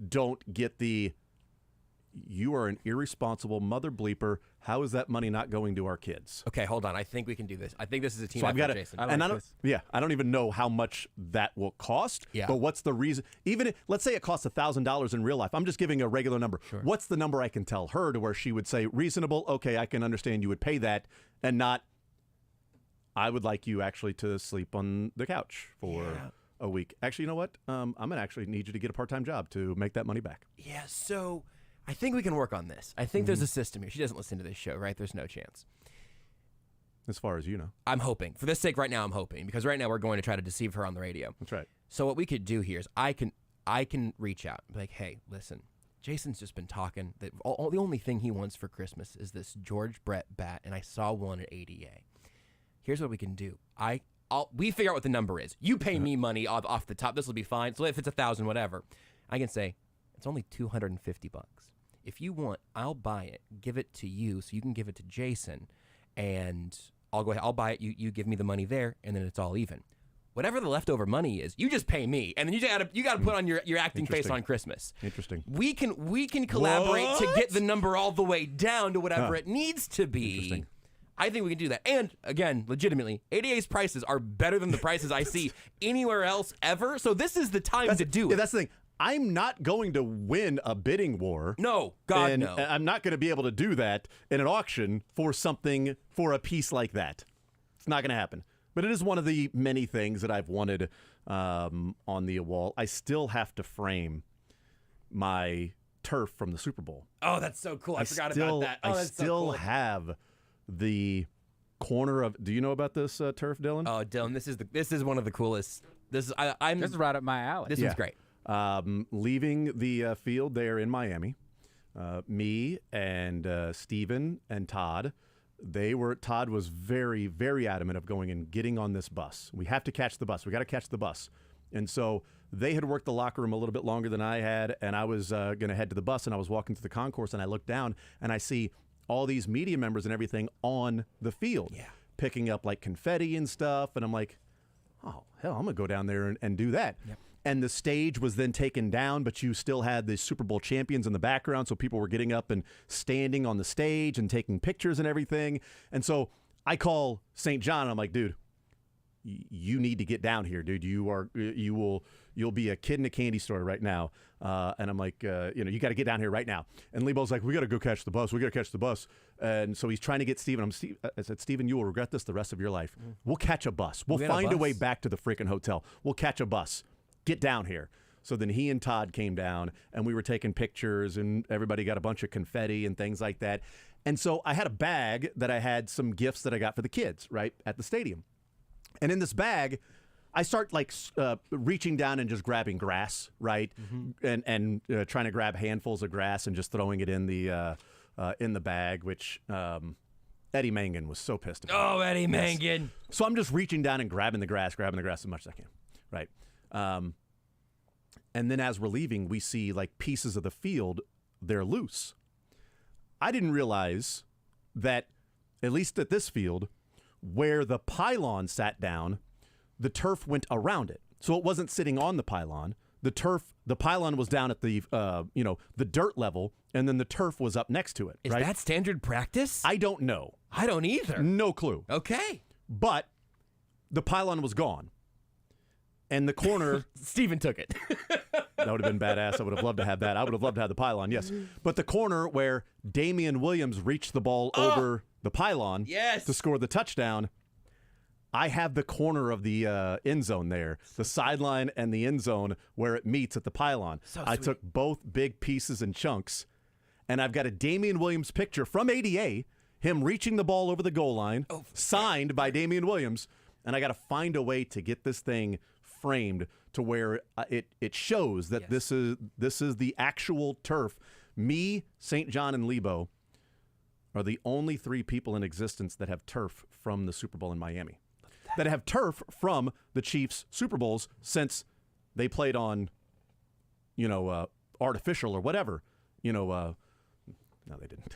don't get you are an irresponsible mother bleeper. How is that money not going to our kids? Okay, hold on. I think we can do this. I think this is a team So I've got effort, it, Jason. I don't even know how much that will cost. Yeah. But what's the reason? Let's say it costs $1,000 in real life. I'm just giving a regular number. Sure. What's the number I can tell her to where she would say reasonable? Okay, I can understand you would pay that, and not. I would like you actually to sleep on the couch for a week. Actually, you know what? I'm gonna actually need you to get a part-time job to make that money back. Yeah, so I think we can work on this. I think there's a system here. She doesn't listen to this show, right? There's no chance. As far as you know. I'm hoping. For this sake, right now, I'm hoping. Because right now, we're going to try to deceive her on the radio. That's right. So what we could do here is I can reach out and be like, hey, listen, Jason's just been talking. That the only thing he wants for Christmas is this George Brett bat, and I saw one at ADA. Here's what we can do. We figure out what the number is. You pay me money off the top. This will be fine. So if it's $1,000, whatever, I can say it's only $250. If you want, I'll buy it, give it to you, so you can give it to Jason, and I'll go ahead. I'll buy it. You give me the money there, and then it's all even. Whatever the leftover money is, you just pay me, and then you got to put on your acting face on Christmas. Interesting. We can collaborate to get the number all the way down to whatever it needs to be. Interesting. I think we can do that. And again, legitimately, ADA's prices are better than the prices I see anywhere else ever. So this is the time to do it. Yeah, that's the thing. I'm not going to win a bidding war. No, God, and no. I'm not going to be able to do that in an auction for a piece like that. It's not going to happen. But it is one of the many things that I've wanted on the wall. I still have to frame my turf from the Super Bowl. Oh, that's so cool. I forgot about that. Oh, I that's still so cool. have the corner of. Do you know about this turf, Dylan? Oh, Dylan, this is one of the coolest. This is right up my alley. This one's great. Leaving the field there in Miami, me and Steven and Todd, Todd was very, very adamant of going and getting on this bus. We have to catch the bus. We got to catch the bus. And so they had worked the locker room a little bit longer than I had, and I was going to head to the bus, and I was walking through the concourse, and I looked down, and I see all these media members and everything on the field, picking up like confetti and stuff, and I'm like, oh, hell, I'm going to go down there and do that. Yep. And the stage was then taken down, but you still had the Super Bowl champions in the background, so people were getting up and standing on the stage and taking pictures and everything. And so I call St. John, and I'm like, dude, you need to get down here, dude. You'll be a kid in a candy store right now. And I'm like, you got to get down here right now. And Lebo's like, we got to go catch the bus. We got to catch the bus. And so he's trying to get Steven. I said, Steven, you will regret this the rest of your life. We'll catch a bus. We'll find a way back to the freaking hotel. We'll catch a bus. Get down here. So then he and Todd came down, and we were taking pictures, and everybody got a bunch of confetti and things like that. And so I had a bag that I had some gifts that I got for the kids, right, at the stadium. And in this bag, I start reaching down and just grabbing grass, right, and trying to grab handfuls of grass and just throwing it in the bag, which Eddie Mangan was so pissed about. Oh, Eddie Mangan! So I'm just reaching down and grabbing the grass as much as I can, right. And then as we're leaving, we see like pieces of the field, they're loose. I didn't realize that, at least at this field, where the pylon sat down, the turf went around it. So it wasn't sitting on the pylon. The pylon was down at the dirt level, and then the turf was up next to it. Is right? that standard practice? I don't know. I don't either. No clue. Okay. But the pylon was gone. And the corner... Steven took it. That would have been badass. I would have loved to have that. I would have loved to have the pylon, yes. But the corner where Damian Williams reached the ball over the pylon to score the touchdown, I have the corner of the end zone there, the sideline and the end zone where it meets at the pylon. I took both big pieces and chunks, and I've got a Damian Williams picture from ADA, him reaching the ball over the goal line, signed by Damian Williams, and I got to find a way to get this thing framed to where it shows that this is the actual turf. Me, St. John, and Lebo are the only three people in existence that have turf from the Super Bowl in Miami, that have turf from the Chiefs' Super Bowls since they played on, artificial or whatever. No, they didn't.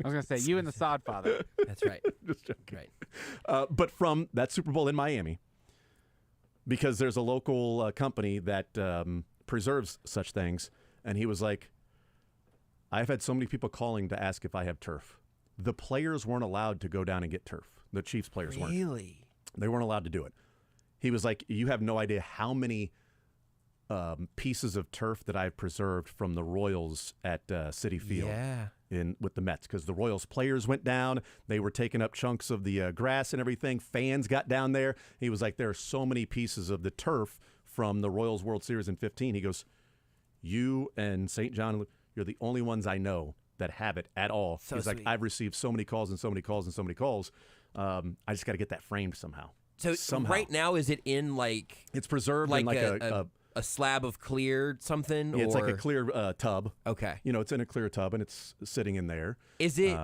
I was going to say, you and the sod father. That's right. Just joking. Right. But from that Super Bowl in Miami, because there's a local company that preserves such things, and he was like, I've had so many people calling to ask if I have turf. The players weren't allowed to go down and get turf. The Chiefs players weren't. Really? They weren't allowed to do it. He was like, you have no idea how many pieces of turf that I've preserved from the Royals at Citi Field with the Mets, because the Royals players went down. They were taking up chunks of the grass and everything. Fans got down there. He was like, there are so many pieces of the turf from the Royals World Series in 15. He goes, you and St. John, you're the only ones I know that have it at all. So He's sweet. like, I've received so many calls and so many calls and so many calls. I just got to get that framed somehow. So somehow. Right now, is it in like... It's preserved in like a slab of clear something? Yeah, or? it's like a clear tub. Okay. It's in a clear tub, and it's sitting in there. Is it...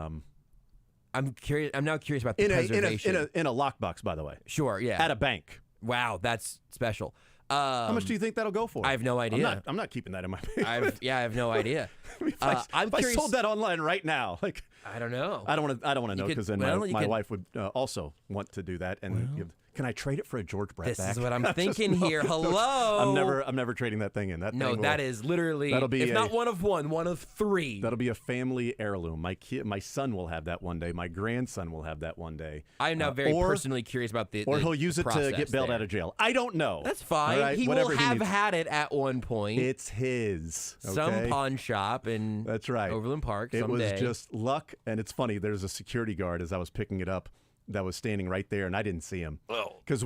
I'm curious. I'm now curious about the preservation. In a lockbox, by the way. Sure, yeah. At a bank. Wow, that's special. How much do you think that'll go for? I have no idea. I'm not keeping that in my I have no idea. If I sold that online right now, like I don't know. I don't want to know because then my could- wife would also want to do that. And can I trade it for a George Brett This back? is what I'm thinking here. Hello. I'm never trading that thing in. That is literally, if not one of one, one of three. That'll be a family heirloom. My son will have that one day. My grandson will have that one day. I'm now very personally curious about or he'll use it to get bailed out of jail. I don't know. That's fine. Right? He will have had it at one point. It's his. Okay? Some pawn shop in That's right. Overland Park. It was just luck, and it's funny. There's a security guard as I was picking it up that was standing right there, and I didn't see him. Because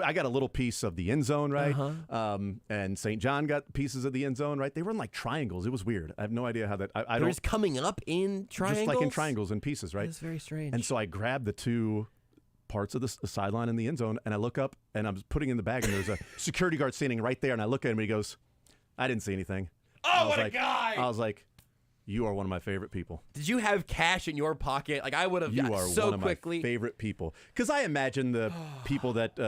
I got a little piece of the end zone, right? And St. John got pieces of the end zone, right? They were in like triangles. It was weird. I have no idea how that. I It was coming up in triangles? Just like in triangles and pieces, right? That's very strange. And so I grabbed the two parts of the sideline and the end zone, and I look up, and I'm putting in the bag, and there's a security guard standing right there, and I look at him, and he goes, "I didn't see anything." Oh, what a guy! I was like, "You are one of my favorite people." Did you have cash in your pocket? Like I would have. You are so one of quickly. my favorite people. Because I imagine the people that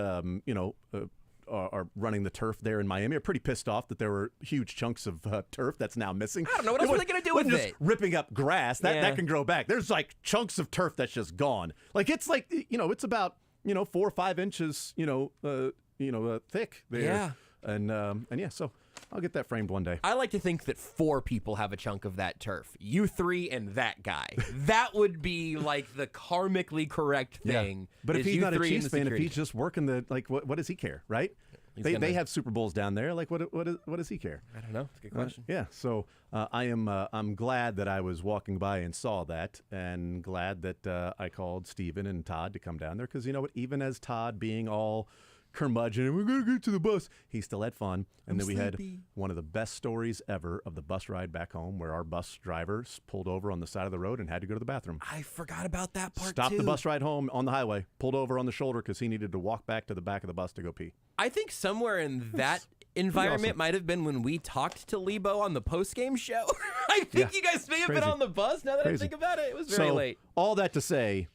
are running the turf there in Miami are pretty pissed off that there were huge chunks of turf that's now missing. I don't know what else are they going to do with just it. Ripping up grass that can grow back. There's like chunks of turf that's just gone. Like it's like it's about 4 or 5 inches thick there. Yeah. And yeah, so I'll get that framed one day. I like to think that 4 people have a chunk of that turf. You 3 and that guy. That would be like the karmically correct thing. Yeah. But if he's not a Chiefs fan, if he's just working what does he care, right? They have Super Bowls down there. Like what does he care? I don't know. It's a good question. Yeah. So I'm glad that I was walking by and saw that, and glad that I called Steven and Todd to come down there because you know what? Even as Todd being all curmudgeon and we're gonna get to the bus, he still had fun. And then we had one of the best stories ever of the bus ride back home, where our bus driver pulled over on the side of the road and had to go to the bathroom. I forgot about that part. Stopped the bus ride home on the highway, pulled over on the shoulder because he needed to walk back to the back of the bus to go pee. I think somewhere in that environment awesome. might have been when we talked to Lebo on the post-game show. I think you guys may have been on the bus. Now that I think about it, it was very late. All that to say,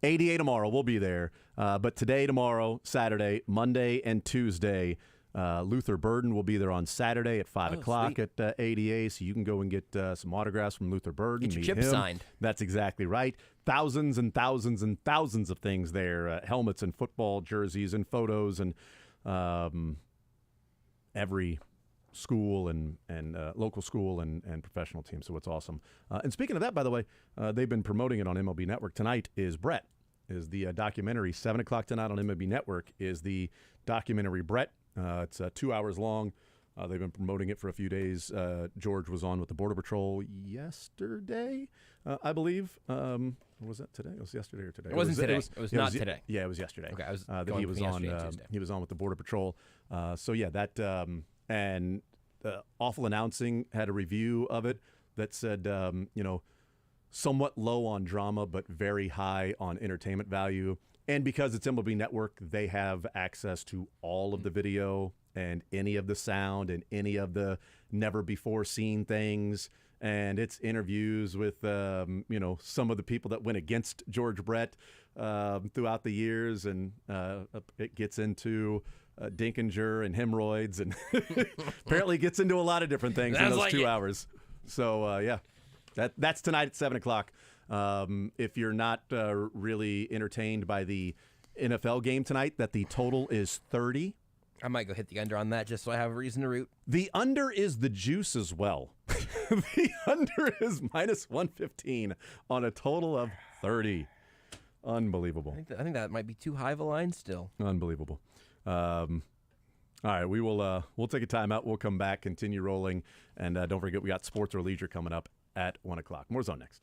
ADA tomorrow, we'll be there. But today, tomorrow, Saturday, Monday, and Tuesday, Luther Burden will be there on Saturday at 5 o'clock at ADA, so you can go and get some autographs from Luther Burden. Get your meet chip him. signed. That's exactly right. Thousands and thousands and thousands of things there, helmets and football jerseys and photos and every school and local school and professional team, so it's awesome. And speaking of that, by the way, they've been promoting it on MLB Network. Tonight is Brett. Is the documentary. 7 o'clock tonight on MLB Network is the documentary Brett. It's 2 hours long. They've been promoting it for a few days. George was on with the Border Patrol yesterday, I believe. Was that today? It was yesterday or today? It wasn't today. It was not today. Yeah, it was yesterday. Okay, I was that going he was from on. yesterday and Tuesday. He was on with the Border Patrol. So yeah, that and Awful Announcing had a review of it that said, somewhat low on drama, but very high on entertainment value. And because it's MLB Network, they have access to all of the video and any of the sound and any of the never before seen things. And it's interviews with, some of the people that went against George Brett throughout the years. And it gets into Dinkinger and hemorrhoids and apparently gets into a lot of different things in those 2 hours. So, yeah. That's tonight at 7 o'clock. If you're not really entertained by the NFL game tonight, that the total is 30. I might go hit the under on that just so I have a reason to root. The under is the juice as well. The under is minus 115 on a total of 30. Unbelievable. I think that might be too high of a line still. Unbelievable. All right, we'll take a timeout. We'll come back, continue rolling, and don't forget we got sports or leisure coming up at 1 o'clock. More Zone next.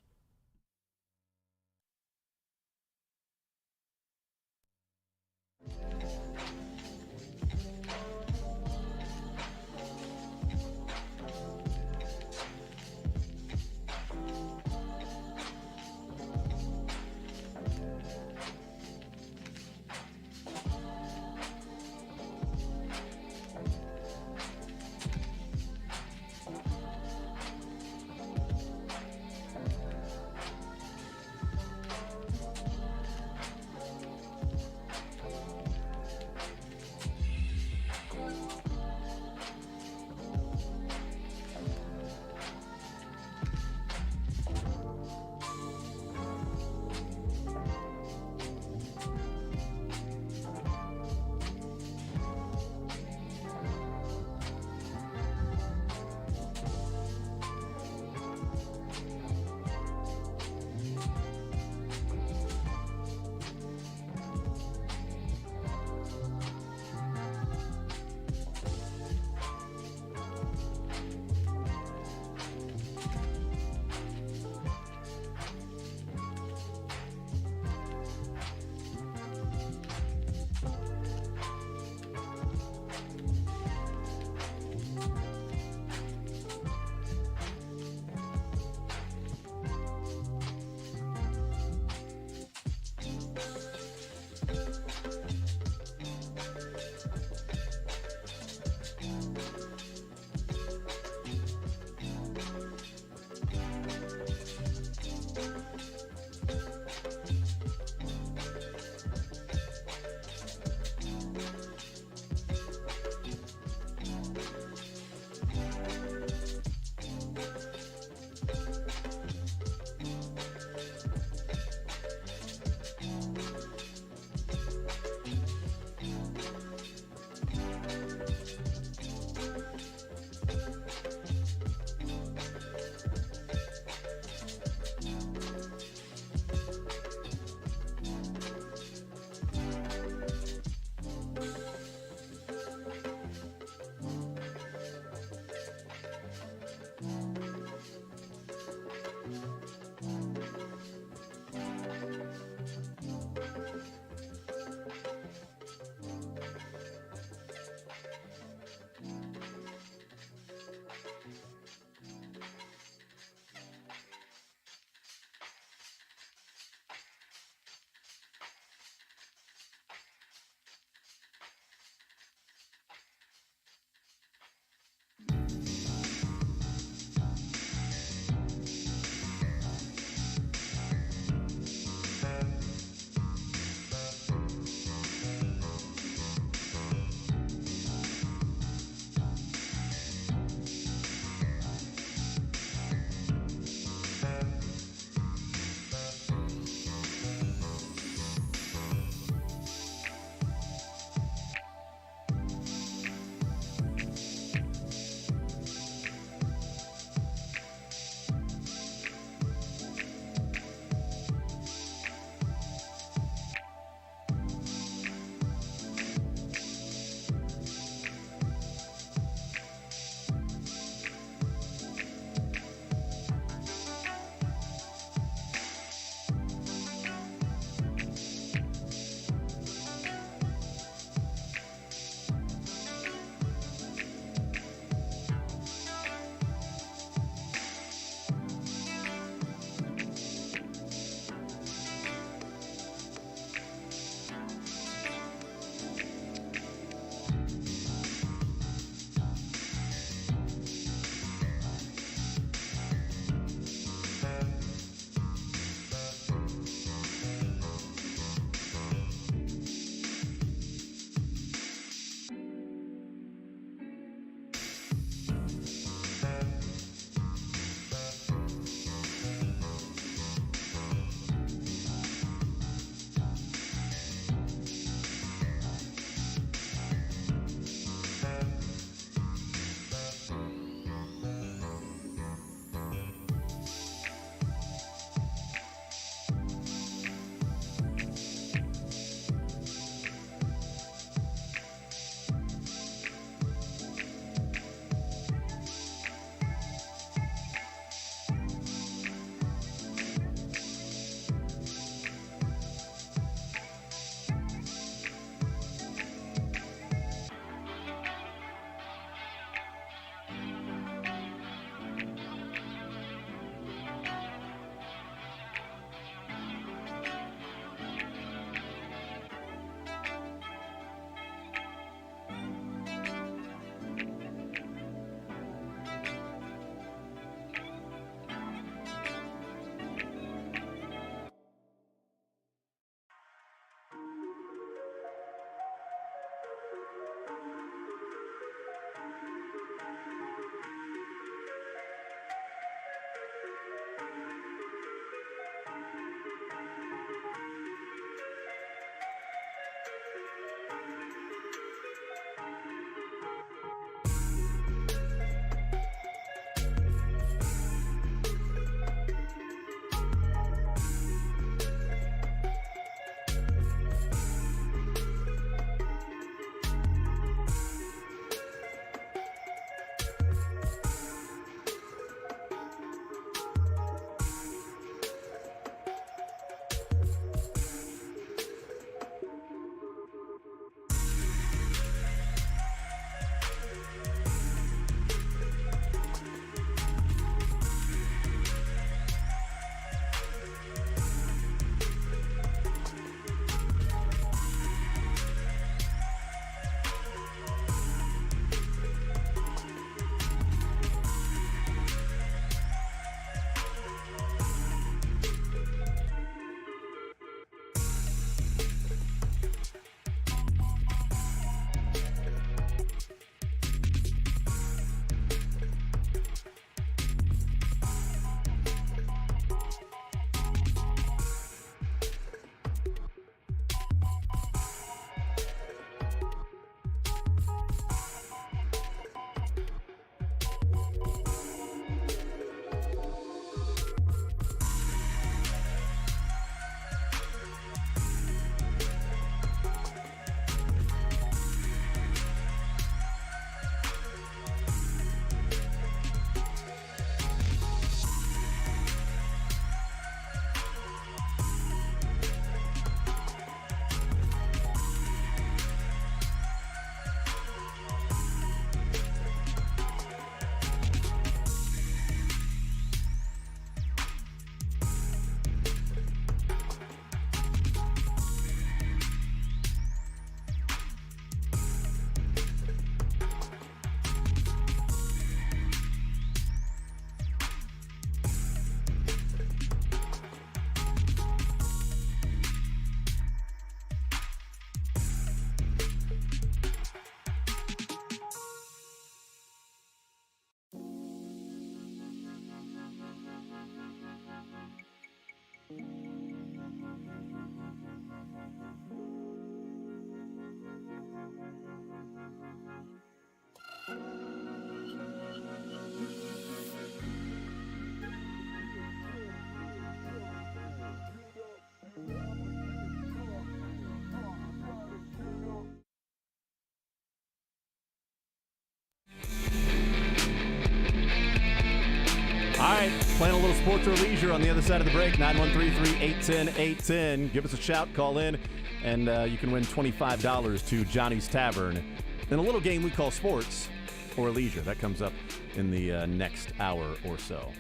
sports or leisure on the other side of the break. 913-381-0810. Give us a shout, call in, and you can win $25 to Johnny's Tavern in a little game we call sports or leisure. That comes up in the next hour or so.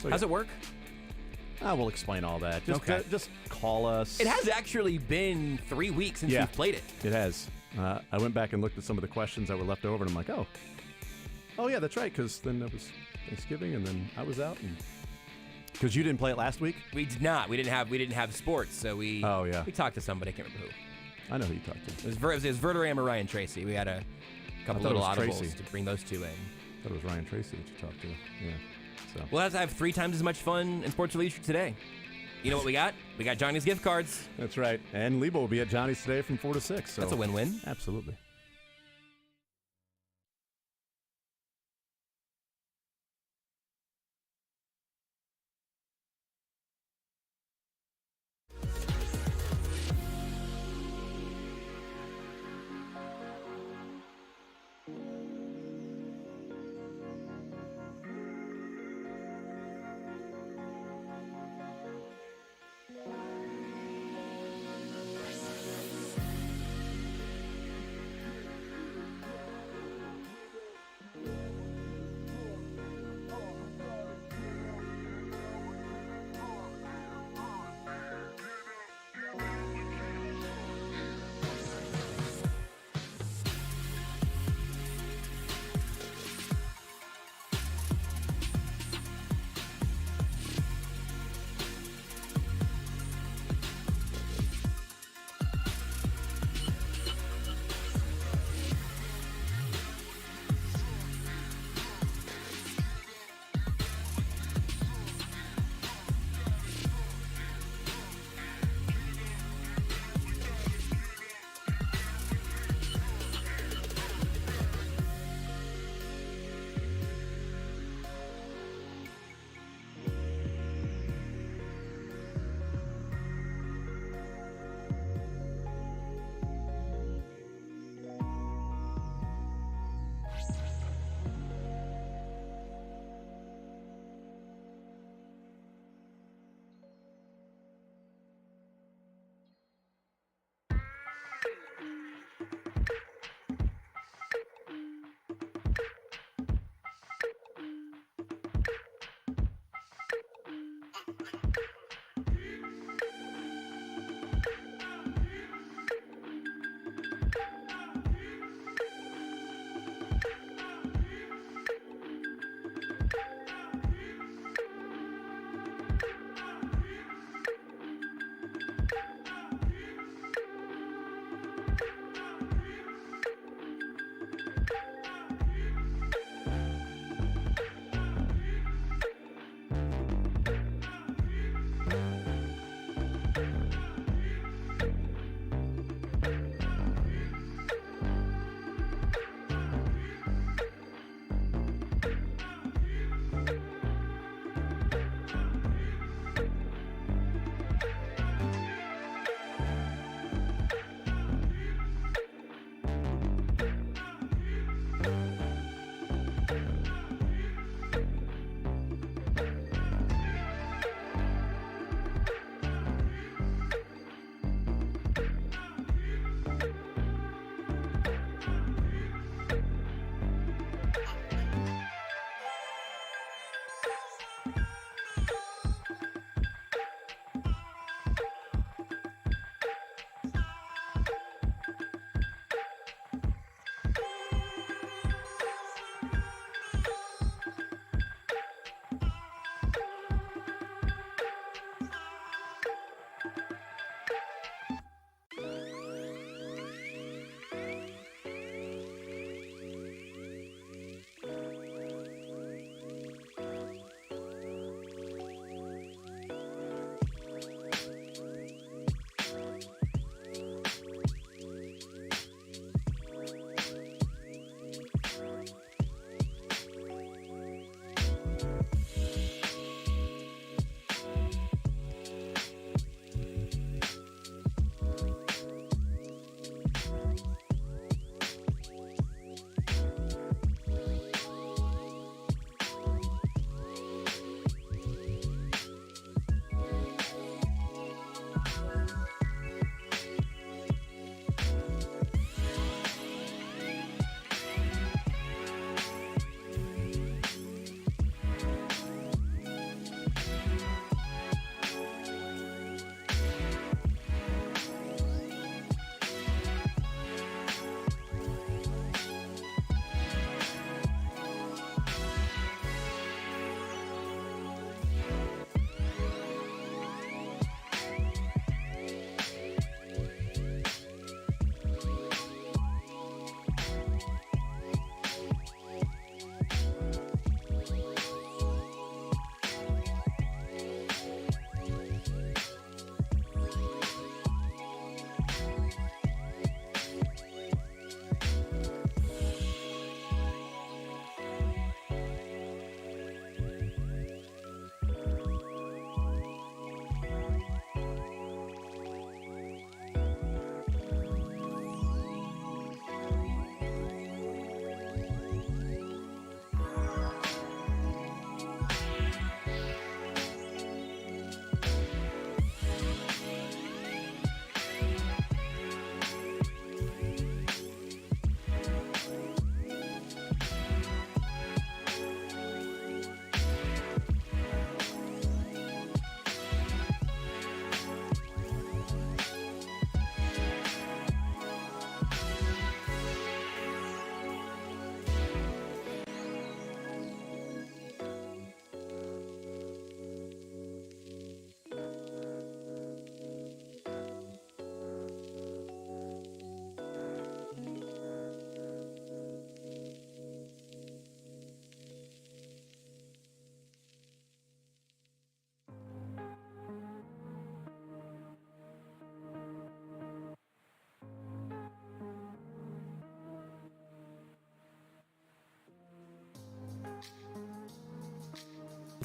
How's it work? We'll explain all that. Just call us. It has actually been 3 weeks since you've played it. It has. I went back and looked at some of the questions that were left over, and I'm like, oh yeah, that's right, because then it was Thanksgiving, and then I was out, and because you didn't play it last week. We did not. We didn't have sports, so we. Oh yeah. We talked to somebody. I can't remember who. I know who you talked to. It was Verderame or Ryan Tracy. We had a couple little audibles to bring those two in. I thought it was Ryan Tracy that you talked to. Yeah. So. We'll have to have 3 times as much fun in sports or leisure today. You know what we got? We got Johnny's gift cards. That's right. And Lebo will be at Johnny's today from 4 to 6. So. That's a win-win. Absolutely.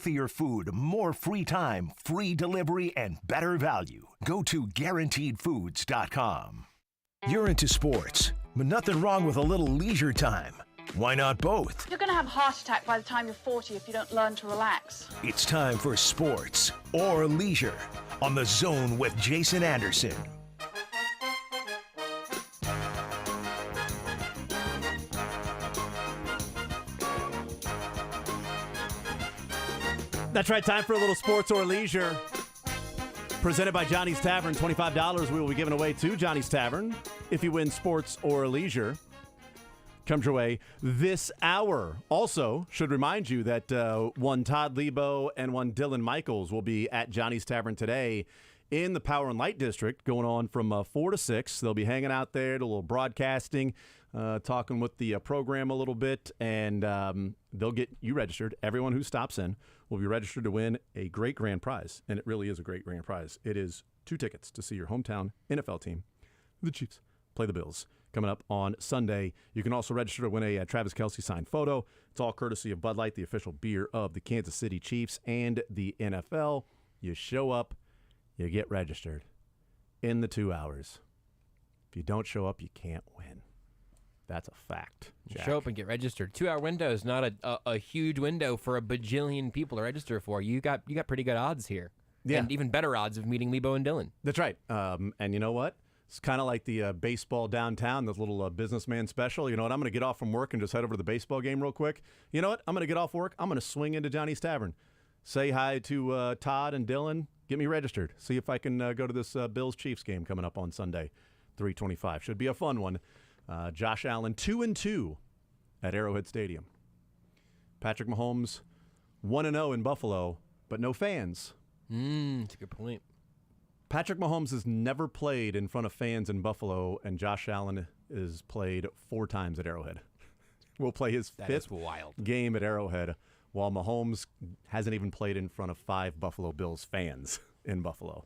healthier food, more free time, free delivery, and better value. Go to GuaranteedFoods.com. You're into sports, but nothing wrong with a little leisure time. Why not both? You're going to have a heart attack by the time you're 40 if you don't learn to relax. It's time for sports or leisure on The Zone with Jason Anderson. That's right, time for a little sports or leisure. Presented by Johnny's Tavern. $25 we will be giving away to Johnny's Tavern if you win sports or leisure. Comes your way this hour. Also, should remind you that one Todd Lebo and one Dylan Michaels will be at Johnny's Tavern today in the Power and Light District, going on from 4 to 6. They'll be hanging out there, do a little broadcasting, talking with the program a little bit, and they'll get you registered. Everyone who stops in will be registered to win a great grand prize, and it really is a great grand prize. It is 2 tickets to see your hometown NFL team, the Chiefs, play the Bills, coming up on Sunday. You can also register to win a Travis Kelce signed photo. It's all courtesy of Bud Light, the official beer of the Kansas City Chiefs and the NFL. You show up, you get registered in the 2 hours. If you don't show up, you can't win. That's a fact, Jack. Show up and get registered. 2 hour window is not a huge window for a bajillion people to register for. You got pretty good odds here. Yeah. And even better odds of meeting Lebo and Dylan. That's right. And you know what? It's kind of like the baseball downtown, the little businessman special. You know what? I'm going to get off from work and just head over to the baseball game real quick. You know what? I'm going to get off work. I'm going to swing into Johnny's Tavern. Say hi to Todd and Dylan. Get me registered. See if I can go to this Bills-Chiefs game coming up on Sunday, 3:25. Should be a fun one. Josh Allen, 2-2 at Arrowhead Stadium. Patrick Mahomes, 1-0 in Buffalo, but no fans. That's a good point. Patrick Mahomes has never played in front of fans in Buffalo, and Josh Allen has played 4 times at Arrowhead. Will play his fifth game at Arrowhead, while Mahomes hasn't even played in front of 5 Buffalo Bills fans in Buffalo.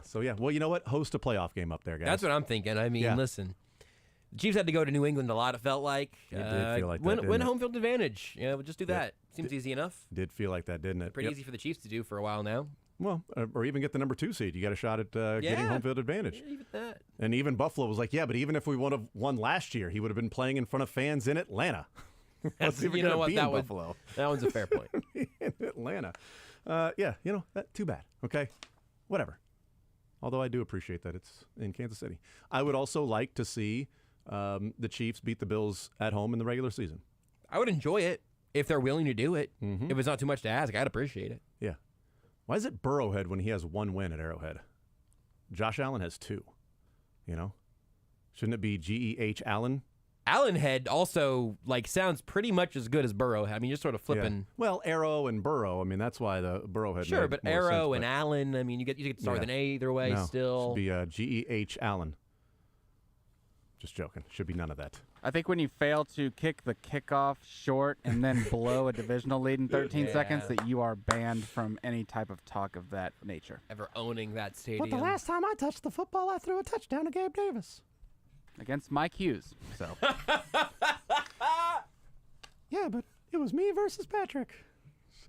So, yeah. Well, you know what? Host a playoff game up there, guys. That's what I'm thinking. I mean, listen. The Chiefs had to go to New England a lot, it felt like. It did feel like that, win home field advantage. Yeah, we'll just do that. Seems easy enough. Did feel like that, didn't it? Pretty easy for the Chiefs to do for a while now. Well, or even get the number 2 seed. You got a shot at getting home field advantage. Yeah, even that. And even Buffalo was like, yeah, but even if we would have won last year, he would have been playing in front of fans in Atlanta. You know what? That one's a fair point. In Atlanta. Yeah, you know, too bad. Okay, whatever. Although I do appreciate that it's in Kansas City. I would also like to see the Chiefs beat the Bills at home in the regular season. I would enjoy it if they're willing to do it. If it's not too much to ask, I'd appreciate it. Yeah. Why is it Burrowhead when he has 1 win at Arrowhead? Josh Allen has 2. You know? Shouldn't it be G-E-H Allen? Allenhead also sounds pretty much as good as Burrowhead. I mean, you're sort of flipping. Yeah. Well, Arrow and Burrow. I mean, that's why the Burrowhead. Sure, made but more Arrow sense, and Allen. I mean, you get to start with an A either way. No, Still, should be G-E-H Allen. Just joking. Should be none of that. I think when you fail to kick the kickoff short and then blow a divisional lead in 13 seconds, that you are banned from any type of talk of that nature. Ever owning that stadium. But the last time I touched the football, I threw a touchdown to Gabe Davis. Against Mike Hughes. So. Yeah, but it was me versus Patrick.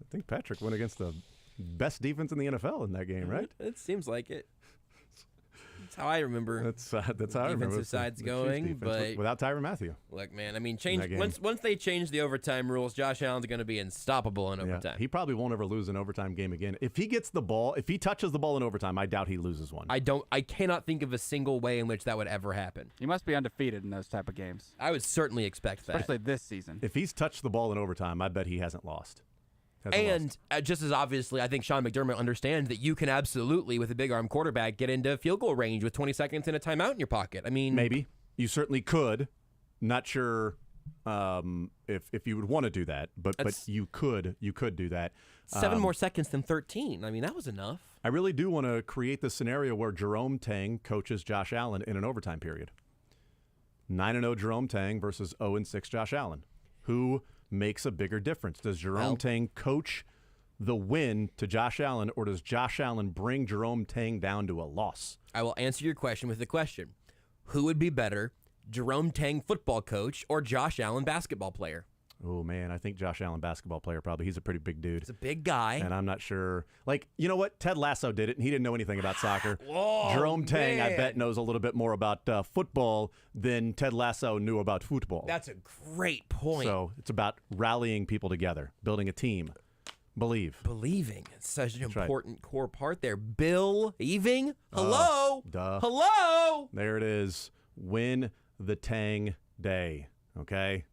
I think Patrick went against the best defense in the NFL in that game, right? It seems like it. That's how I remember. That's how I remember. Defensive sides going, but without Tyrann Mathieu. Look, man, I mean, once they change the overtime rules, Josh Allen's going to be unstoppable in overtime. He probably won't ever lose an overtime game again. If he gets the ball, if he touches the ball in overtime, I doubt he loses one. I cannot think of a single way in which that would ever happen. He must be undefeated in those type of games. I would certainly expect that, especially this season. If he's touched the ball in overtime, I bet he hasn't lost. Just as obviously, I think Sean McDermott understands that you can absolutely, with a big arm quarterback, get into field goal range with 20 seconds and a timeout in your pocket. I mean, maybe you certainly could. Not sure if you would want to do that, but you could do that. 7 more seconds than 13. I mean, that was enough. I really do want to create this scenario where Jerome Tang coaches Josh Allen in an overtime period. 9-0 Jerome Tang versus 0-6 Josh Allen. Who makes a bigger difference? Does Jerome Tang coach the win to Josh Allen, or does Josh Allen bring Jerome Tang down to a loss? I will answer your question with a question. Who would be better, Jerome Tang football coach or Josh Allen basketball player? Oh, man, I think Josh Allen, basketball player, probably. He's a pretty big dude. He's a big guy. And I'm not sure. Like, you know what? Ted Lasso did it, and he didn't know anything about soccer. Whoa, Jerome Tang, I man. bet, knows a little bit more about football than Ted Lasso knew about football. That's a great point. So it's about rallying people together, building a team. Believing. It's such an right. important core part there. Believing. Hello. Duh. Hello. There it is. Win the Tang Day. Okay?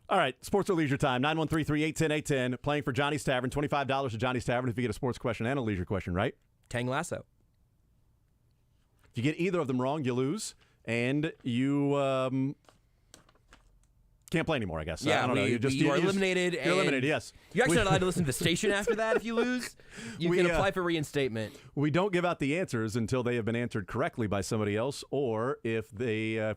All right, sports or leisure time, 913-381-810, playing for Johnny's Tavern, $25 to Johnny's Tavern if you get a sports question and a leisure question, right? Tang Lasso. If you get either of them wrong, you lose, and you can't play anymore, I guess. Yeah, I don't know. you are eliminated. You're eliminated, yes. You're actually not allowed to listen to the station after that if you lose. You can apply for reinstatement. We don't give out the answers until they have been answered correctly by somebody else, or if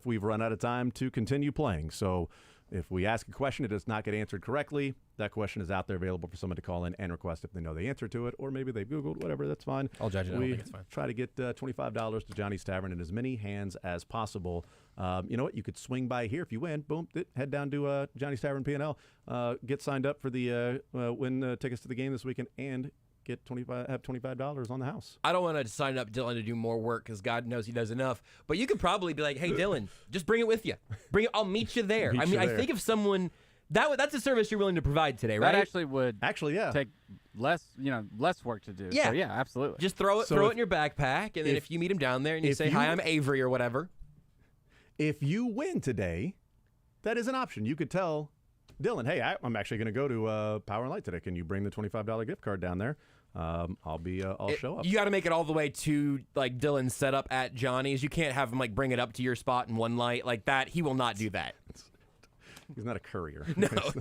we've run out of time to continue playing. So if we ask a question, it does not get answered correctly, that question is out there available for someone to call in and request if they know the answer to it, or maybe they've Googled, whatever, that's fine. I'll judge it. I don't think it's fine. Try to get $25 to Johnny's Tavern in as many hands as possible. You know what? You could swing by here if you win. Boom, head down to Johnny's Tavern P&L, get signed up for the win tickets to the game this weekend, and have $25 on the house. I don't want to sign up Dylan to do more work because God knows he does enough. But you could probably be like, "Hey, Dylan, just bring it with you. Bring it. I'll meet you there." I think if someone that's a service you're willing to provide today, right? That actually would yeah take less work to do. Yeah, so, yeah, absolutely. Just throw it in your backpack, and then if you meet him down there and you say, "Hi, I'm Avery" or whatever. If you win today, that is an option. You could tell Dylan, "Hey, I'm actually going to go to Power and Light today. Can you bring the $25 gift card down there? I'll show up." You got to make it all the way to like Dylan's setup at Johnny's. You can't have him like bring it up to your spot in one light like that. He will not do that. He's not a courier.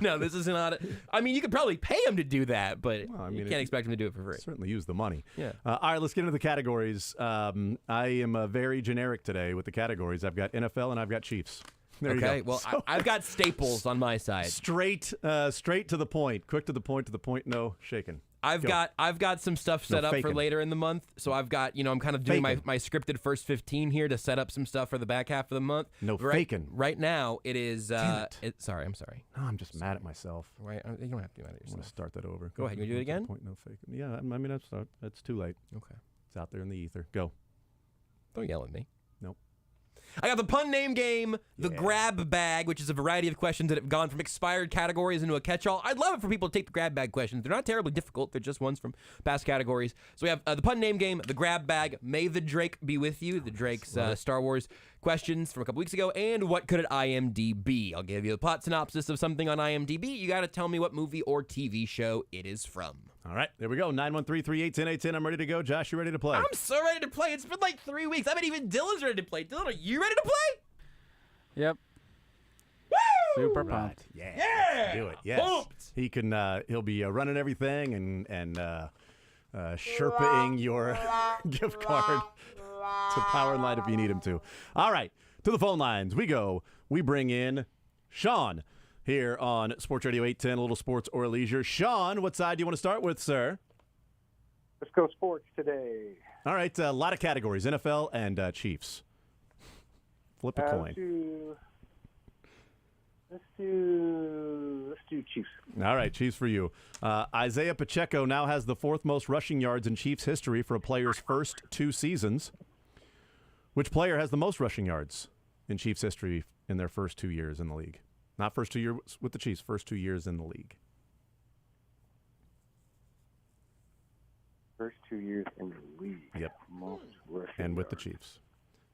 No, this is not. I mean, you could probably pay him to do that, but you can't expect him to do it for free. Certainly use the money. Yeah. All right, let's get into the categories. I am very generic today with the categories. I've got NFL and I've got Chiefs. There you go. Well, I've got staples on my side. Straight to the point. Quick to the point. No shaking. I've got some stuff set up for later in the month. So I've got, I'm kind of doing my scripted first 15 here to set up some stuff for the back half of the month. No faking. Right now, it is. Damn it. Sorry, I'm sorry. No, I'm just mad at myself. Right, you don't have to be mad at yourself. I want to start that over. Go ahead. You want to do it again? Point, no faking. Yeah, I mean, that's too late. Okay. It's out there in the ether. Go. Don't yell at me. Nope. I got the pun name game, the grab bag, which is a variety of questions that have gone from expired categories into a catch-all. I'd love it for people to take the grab bag questions. They're not terribly difficult. They're just ones from past categories. So we have the pun name game, the grab bag, May the Drake be with you, the Drake's Star Wars questions from a couple weeks ago, and what could it IMDb? I'll give you the plot synopsis of something on IMDb. You got to tell me what movie or TV show it is from. All right, there we go. 913-381-810. I'm ready to go. Josh, you ready to play? I'm so ready to play. It's been like 3 weeks. I bet even Dylan's ready to play. Dylan, are you ready to play? Yep. Woo! Super pumped. Yeah. Do it. Yes. Pumped. He can. He'll be running everything and Sherpaing your gift card to Power and Light if you need him to. All right, to the phone lines we go. We bring in Sean here on Sports Radio 810, a little sports or leisure. Sean, what side do you want to start with, sir? Let's go sports today. All right, a lot of categories, NFL and Chiefs. Flip a coin. Let's do Chiefs. All right, Chiefs for you. Isaiah Pacheco now has the fourth most rushing yards in Chiefs history for a player's first 2 seasons. Which player has the most rushing yards in Chiefs history in their first 2 years in the league? Not first 2 years with the Chiefs, first 2 years in the league. First 2 years in the league. Yep. Most rushing and with the Chiefs.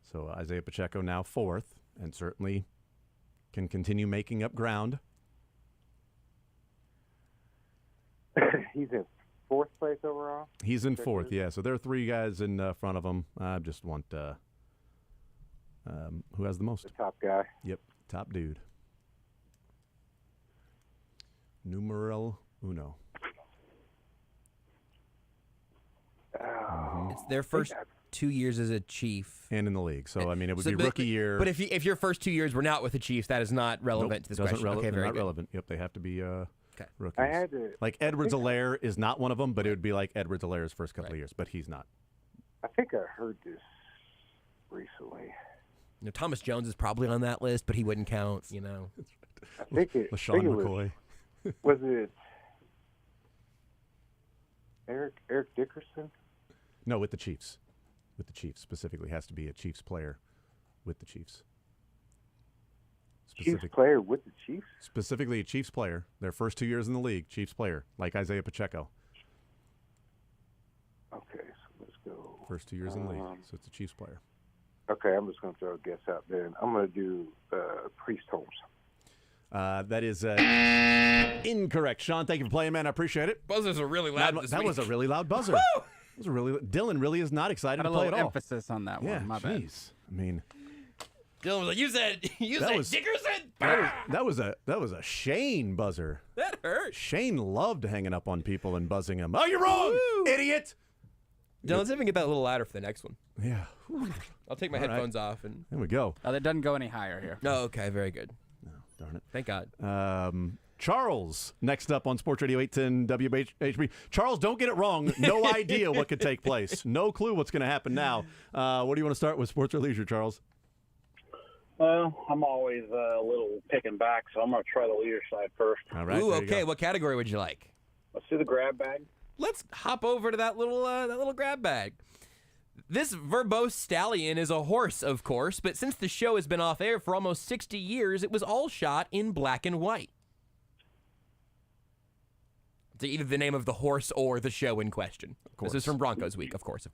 So Isaiah Pacheco now fourth, and certainly can continue making up ground. He's in fourth place overall? He's in fourth, yeah. So there are 3 guys in front of him. I just want who has the most? The top guy. Yep, top dude. Numero uno. It's their first 2 years as a Chief. And in the league. So, I mean, it would be rookie year. But if your first 2 years were not with the Chiefs, that is not relevant to this question. Okay, they're very not good. relevant. Yep, they have to be rookies. I had to, like Edwards-Helaire is not one of them, but it would be like Edwards-Helaire's first couple of years, but he's not. I think I heard this recently. Thomas Jones is probably on that list, but he wouldn't count. I think it. LaShawn McCoy. Was it Eric Dickerson? No, with the Chiefs. With the Chiefs specifically, has to be a Chiefs player with the Chiefs. Chiefs player with the Chiefs? Specifically, a Chiefs player. Their first 2 years in the league, Chiefs player, like Isaiah Pacheco. Okay, so let's go. First 2 years in the league, so it's a Chiefs player. Okay, I'm just going to throw a guess out there. I'm going to do Priest Holmes. That is incorrect. Sean, thank you for playing, man. I appreciate it. Buzzers are really loud this That week. was a really loud buzzer. Dylan really is not excited Had to a play little at all. emphasis on that Yeah, one. My bad. jeez. I mean, Dylan was like, "You said Dickerson." that was a Shane buzzer. That hurt. Shane loved hanging up on people and buzzing them. Oh, you're wrong, idiot. Dylan, let's even get that a little louder for the next one. Yeah. I'll take my All right. headphones off and. There we go. Oh, that doesn't go any higher here. Oh, okay, very good. Darn it. Thank God. Charles, next up on Sports Radio 810 WHB. Charles, don't get it wrong. No idea what could take place. No clue what's going to happen now. What do you want to start with, sports or leisure, Charles? Well, I'm always a little picking back, so I'm going to try the leader side first. All right. Ooh, okay. What category would you like? Let's do the grab bag. Let's hop over to that little grab bag. This verbose stallion is a horse, of course, but since the show has been off air for almost 60 years, it was all shot in black and white. It's either the name of the horse or the show in question. This is from Broncos Week, of course.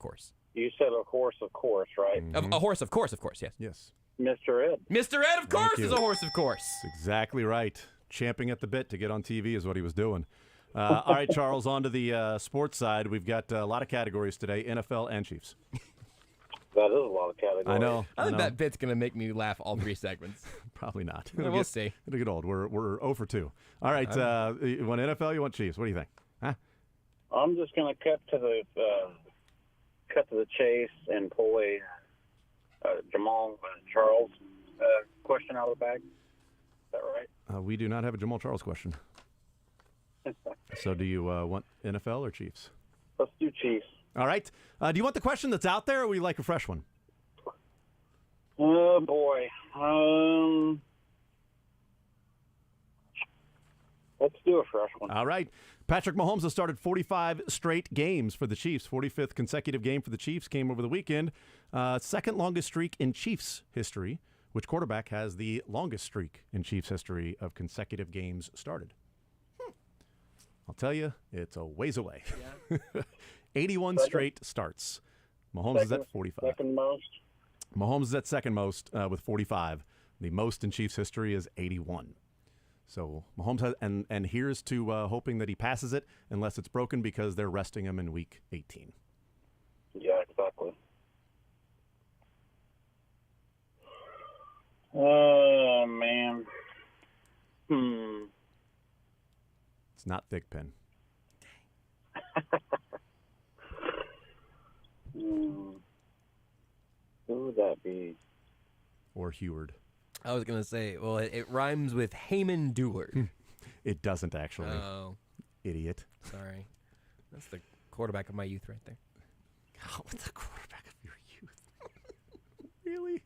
You said a horse, of course, right? A horse, of course, yes. Yes. Mr. Ed. Mr. Ed, of course, you. is a horse, of course. That's exactly right. Champing at the bit to get on TV is what he was doing. All right, Charles, on to the sports side. We've got a lot of categories today, NFL and Chiefs. That is a lot of categories. I know. I think that bit's going to make me laugh all 3 segments. Probably not. We'll see. It'll get old. We're 0 for 2. All right, you want NFL, you want Chiefs? What do you think? Huh? I'm just going to cut to the chase and pull a Jamal Charles question out of the bag. Is that right? We do not have a Jamal Charles question. So do you want NFL or Chiefs? Let's do Chiefs. All right. Do you want the question that's out there, or would you like a fresh one? Oh, boy. Let's do a fresh one. All right. Patrick Mahomes has started 45 straight games for the Chiefs. 45th consecutive game for the Chiefs came over the weekend. Second longest streak in Chiefs history. Which quarterback has the longest streak in Chiefs history of consecutive games started? I'll tell you, it's a ways away. Yeah. 81 straight starts. Mahomes is at 45. Second most. Mahomes is at second most with 45. The most in Chiefs history is 81. So Mahomes has, and here's to hoping that he passes it unless it's broken because they're resting him in week 18. Yeah, exactly. Oh, man. It's not Thick Pen. Who would that be? Or Heward. I was going to say, well, it rhymes with Heyman Dewar. It doesn't actually. Oh. Idiot. Sorry. That's the quarterback of my youth right there. Oh, what's the quarterback of your youth? Really?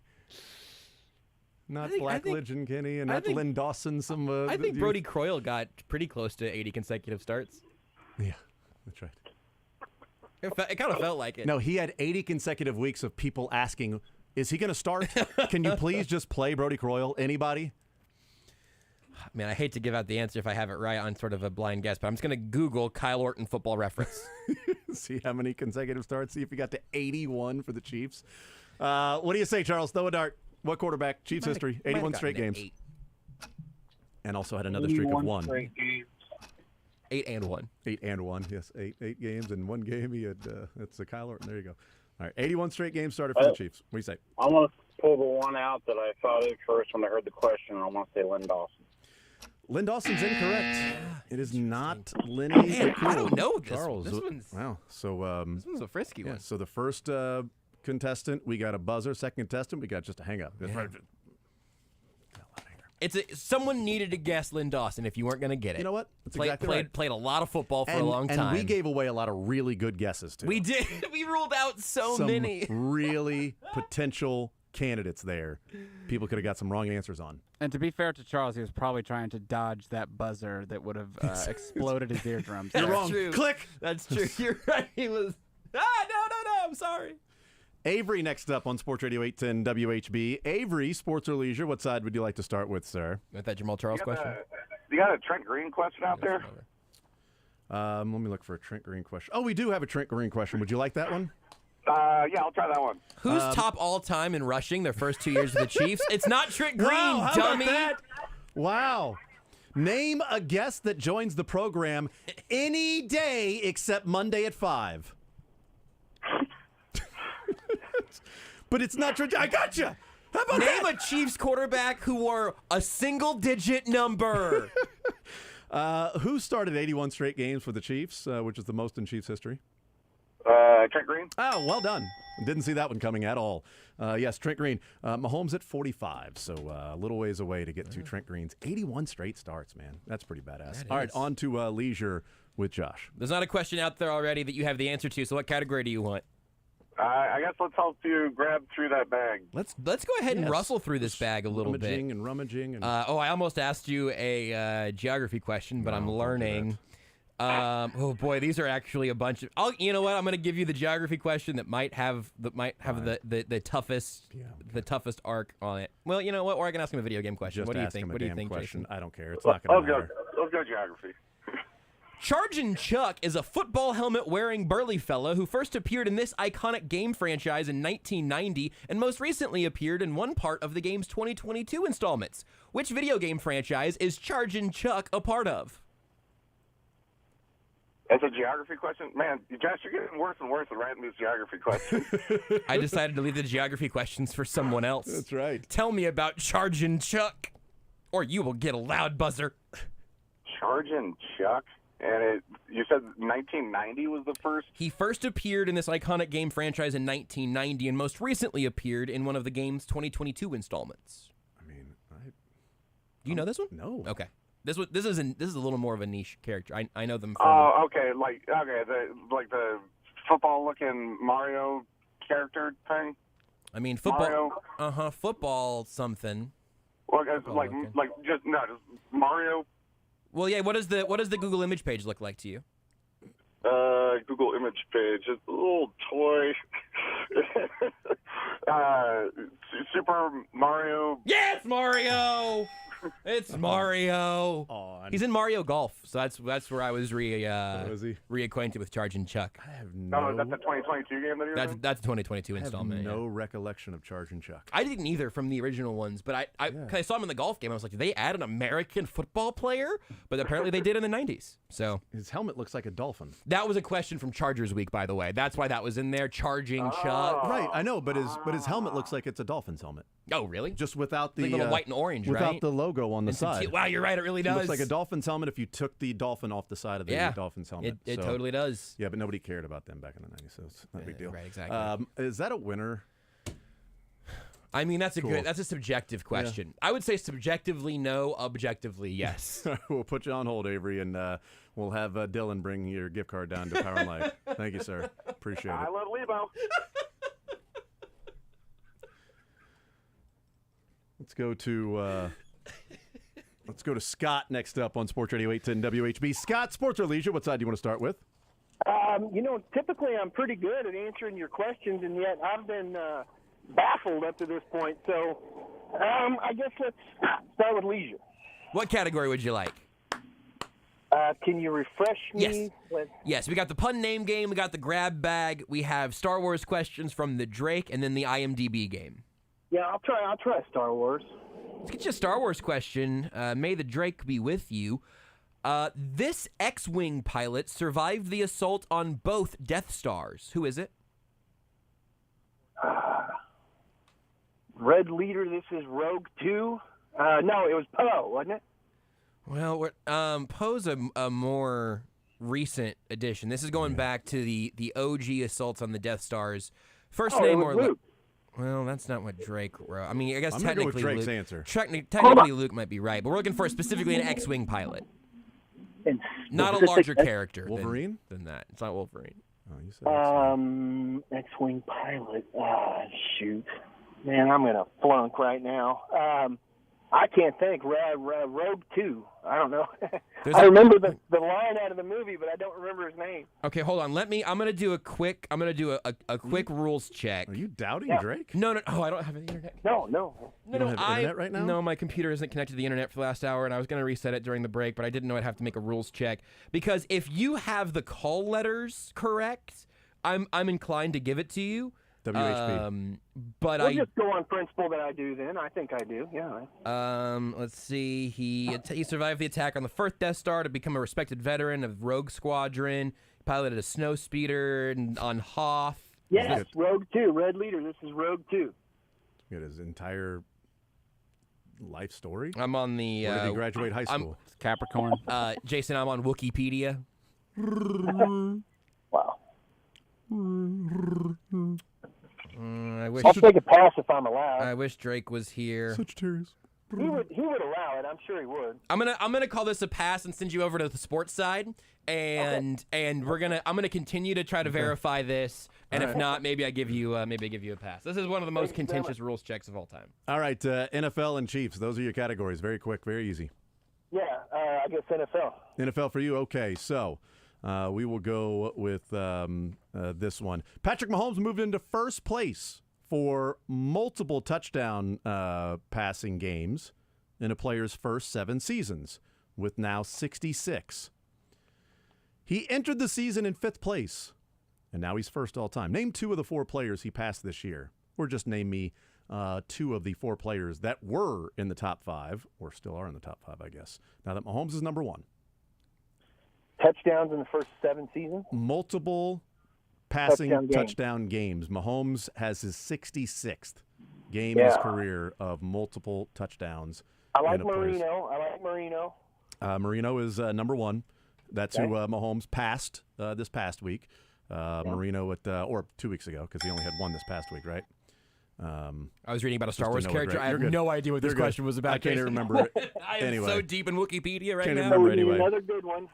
Not Blackledge and Kenny and not Lynn Dawson. I think Brody Croyle got pretty close to 80 consecutive starts. Yeah, that's right. It kind of felt like it. No, he had 80 consecutive weeks of people asking, is he going to start? Can you please just play Brody Croyle? Anybody? Man, I hate to give out the answer if I have it right on sort of a blind guess, but I'm just going to Google Kyle Orton football reference. See how many consecutive starts. See if he got to 81 for the Chiefs. What do you say, Charles? Throw a dart. What quarterback? Chiefs history. 81 straight games. 8. And also had another streak of 1. 8 and 1. 8 and 1. Yes, 8 games in 1 game. He had. That's a Kyle Orton. There you go. All right, 81 straight games started for the Chiefs. What do you say? I'm going to pull the one out that I thought of first when I heard the question. I want to say Lynn Dawson. Lynn Dawson's incorrect. It is not Lenny. Man, I don't know this. Charles. This one's, wow. So this one's a frisky one. So the first contestant, we got a buzzer. Second contestant, we got just a hang up. Yeah. Someone needed to guess Lynn Dawson if you weren't going to get it. You know what? That's exactly right. Played a lot of football for a long time. And we gave away a lot of really good guesses, too. We did. We ruled out so many. Really potential candidates there. People could have got some wrong answers on. And to be fair to Charles, he was probably trying to dodge that buzzer that would have exploded his eardrums. You're wrong. True. Click. That's true. You're right. He was. No. I'm sorry. Avery next up on Sports Radio 810 WHB. Avery, sports or leisure, what side would you like to start with, sir? With that Jamal Charles question? You got a Trent Green question out there? Let me look for a Trent Green question. Oh, we do have a Trent Green question. Would you like that one? Yeah, I'll try that one. Who's top all time in rushing their first 2 years with the Chiefs? It's not Trent Green, Wow, how dummy. about that? Wow. Name a guest that joins the program any day except Monday at 5. But it's not Trent. I got you. How about Name a Chiefs quarterback who wore a single-digit number. Who started 81 straight games for the Chiefs, which is the most in Chiefs history? Trent Green. Oh, well done. Didn't see that one coming at all. Yes, Trent Green. Mahomes at 45, so a little ways away to get to Trent Green's 81 straight starts, man. That's pretty badass. All right, on to leisure with Josh. There's not a question out there already that you have the answer to, so what category do you want? I guess let's help you grab through that bag. Let's go ahead and rustle through this bag a little bit. Rummaging. I almost asked you a geography question, but I'm learning. Oh boy, these are actually a bunch of. You know what? I'm going to give you the geography question that might have the toughest arc on it. Well, you know what? Or I can ask him a video game question. Just what do you ask think? him a What do you damn think, question. Jason? I don't care. It's not going to matter. Let's go geography. Chargin' Chuck is a football helmet-wearing burly fella who first appeared in this iconic game franchise in 1990 and most recently appeared in one part of the game's 2022 installments. Which video game franchise is Chargin' Chuck a part of? That's a geography question? Man, Josh, you're getting worse and worse at writing these geography questions. I decided to leave the geography questions for someone else. That's right. Tell me about Chargin' Chuck, or you will get a loud buzzer. Chargin' Chuck? And you said 1990 was the first? He first appeared in this iconic game franchise in 1990 and most recently appeared in one of the game's 2022 installments. Do you know this one? No. Okay. This is a little more of a niche character. I know them from... Oh, okay. The football-looking Mario character thing? I mean, football... Mario? Football something. Well, just Mario... Well, yeah. What does the Google image page look like to you? Google image page. It's a little toy. Super Mario. Yeah, it's Mario. It's Mario. He's in Mario Golf, so that's where I was reacquainted with Chargin' Chuck. I have no. Oh, that's a 2022 game that you're That's a 2022 installment. I have no recollection of Chargin' Chuck. I didn't either from the original ones, but I saw him in the golf game. I was like, did they add an American football player? But apparently they did in the 90s. So his helmet looks like a dolphin. That was a question from Chargers Week, by the way. That's why that was in there. Charging Chuck. Right, I know, but his helmet looks like it's a Dolphins helmet. Oh, really? Just without the like little white and orange, without right? the logo on the side. Wow, you're right. It really does. It looks like a Dolphins helmet if you took the dolphin off the side of the Dolphins helmet. It totally does. Yeah, but nobody cared about them back in the 90s, so it's not a big deal. Right, exactly. Is that a winner? I mean, that's a subjective question. Yeah. I would say subjectively no, objectively yes. We'll put you on hold, Avery, and we'll have Dylan bring your gift card down to Power and Light. Thank you, sir. Appreciate it. I love Lebo. Let's go to Scott next up on Sports Radio 810 WHB. Scott, sports or leisure? What side do you want to start with? Typically I'm pretty good at answering your questions, and yet I've been baffled up to this point. So I guess let's start with leisure. What category would you like? Can you refresh me? Yes, we got the pun name game, we got the grab bag, we have Star Wars questions from the Drake, and then the IMDb game. Yeah, I'll try Star Wars. Let's get you a Star Wars question. May the Drake be with you. This X-Wing pilot survived the assault on both Death Stars. Who is it? Red Leader, this is Rogue 2. No, it was Poe, wasn't it? Well, Poe's a more recent addition. This is going back to the OG assaults on the Death Stars. First name or Luke. Well, that's not what Drake wrote. I mean, I guess I'm technically go with Drake's Luke, answer. Technically Luke might be right, but we're looking for specifically an X-Wing pilot. Not a larger character. Wolverine? Than that. It's not Wolverine. Oh, you said X-Wing pilot. Shoot. Man, I'm going to flunk right now. I can't think. Rogue 2. I don't know. I remember the line out of the movie, but I don't remember his name. Okay, hold on. I'm gonna do a quick rules check. Are you doubting Drake? No. Oh, I don't have the internet. No. You don't have internet right now? No, my computer isn't connected to the internet for the last hour, and I was gonna reset it during the break, but I didn't know I'd have to make a rules check because if you have the call letters correct, I'm inclined to give it to you. WHP. But we'll just go on principle that I do then. I think I do, yeah. Let's see. He survived the attack on the first Death Star to become a respected veteran of Rogue Squadron. He piloted a snow speeder on Hoth. Yes, Rogue 2, Red Leader. This is Rogue 2. Get his entire life story? I'm on the... Where did he graduate high school? Capricorn. Jason, I'm on Wikipedia. Wow. I'll take a pass if I'm allowed. I wish Drake was here. Sagittarius. He would allow it. I'm sure he would. I'm gonna call this a pass and send you over to the sports side, and I'm gonna continue to try to verify this, and if not, maybe I give you a pass. This is one of the most contentious rules checks of all time. All right, NFL and Chiefs. Those are your categories. Very quick, very easy. Yeah, I guess NFL. NFL for you. Okay, so. We will go with this one. Patrick Mahomes moved into first place for multiple touchdown passing games in a player's first 7 seasons, with now 66. He entered the season in 5th place, and now he's first all time. Name 2 of the 4 players he passed this year, or just name me 2 of the 4 players that were in the top 5, or still are in the top 5, I guess, now that Mahomes is number 1. Touchdowns in the first 7 seasons? Multiple passing touchdown games. Mahomes has his 66th game in his career of multiple touchdowns. I like Marino. Marino is number 1. That's who Mahomes passed this past week. Marino or 2 weeks ago, because he only had one this past week, right? I was reading about a Star Wars character. I have no idea what this question was about. I can't even remember it. I am so deep in Wikipedia right now. Can't remember anyway. Another good one.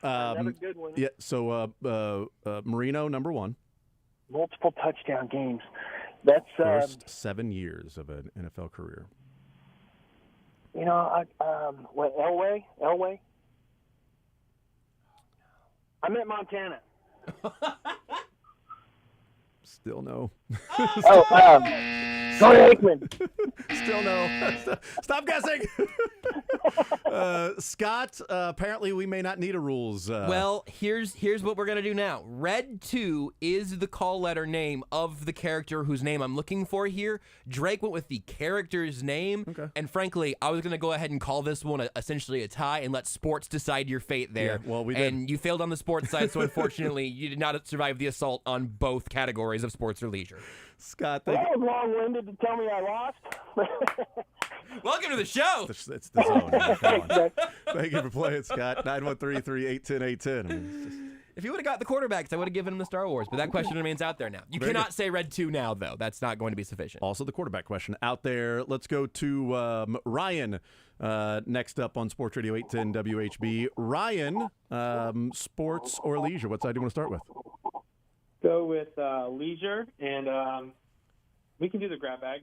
Yeah. So Marino, number 1. Multiple touchdown games. That's first 7 years of an NFL career. You know, Elway. I meant Montana. Still no. Troy Aikman. Still no. Stop guessing. Scott, apparently we may not need a rules. Well, here's what we're going to do now. Red 2 is the call letter name of the character whose name I'm looking for here. Drake went with the character's name. Okay. And frankly, I was going to go ahead and call this one essentially a tie and let sports decide your fate there. Yeah, well, we did. And you failed on the sports side, so unfortunately, you did not survive the assault on both categories of sports or leisure. Scott, that was long-winded to tell me I lost. Welcome to the show. It's the zone. Come on. Thank you for playing, Scott. 913-381-810. If you would have got the quarterbacks, I would have given him the Star Wars, but that question remains out there now. You cannot say Red 2 now, though. That's not going to be sufficient. Also, the quarterback question out there. Let's go to Ryan next up on Sports Radio 810 WHB. Ryan, sports or leisure? What side do you want to start with? Go with leisure, and we can do the grab bag.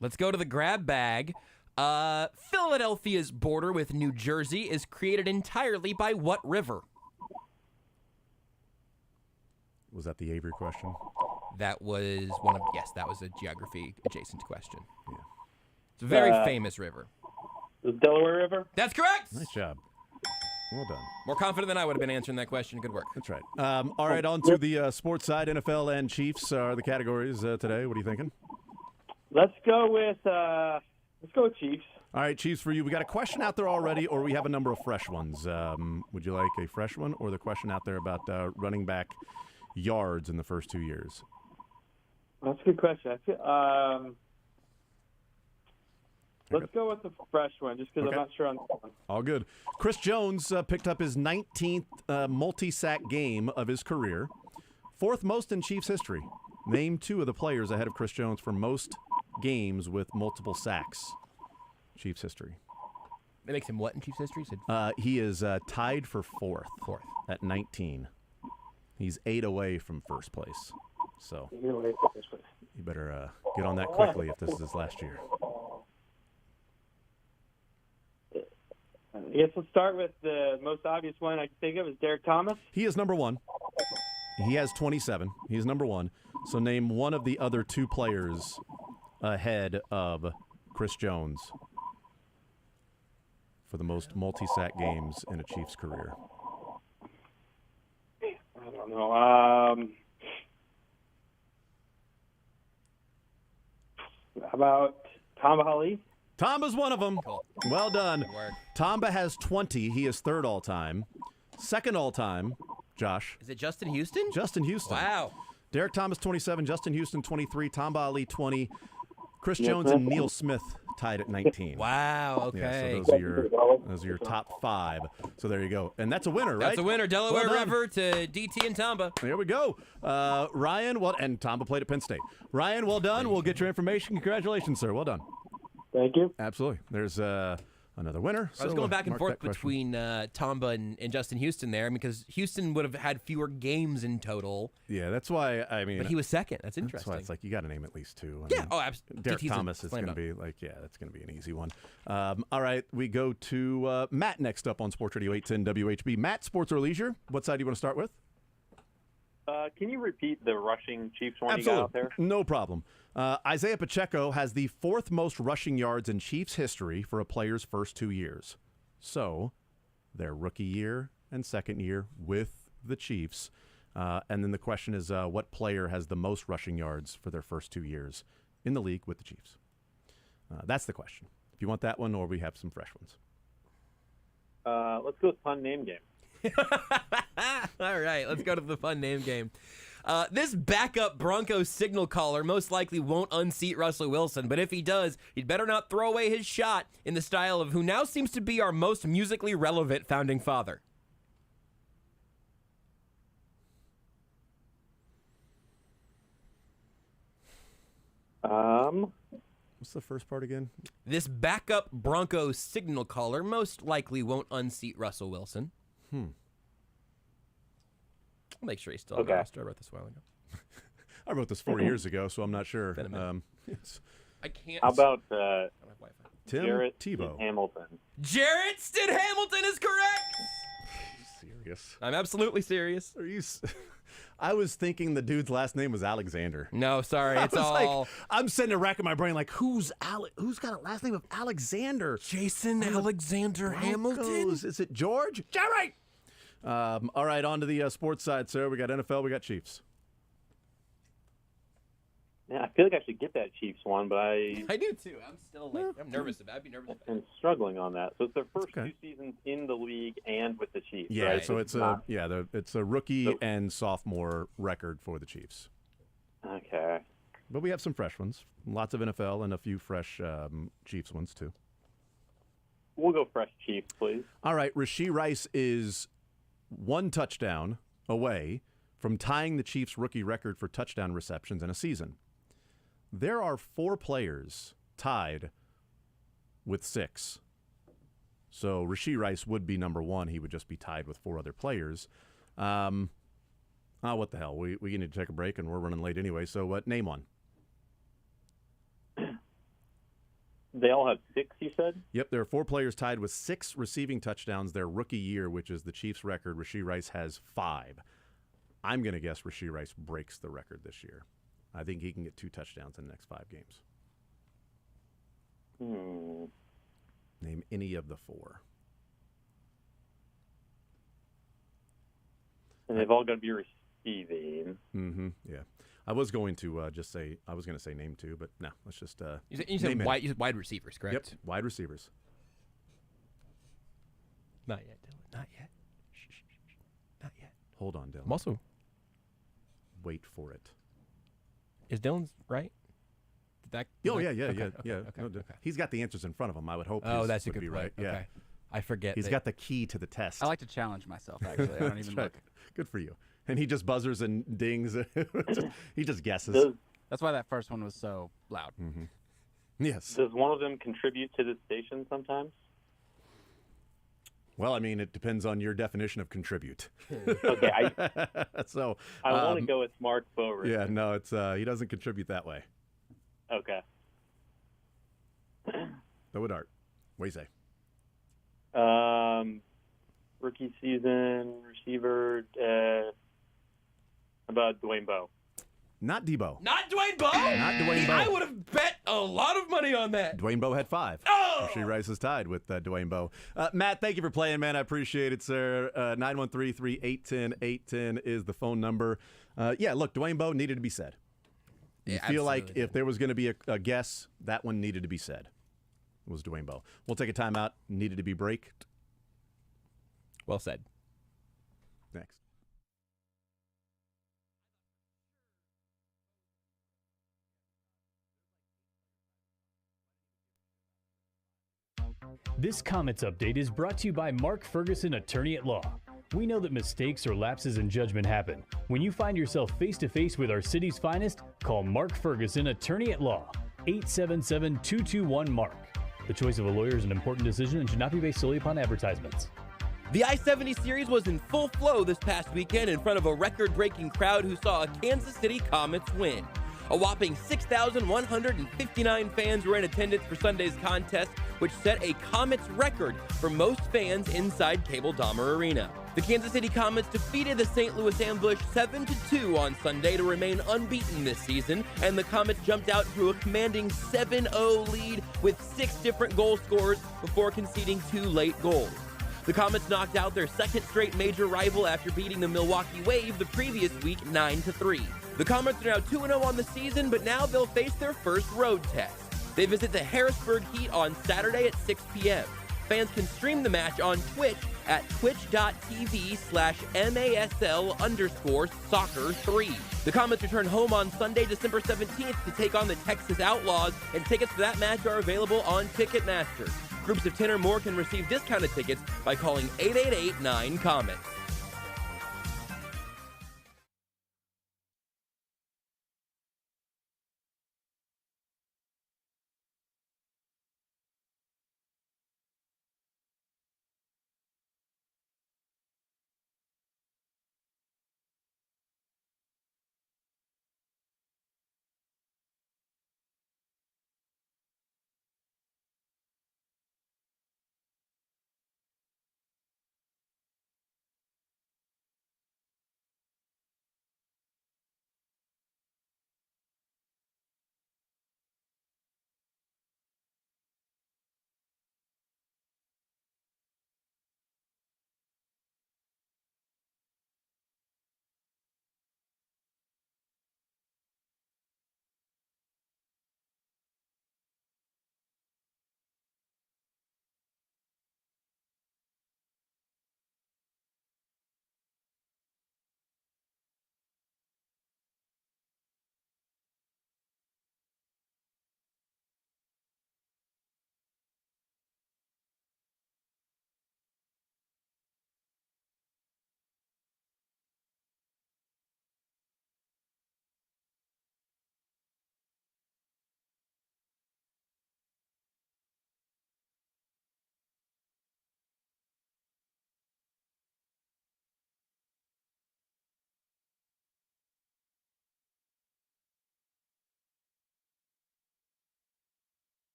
Let's go to the grab bag. Philadelphia's border with New Jersey is created entirely by what river? Was that the Avery question? That was that was a geography adjacent question. Yeah. It's a very famous river. The Delaware River? That's correct. Nice job. Well done. More confident than I would have been answering that question. Good work. That's right. All right, on to the sports side. NFL and Chiefs are the categories today. What are you thinking? Let's go with Chiefs. All right, Chiefs for you. We got a question out there already, or we have a number of fresh ones. Would you like a fresh one, or the question out there about running back yards in the first 2 years? That's a good question. I feel, let's go with the fresh one, just because I'm not sure on that one. All good. Chris Jones picked up his 19th multi-sack game of his career, 4th most in Chiefs history. Name 2 of the players ahead of Chris Jones for most games with multiple sacks. Chiefs history. That makes him what in Chiefs history? He is tied for 4th at 19. He's 8 away from first place. So you better get on that quickly if this is his last year. I guess let's start with the most obvious one I can think of is Derek Thomas. He is number one. He has 27. He's number one. So name one of the other two players ahead of Chris Jones for the most multi-sack games in a Chiefs career. I don't know. How about Tamba Hali? Tamba's one of them. Cool. Well done. Tamba has 20. He is third all-time. Second all-time, Josh. Is it Justin Houston? Justin Houston. Wow. Derek Thomas, 27. Justin Houston, 23. Tamba Ali, 20. Chris Jones and Neil Smith tied at 19. Wow, okay. Yeah, so those are your top 5. So there you go. And that's a winner, right? That's a winner. Delaware River to DT and Tamba. There we go. Ryan, and Tamba played at Penn State. Ryan, well done. We'll get your information. Congratulations, sir. Well done. Thank you. Absolutely. There's another winner. I was going back and forth between Tamba and Justin Houston there, because Houston would have had fewer games in total. Yeah, that's why, But he was second. That's interesting. That's why it's like you got to name at least 2. Yeah, absolutely. Derek Thomas is going to be that's going to be an easy one. All right, we go to Matt next up on Sports Radio 810 WHB. Matt, sports or leisure? What side do you want to start with? Can you repeat the rushing Chiefs one Absolutely. you got out there? No problem. Isaiah Pacheco has the 4th most rushing yards in Chiefs history for a player's first 2 years. So, their rookie year and second year with the Chiefs. And then the question is, what player has the most rushing yards for their first 2 years in the league with the Chiefs? That's the question. If you want that one, or we have some fresh ones. Let's go with fun name game. All right, let's go to the fun name game. This backup Broncos signal caller most likely won't unseat Russell Wilson, but if he does, he'd better not throw away his shot in the style of who now seems to be our most musically relevant founding father. What's the first part again? This backup Broncos signal caller most likely won't unseat Russell Wilson. I'll make sure he's still on the roster. I wrote this a while ago. I wrote this 4 years ago, so I'm not sure. Yes. I can't. How about Tim Jarrett Tebow? Hamilton? Jarrett Stid Hamilton is correct. Serious? I'm absolutely serious. Are you? I was thinking the dude's last name was Alexander. No, sorry, it's all. Like, I'm sitting there racking my brain like, who's got a last name of Alexander? Jason Alexander Hamilton? Is it George? Jerry! All right, on to the sports side, sir. We got NFL, we got Chiefs. Yeah, I feel like I should get that Chiefs one, but I do too. I'm still I'm nervous about. I'd be nervous about it. I'm struggling on that. So it's their first 2 seasons in the league and with the Chiefs. Yeah, right? so it's a rookie and sophomore record for the Chiefs. Okay. But we have some fresh ones. Lots of NFL and a few fresh Chiefs ones too. We'll go fresh Chiefs, please. All right, Rashee Rice is 1 touchdown away from tying the Chiefs' rookie record for touchdown receptions in a season. There are 4 players tied with 6. So Rashee Rice would be number 1. He would just be tied with 4 other players. What the hell? We need to take a break, and we're running late anyway. So name one. They all have 6, you said? Yep, there are 4 players tied with 6 receiving touchdowns their rookie year, which is the Chiefs' record. Rashee Rice has 5. I'm going to guess Rashee Rice breaks the record this year. I think he can get 2 touchdowns in the next 5 games. Name any of the 4. And they've all got to be receiving. Yeah. I was going to say name 2, but no, let's just You said wide receivers, correct? Yep, wide receivers. Not yet, Dylan. Not yet. Shh. Not yet. Hold on, Dylan. I'm also. Wait for it. Is Dylan's right? Yeah. No, he's got the answers in front of him. I would hope. That's a good be point. right. Okay. Yeah. I forget. He's got the key to the test. I like to challenge myself, actually. I don't even look. Good for you. And he just buzzers and dings. He just guesses. That's why that first one was so loud. Yes. Does one of them contribute to the station sometimes? Well, I mean, it depends on your definition of contribute. Okay. I want to go with Mark Bowers. Yeah, no, it's he doesn't contribute that way. Okay. Go with Art. What do you say? Rookie season receiver. About Dwayne Bowe. Not Debo. Not Dwayne Bowe? Not Dwayne Bowe. I would have bet a lot of money on that. Dwayne Bowe had 5. Oh! She rises tide with Dwayne Bowe. Matt, thank you for playing, man. I appreciate it, sir. 913-3810810 is the phone number. Yeah, look, Dwayne Bowe needed to be said. You feel like if there was going to be a guess, that one needed to be said. It was Dwayne Bowe. We'll take a timeout. Needed to be braked. Well said. Next. This Comets update is brought to you by Mark Ferguson, attorney at law. We know that mistakes or lapses in judgment happen. When you find yourself face-to-face with our city's finest, call Mark Ferguson, attorney at law, 877-221-MARK. The choice of a lawyer is an important decision and should not be based solely upon advertisements. The I-70 series was in full flow this past weekend in front of a record-breaking crowd who saw a Kansas City Comets win. A whopping 6,159 fans were in attendance for Sunday's contest, which set a Comets record for most fans inside Cable Dahmer Arena. The Kansas City Comets defeated the St. Louis Ambush 7-2 on Sunday to remain unbeaten this season, and the Comets jumped out to a commanding 7-0 lead with 6 different goal scorers before conceding 2 late goals. The Comets knocked out their second straight major rival after beating the Milwaukee Wave the previous week 9-3. The Comets are now 2-0 on the season, but now they'll face their first road test. They visit the Harrisburg Heat on Saturday at 6 p.m. Fans can stream the match on Twitch at twitch.tv/MASL_soccer3. The Comets return home on Sunday, December 17th to take on the Texas Outlaws, and tickets for that match are available on Ticketmaster. Groups of 10 or more can receive discounted tickets by calling 888-9-COMETS.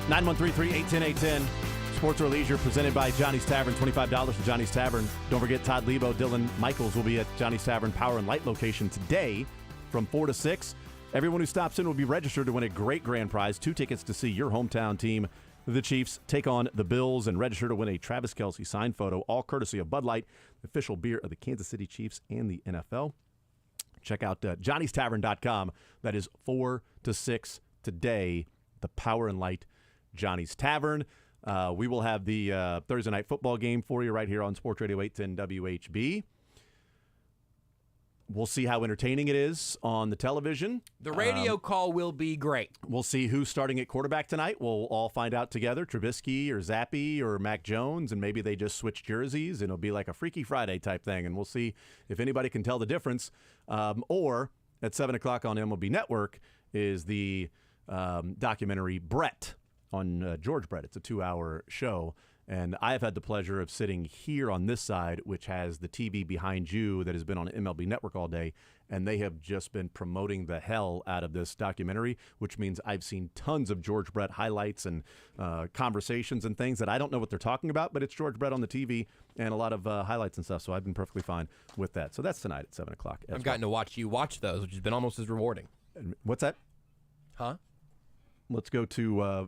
913-381-810. Sports or Leisure presented by Johnny's Tavern. $25 to Johnny's Tavern. Don't forget Todd Lebo, Dylan Michaels will be at Johnny's Tavern Power and Light location today from 4 to 6. Everyone who stops in will be registered to win a great grand prize. 2 tickets to see your hometown team, the Chiefs, take on the Bills, and register to win a Travis Kelce signed photo, all courtesy of Bud Light, the official beer of the Kansas City Chiefs and the NFL. Check out johnnystavern.com. That is 4 to 6 today, the Power and Light Johnny's Tavern. We will have the Thursday night football game for you right here on Sports Radio 810 WHB. We'll see how entertaining it is on the television. The radio call will be great. We'll see who's starting at quarterback tonight. We'll all find out together, Trubisky or Zappe or Mac Jones, and maybe they just switch jerseys, and it'll be like a Freaky Friday type thing, and we'll see if anybody can tell the difference. Or at 7 o'clock on MLB Network is the documentary Brett on George Brett. It's a 2-hour show. And I have had the pleasure of sitting here on this side, which has the TV behind you that has been on MLB Network all day, and they have just been promoting the hell out of this documentary, which means I've seen tons of George Brett highlights and conversations and things that I don't know what they're talking about, but it's George Brett on the TV and a lot of highlights and stuff, so I've been perfectly fine with that. So that's tonight at 7 o'clock. I've gotten to watch you watch those, which has been almost as rewarding. What's that? Huh? Let's go to, I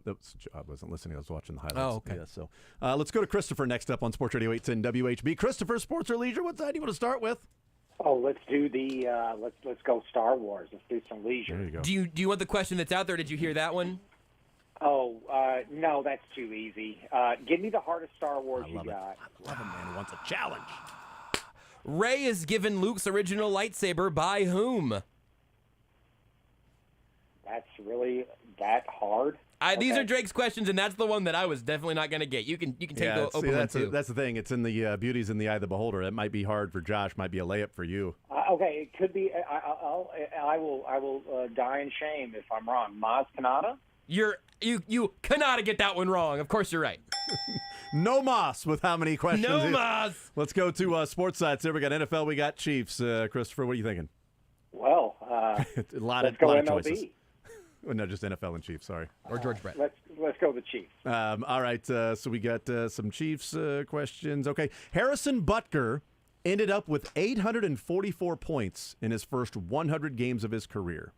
wasn't listening, I was watching the highlights. Oh, okay. Yeah, so let's go to Christopher next up on Sports Radio 810 WHB. Christopher, Sports or Leisure, what side do you want to start with? Oh, let's do the, let's go Star Wars. Let's do some leisure. There you go. Do you want the question that's out there? Did you hear that one? Oh, no, that's too easy. Give me the hardest Star Wars you got. I love a man who wants a challenge. Rey is given Luke's original lightsaber by whom? That's really that hard? These are Drake's questions, and that's the one that I was definitely not going to get. You can take the open one, too. That's the thing. It's in the beauty's in the eye of the beholder. It might be hard for Josh. Might be a layup for you. Okay, it could be. I will die in shame if I'm wrong. Maz Kanata? You cannot get that one wrong. Of course you're right. No Moss with how many questions? No Moss. Let's go to sports sites. Here we got NFL. We got Chiefs. Christopher, what are you thinking? Well, a lot of MLB. choices. Well, no, just NFL and Chiefs. Sorry. Or George Brett. Let's go the Chiefs. All right. So we got some Chiefs questions. Okay. Harrison Butker ended up with 844 points in his first 100 games of his career.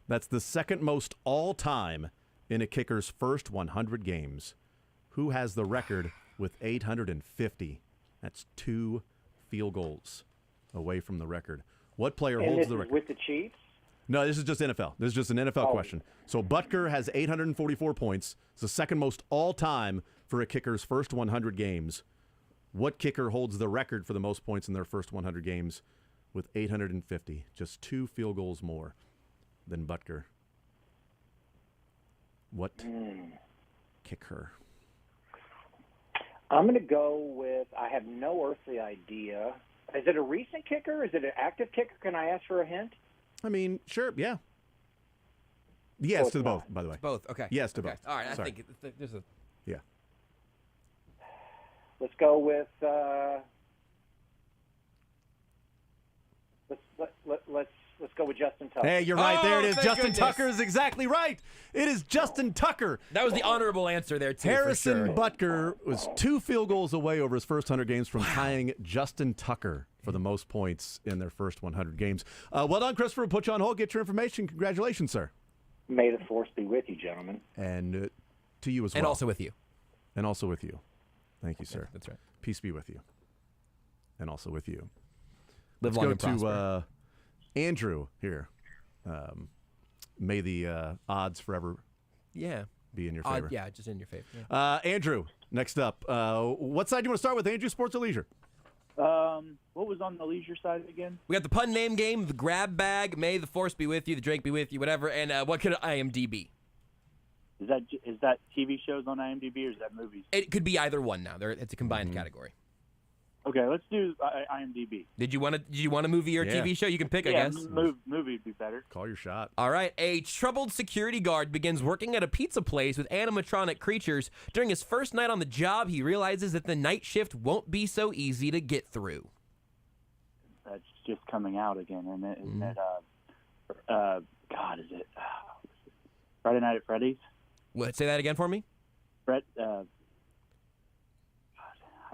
That's the second most all time in a kicker's first 100 games. Who has the record with 850? That's 2 field goals away from the record. What player holds the record? With the Chiefs? No, this is just NFL. This is just an NFL question. So Butker has 844 points. It's the second most all-time for a kicker's first 100 games. What kicker holds the record for the most points in their first 100 games with 850? Just 2 field goals more than Butker. What kicker? I'm going to go with, I have no earthly idea. Is it a recent kicker? Is it an active kicker? Can I ask for a hint? I mean, sure, yeah. Yes to both, by the way. Both, okay. Yes to both. All right, Sorry. I think there's a... Yeah. Let's go with, let's go with Justin Tucker. Hey, you're right. There it is. Thank Justin goodness. Tucker is exactly right. It is Justin Tucker. That was the honorable answer there, too, Harrison for sure. Butker was 2 field goals away over his first 100 games from tying Justin Tucker for the most points in their first 100 games. Well done, Christopher. We'll put you on hold. Get your information. Congratulations, sir. May the force be with you, gentlemen. And to you as well. And also with you. And also with you. Thank you, sir. That's right. Peace be with you. And also with you. Live Let's long go and prosper. to Andrew here. May the odds forever be in your favor. Yeah, just in your favor. Yeah. Andrew, next up. What side do you want to start with, Andrew? Sports or leisure? What was on the leisure side again? We got the pun name game, the grab bag, may the force be with you, the Drake be with you, whatever, and what could IMDb? Is that TV shows on IMDb or is that movies? It could be either one now. It's a combined category. Okay, let's do IMDb. Did you want a movie or a TV show? You can pick, I guess. Movie would be better. Call your shot. All right. A troubled security guard begins working at a pizza place with animatronic creatures. During his first night on the job, he realizes that the night shift won't be so easy to get through. That's just coming out again, isn't it? Isn't it? God, is it Friday Night at Freddy's? What? Say that again for me. Brett. I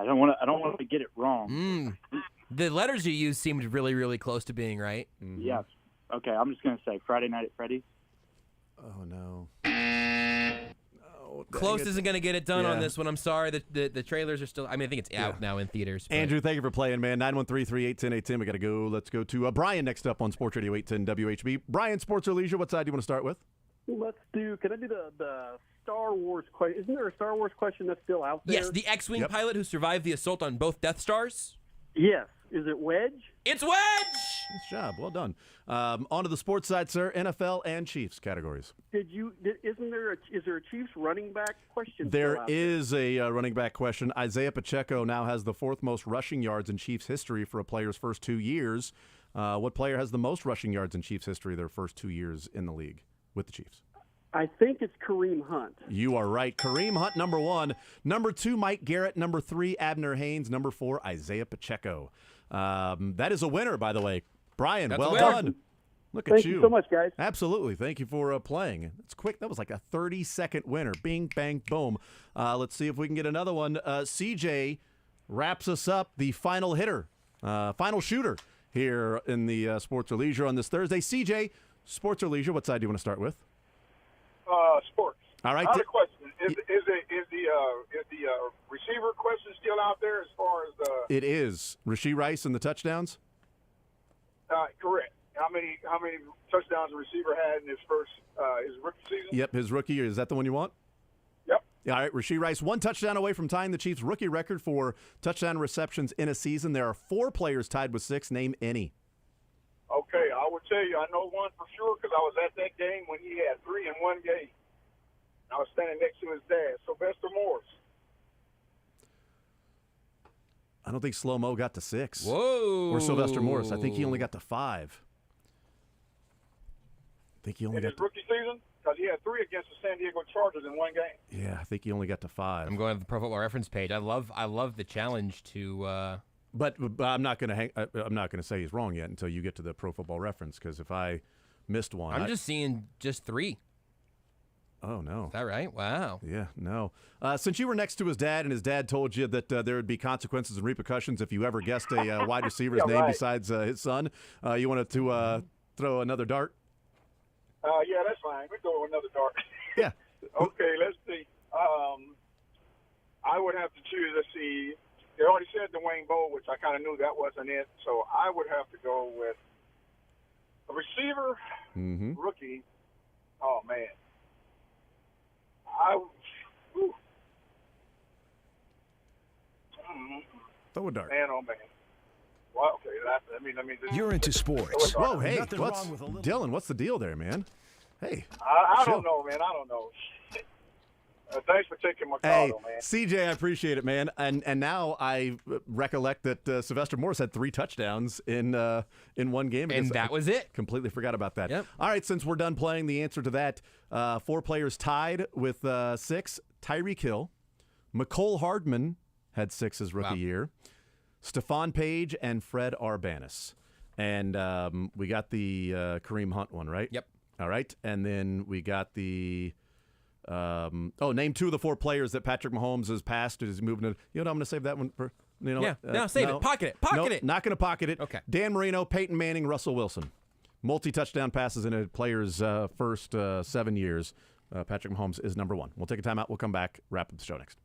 don't want to get it wrong. The letters you used seemed really, really close to being right. Yes. Okay, I'm just going to say Friday Night at Freddy's. Oh, no. Close isn't going to get it done on this one. I'm sorry. The trailers are still. I mean, I think it's out now in theaters. But. Andrew, thank you for playing, man. 913-381-1010. We got to go. Let's go to Brian next up on Sports Radio 810 WHB. Brian, sports or leisure? What side do you want to start with? Can I do the Star Wars question? Isn't there a Star Wars question that's still out there? Yes, the X-Wing pilot who survived the assault on both Death Stars? Yes. Is it Wedge? It's Wedge! Nice job. Well done. On to the sports side, sir. NFL and Chiefs categories. Is there a Chiefs running back question? There is a running back question. Isaiah Pacheco now has the 4th most rushing yards in Chiefs history for a player's first 2 years. What player has the most rushing yards in Chiefs history their first 2 years in the league with the Chiefs? I think it's Kareem Hunt. You are right. Kareem Hunt, number 1. Number 2, Mike Garrett. Number 3, Abner Haynes. Number 4, Isaiah Pacheco. That is a winner, by the way. Brian, well done. Look at you. Thank you so much, guys. Absolutely. Thank you for playing. It's quick. That was like a 30-second winner. Bing, bang, boom. Let's see if we can get another one. CJ wraps us up, the final hitter, final shooter here in the Sports or Leisure on this Thursday. CJ, sports or leisure, what side do you want to start with? Sports. All right. I have a question. Is the receiver question still out there as far as the? It is. Rashee Rice and the touchdowns? Correct. How many touchdowns the receiver had in his rookie season? Yep, his rookie year. Is that the one you want? Yep. All right, Rashee Rice, 1 touchdown away from tying the Chiefs' rookie record for touchdown receptions in a season. There are 4 players tied with 6. Name any. Okay, I will tell you. I know one for sure because I was at that game when he had 3 in one game. I was standing next to his dad, Sylvester Morris. I don't think Slow-Mo got to 6. Whoa. Or Sylvester Morris. I think he only got to 5. I think he only in got his rookie season? Because he had 3 against the San Diego Chargers in one game. Yeah, I think he only got to 5. I'm going to the Pro Football Reference page. I love the challenge to. But I'm not going to say he's wrong yet until you get to the Pro Football Reference, because if I missed one, I'm just seeing just 3. Oh, no. Is that right? Wow. Yeah, no. Since you were next to his dad and his dad told you that there would be consequences and repercussions if you ever guessed a wide receiver's name besides his son, you wanted to throw another dart? Yeah, that's fine. We go with another dart. Yeah. Okay, let's see. I would have to choose. Let's see. They already said Dwayne Bowe, which I kind of knew that wasn't it. So I would have to go with a receiver, rookie. Oh, man. Throw a dart. Man, oh, man. Well, okay, let me just. You're into sports. Whoa, hey, Nothing wrong with a little. Dylan, what's the deal there, man? Hey. I don't know, man. I don't know. Thanks for taking my call, Hey, though, man. CJ, I appreciate it, man. And now I recollect that Sylvester Morris had 3 touchdowns in one game. And that was it. Completely forgot about that. Yep. All right, since we're done playing, the answer to that, 4 players tied with 6. Tyreek Hill. McCole Hardman had 6 his rookie year. Stephon Page and Fred Arbanis. And we got the Kareem Hunt one, right? Yep. All right. And then we got the... name 2 of the 4 players that Patrick Mahomes has passed. Is moving to. I'm going to save that one for. Save it. Pocket it. Pocket it. Not going to pocket it. Okay. Dan Marino, Peyton Manning, Russell Wilson, multi-touchdown passes in a player's first 7 years. Patrick Mahomes is number 1. We'll take a timeout. We'll come back. Wrap up the show next.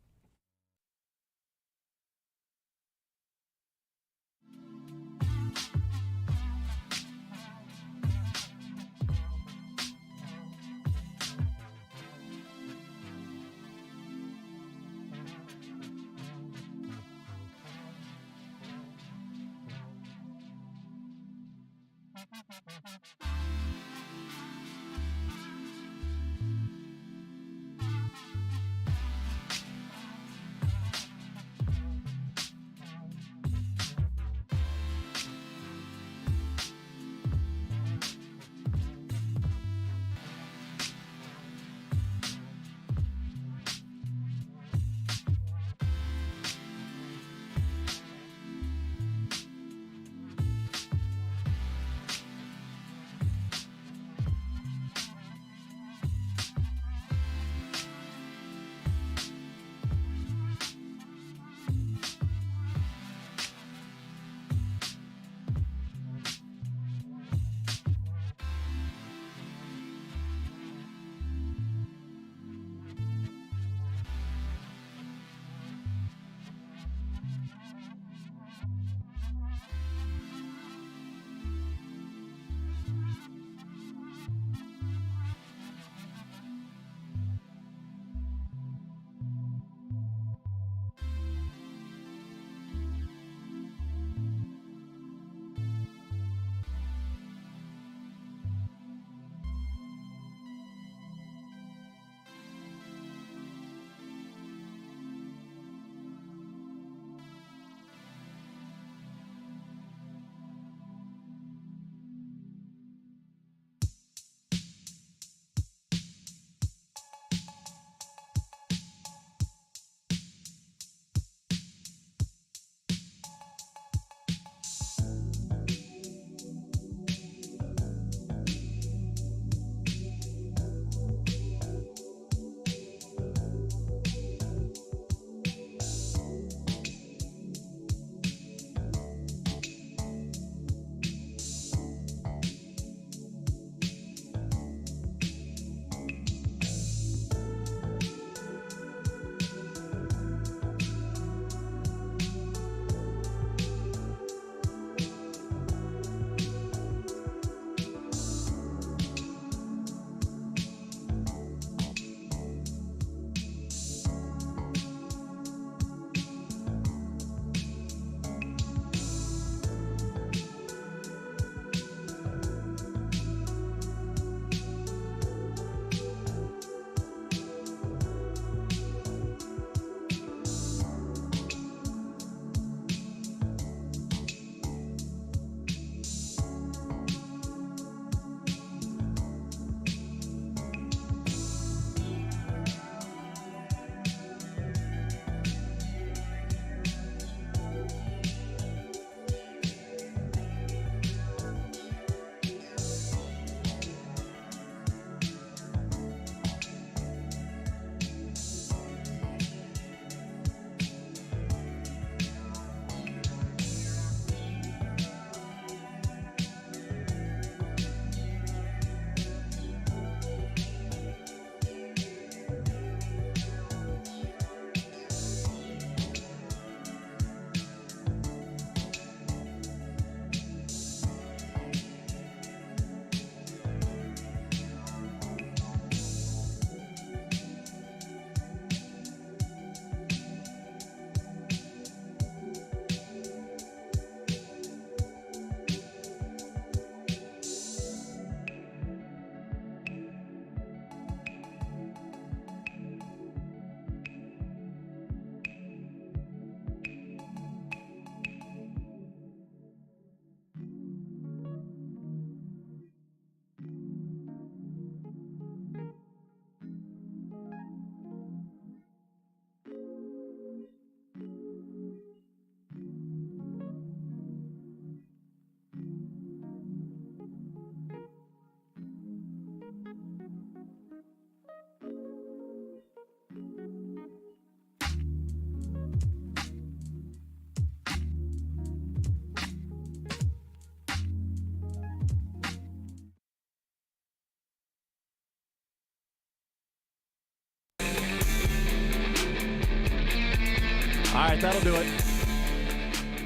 right, that'll do it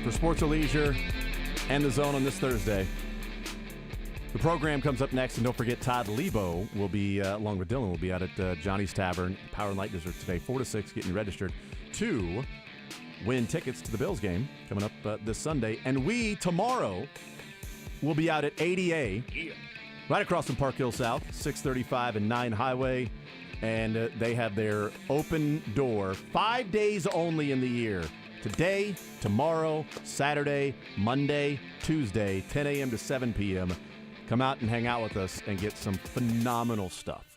for Sports or Leisure and The Zone on this Thursday. The program comes up next, and don't forget Todd Lebo will be, along with Dylan, will be out at Johnny's Tavern, Power and Light District today, 4 to 6, getting you registered to win tickets to the Bills game coming up this Sunday. And we, tomorrow, will be out at ADA, right across from Park Hill South, 635 and 9 Highway. And they have their open door 5 days only in the year. Today, tomorrow, Saturday, Monday, Tuesday, 10 a.m. to 7 p.m. Come out and hang out with us and get some phenomenal stuff.